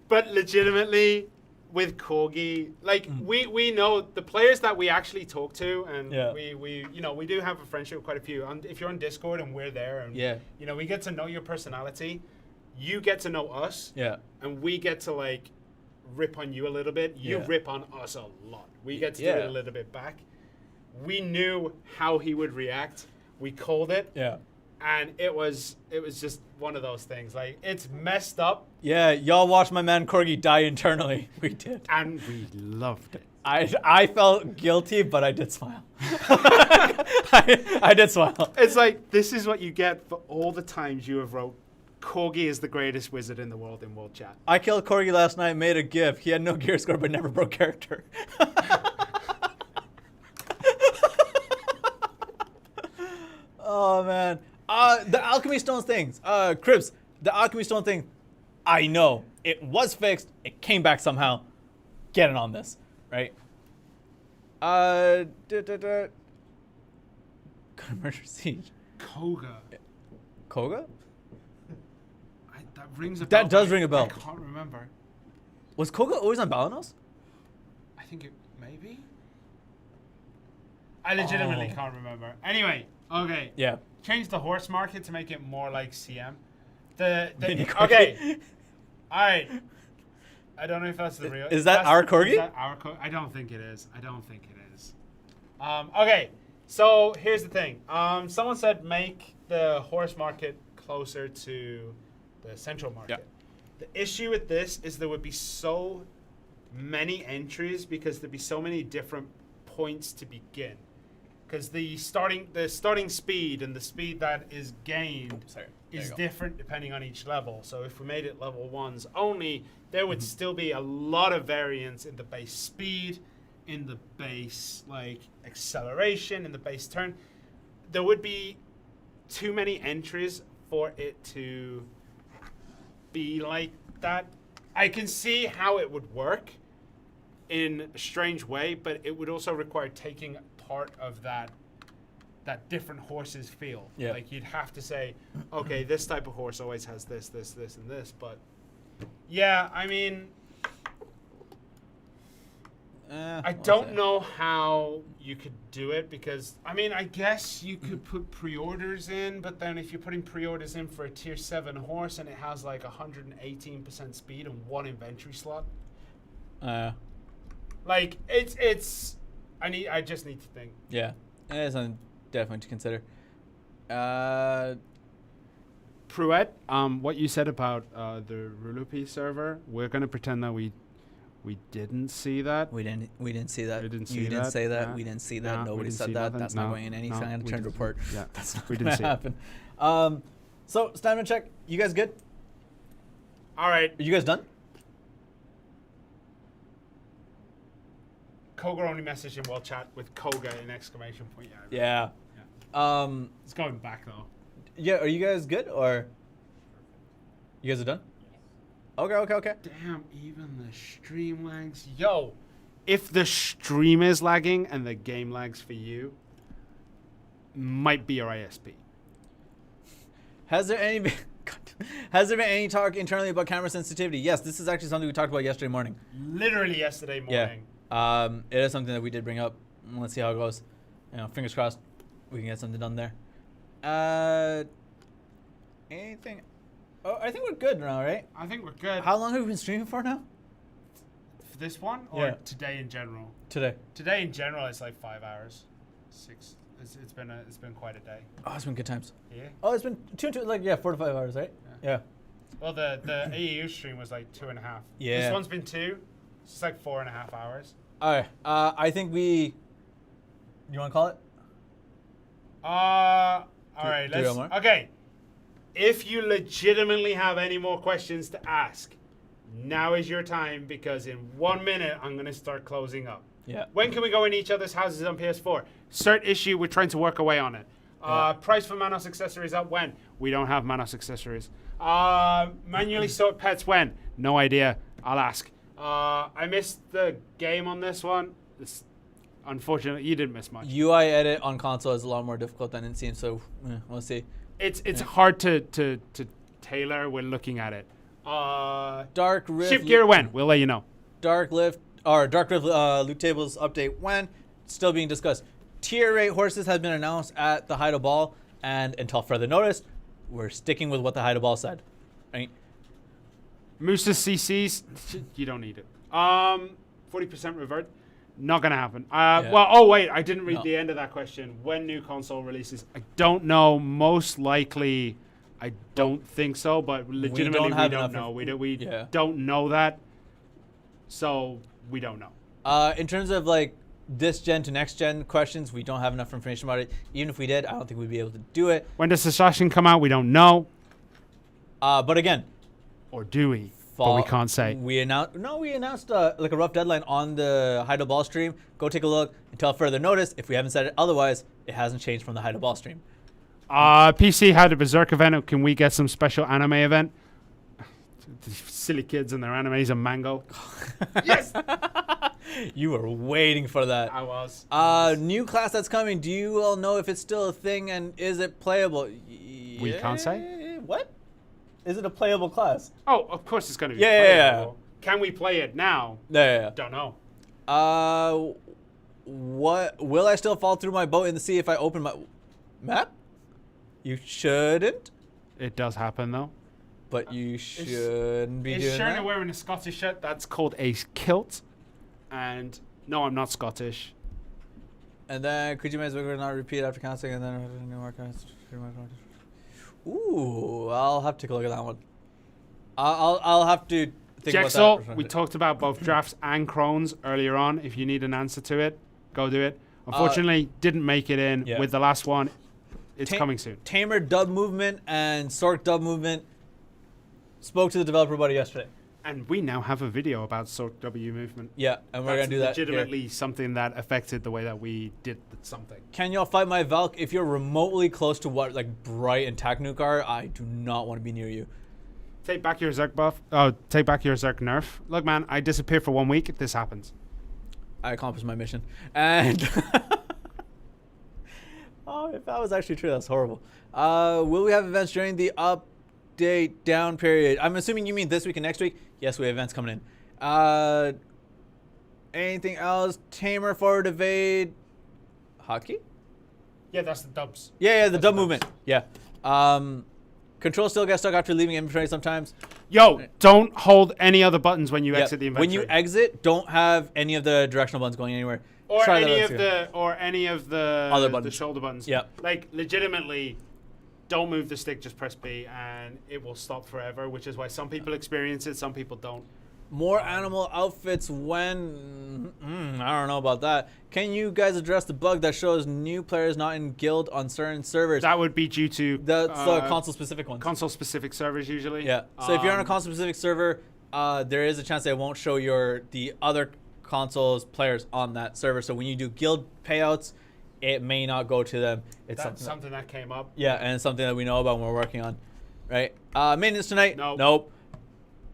But legitimately, with Corgi, like we know the players that we actually talk to, and we do have a friendship with quite a few. If you're on Discord and we're there, and we get to know your personality, you get to know us, and we get to like rip on you a little bit. You rip on us a lot. We get to do it a little bit back. We knew how he would react. We called it. Yeah. And it was just one of those things. Like, it's messed up. Yeah, y'all watched my man Corgi die internally. We did. And we loved it. I felt guilty, but I did smile. I did smile. It's like, this is what you get for all the times you have wrote, Corgi is the greatest wizard in the world in World Chat. I killed Corgi last night, made a GIF. He had no gear score, but never broke character. Oh, man. The alchemy stones things. Cribs, the alchemy stone thing, I know it was fixed. It came back somehow. Get it on this, right? Murder Siege. Koga. Koga? That rings a bell. That does ring a bell. I can't remember. Was Koga always on Balanos? I think it maybe. I legitimately can't remember. Anyway, okay. Yeah. Change the horse market to make it more like CM. The Mini okay. All right. I don't know if that's the real. Is that our corgi? Is that our I don't think it is. I don't think it is. Okay. So here's the thing. Someone said make the horse market closer to the central market. The issue with this is there would be so many entries because there'd be so many different points to begin. Because the starting speed and the speed that is gained is different depending on each level. So if we made it level 1s only, there would still be a lot of variance in the base speed, in the base acceleration, in the base turn. There would be too many entries for it to be like that. I can see how it would work in a strange way, but it would also require taking part of that different horses feel. Yeah. Like you'd have to say, okay, this type of horse always has this, this, this, and this. But yeah, I mean, I don't know how you could do it because, I mean, I guess you could put pre-orders in, but then if you're putting pre-orders in for a tier 7 horse and it has like 118% speed and 1 inventory slot. Like it's I just need to think. Yeah. It is something definitely to consider. Pruett, what you said about the Rulupi server, we're gonna pretend that we didn't see that. We didn't see that. We didn't see you didn't that. say that. Yeah. We didn't see that. No, Nobody didn't said see that. nothing. That's No, not going in any no, kind of we trend didn't- report. Yeah, That's not we going didn't to see it. happen. So stamina check. You guys good? All right, Are you guys done? Koga only messaged in world chat with Koga in exclamation point. Yeah. It's going back though. Yeah. Are you guys good or? You guys are done? Okay. Damn, even the stream lags. Yo, if the stream is lagging and the game lags for you, might be your ISP. Has there been any talk internally about camera sensitivity? Yes, this is actually something we talked about yesterday morning. Literally yesterday morning. Yeah. It is something that we did bring up. Let's see how it goes. Fingers crossed we can get something done there. Anything? Oh, I think we're good now, right? I think we're good. How long have we been streaming for now? For this one or Yeah. today in general? Today. Today in general, it's like 5 hours, 6. It's been quite a day. Oh, it's been good times. Yeah. Oh, it's been 4 to 5 hours, right? Yeah. Well, the AEU stream was like 2.5. Yeah. This one's been 2. It's just like 4.5 hours. All right. I think we. You want to call it? All right. do you Let's. have more? Okay. If you legitimately have any more questions to ask, now is your time because in 1 minute I'm gonna start closing up. Yeah. When can we go in each other's houses on PS4? Cert issue, we're trying to work away on it. Price for Manos accessories up when? We don't have Manos accessories. Manually sort pets when? No idea. I'll ask. I missed the game on this one. Unfortunately, you didn't miss much. UI edit on console is a lot more difficult than it seems, so we'll see. It's hard to tailor when looking at it. Dark Rift. Ship gear when? We'll let you know. Dark Rift loot tables update when? Still being discussed. Tier 8 horses have been announced at the Heido Ball, and until further notice, we're sticking with what the Heido Ball said. Right? Moose's CCs, you don't need it. 40% revert, not gonna happen. Well, oh wait, I didn't read the end of that question. When new console releases, I don't know. Most likely, I don't think so. But legitimately, we don't know. We don't know that, so we don't know. In terms of like this gen to next gen questions, we don't have enough information about it. Even if we did, I don't think we'd be able to do it. When does Sasashin come out? We don't know. But again, or do we? But we can't say. We announced like a rough deadline on the Heido Ball stream. Go take a look until further notice. If we haven't said it otherwise, it hasn't changed from the Heido Ball stream. PC had a Berserk event. Can we get some special anime event? Silly kids and their animes and mango. Yes! You were waiting for that. I was. New class that's coming. Do you all know if it's still a thing and is it playable? We can't say. What? Is it a playable class? Oh, of course it's going to be Yeah. playable. Can we play it now? Yeah. Don't know. What? Will I still fall through my boat in the sea if I open my map? You shouldn't. It does happen, though. But you shouldn't be doing Is Sherna that. wearing a Scottish shirt? That's called a kilt. And no, I'm not Scottish. And then could you make it not repeat after casting and then new archives? Ooh, I'll have to take a look at that one. I'll have to think Jigsaw, about that. we talked about both drafts and crones earlier on. If you need an answer to it, go do it. Unfortunately, didn't make it in with the last one. It's coming soon. Tamer dub movement and Sorc dub movement. Spoke to the developer about it yesterday. And we now have a video about Sorc W movement. Yeah, and we're going to do that. Legitimately something that affected the way that we did something. Can y'all fight my Valk? If you're remotely close to what like Bright and Taknuk are, I do not want to be near you. Take back your Zerk buff. Oh, take back your Zerk nerf. Look, man, I disappear for 1 week. This happens. I accomplished my mission. And oh, if that was actually true, that's horrible. Will we have events during the update down period? I'm assuming you mean this week and next week. Yes, we have events coming in. Anything else? Tamer forward evade. Hotkey? Yeah, that's the dubs. Yeah, the dub movement. Yeah. Control still gets stuck after leaving inventory sometimes. Yo, don't hold any other buttons when you exit the inventory. When you exit, don't have any of the directional buttons going anywhere. Or Try any of the other buttons. The shoulder buttons. Yeah. Like legitimately, don't move the stick. Just press B, and it will stop forever. Which is why some people experience it, some people don't. More animal outfits when... I don't know about that. Can you guys address the bug that shows new players not in guild on certain servers? That would be due to the console-specific ones. Console-specific servers usually. Yeah. So if you're on a console-specific server, there is a chance that it won't show the other consoles players on that server. So when you do guild payouts, it may not go to them. That's something that came up. Yeah, and it's something that we know about and we're working on. Right? Maintenance tonight? Nope.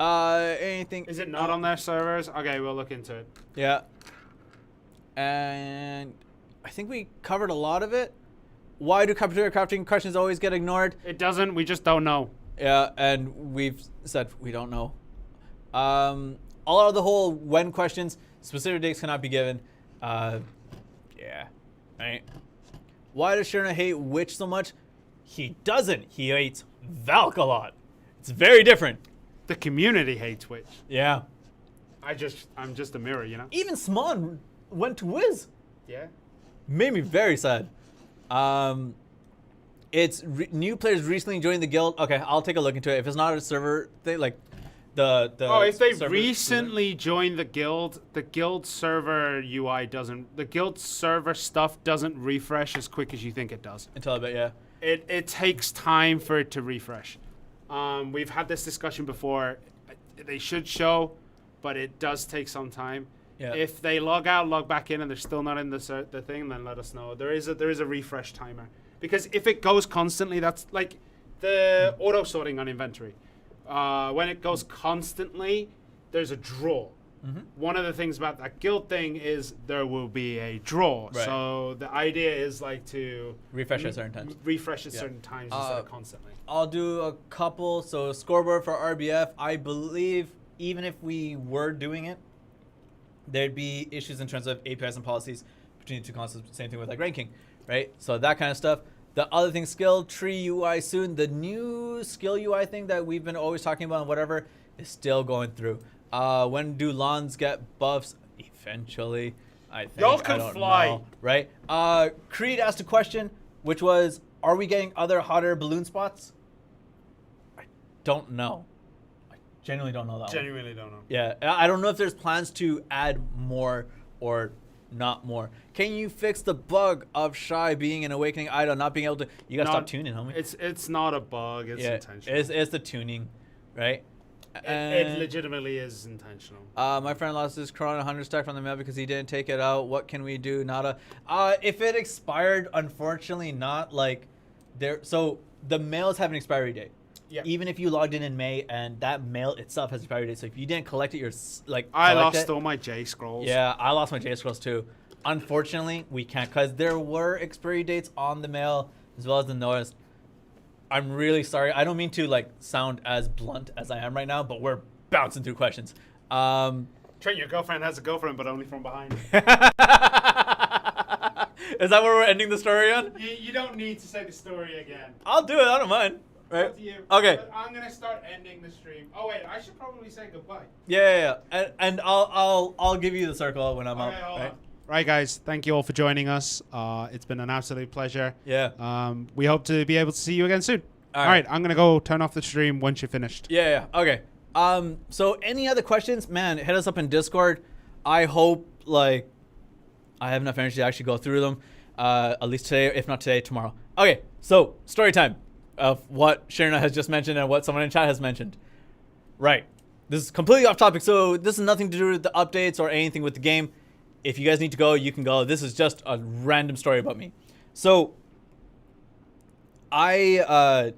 Anything? Is it not on their servers? Okay, we'll look into it. Yeah. And I think we covered a lot of it. Why do computer crafting questions always get ignored? It doesn't. We just don't know. Yeah, and we've said we don't know. All of the whole when questions, specific dates cannot be given. Yeah. Right. Why does Sherna hate Witch so much? He doesn't. He hates Valk a lot. It's very different. The community hates Witch. Yeah. I'm just a mirror, you know? Even Smon went to Wiz. Yeah. Made me very sad. It's new players recently joined the guild. Okay, I'll take a look into it. If it's not a server thing, like if they recently joined the guild server UI doesn't, the guild server stuff doesn't refresh as quick as you think it does. Until a bit, yeah. It takes time for it to refresh. We've had this discussion before. They should show, but it does take some time. Yeah. If they log out, log back in, and they're still not in the thing, then let us know. There is a refresh timer, because if it goes constantly, that's like the auto sorting on inventory. When it goes constantly, there's a draw. Mm-hmm. One of the things about that guild thing is there will be a draw. Right. So the idea is like to refresh at certain times. Refresh at certain times instead of constantly. I'll do a couple. So scoreboard for RBF. I believe even if we were doing it, there'd be issues in terms of APIs and policies between the two consoles. Same thing with like ranking, right? So that kind of stuff. The other thing, skill tree UI soon. The new skill UI thing that we've been always talking about and whatever is still going through. When do lawns get buffs? Eventually, I think. Y'all can fly. Know, right? Creed asked a question, which was, are we getting other hotter balloon spots? I don't know. I genuinely don't know that Genuinely don't know. Yeah, I don't know if there's plans to add more or not more. Can you fix the bug of Shy being an awakening idol, not being able to... You gotta stop tuning, homie. It's not a bug. It's intentional. It's the tuning, right? It legitimately is intentional. My friend lost his Corona 100 stack from the mail because he didn't take it out. What can we do? Nada. If it expired, unfortunately not like So the mails have an expiry date. Yeah. Even if you logged in May and that mail itself has expiry date. So if you didn't collect it, I lost all my J scrolls. Yeah, I lost my J scrolls too. Unfortunately, we can't because there were expiry dates on the mail as well as the notice. I'm really sorry. I don't mean to like sound as blunt as I am right now, but we're bouncing through questions. Trent, your girlfriend has a girlfriend, but only from behind. Is that where we're ending the story on? You don't need to say the story again. I'll do it. I don't mind. Right? You. Okay. But I'm gonna start ending the stream. Oh wait, I should probably say goodbye. Yeah. And I'll give you the circle when I'm Okay, out. hold Right? on. Right, guys. Thank you all for joining us. It's been an absolute pleasure. Yeah. We hope to be able to see you again soon. All right. I'm gonna go turn off the stream once you're finished. Yeah. Okay. So any other questions, man, hit us up in Discord. I hope like I have enough energy to actually go through them. At least today, if not today, tomorrow. Okay, so story time of what Sharina has just mentioned and what someone in chat has mentioned. Right. This is completely off topic, so this is nothing to do with the updates or anything with the game. If you guys need to go, you can go. This is just a random story about me. So I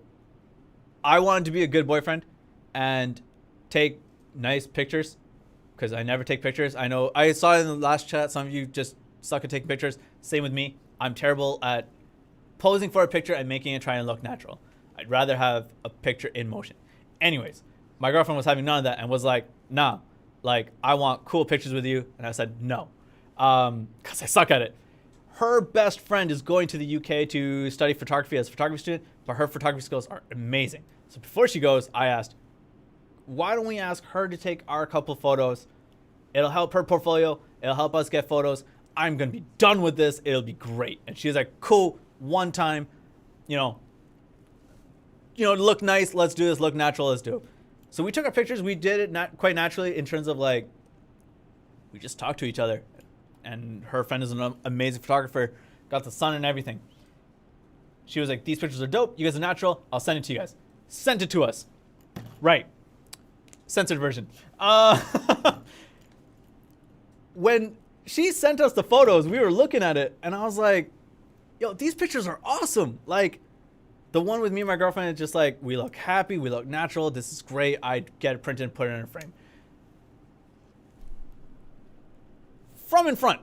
wanted to be a good boyfriend and take nice pictures because I never take pictures. I know I saw in the last chat some of you just suck at taking pictures. Same with me. I'm terrible at posing for a picture and making it try and look natural. I'd rather have a picture in motion. Anyways, my girlfriend was having none of that and was like, nah, like I want cool pictures with you. And I said, no, because I suck at it. Her best friend is going to the UK to study photography as a photography student, but her photography skills are amazing. So before she goes, I asked, why don't we ask her to take our couple photos? It'll help her portfolio. It'll help us get photos. I'm going to be done with this. It'll be great. And she was like, cool, one time, look nice. Let's do this. Look natural. Let's do it. So we took our pictures. We did it not quite naturally in terms of like, we just talked to each other. And her friend is an amazing photographer. Got the sun and everything. She was like, these pictures are dope. You guys are natural. I'll send it to you guys. Sent it to us. Right. Censored version. When she sent us the photos, we were looking at it, and I was like, yo, these pictures are awesome. Like, the one with me and my girlfriend is just like, we look happy, we look natural, this is great. I'd get it printed and put it in a frame. From in front.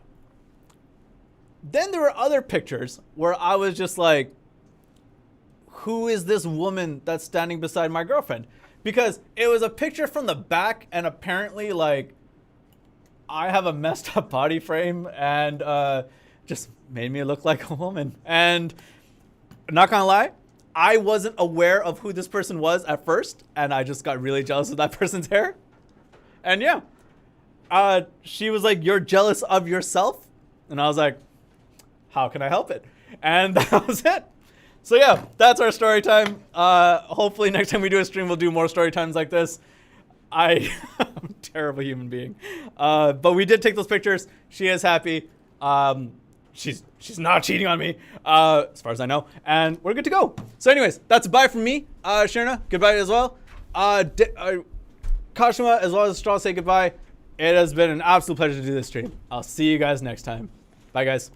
Then there were other pictures where I was just like, who is this woman that's standing beside my girlfriend? Because it was a picture from the back, and apparently, like, I have a messed up body frame and just made me look like a woman. And not gonna lie, I wasn't aware of who this person was at first, and I just got really jealous of that person's hair. And yeah, she was like, you're jealous of yourself? And I was like, how can I help it? And that was it. So yeah, that's our story time. Hopefully next time we do a stream, we'll do more story times like this. I'm a terrible human being. But we did take those pictures. She is happy. She's not cheating on me, as far as I know. And we're good to go. So anyways, that's a bye from me. Sharina, goodbye as well. Kashima, as well as Straw, say goodbye. It has been an absolute pleasure to do this stream. I'll see you guys next time. Bye, guys.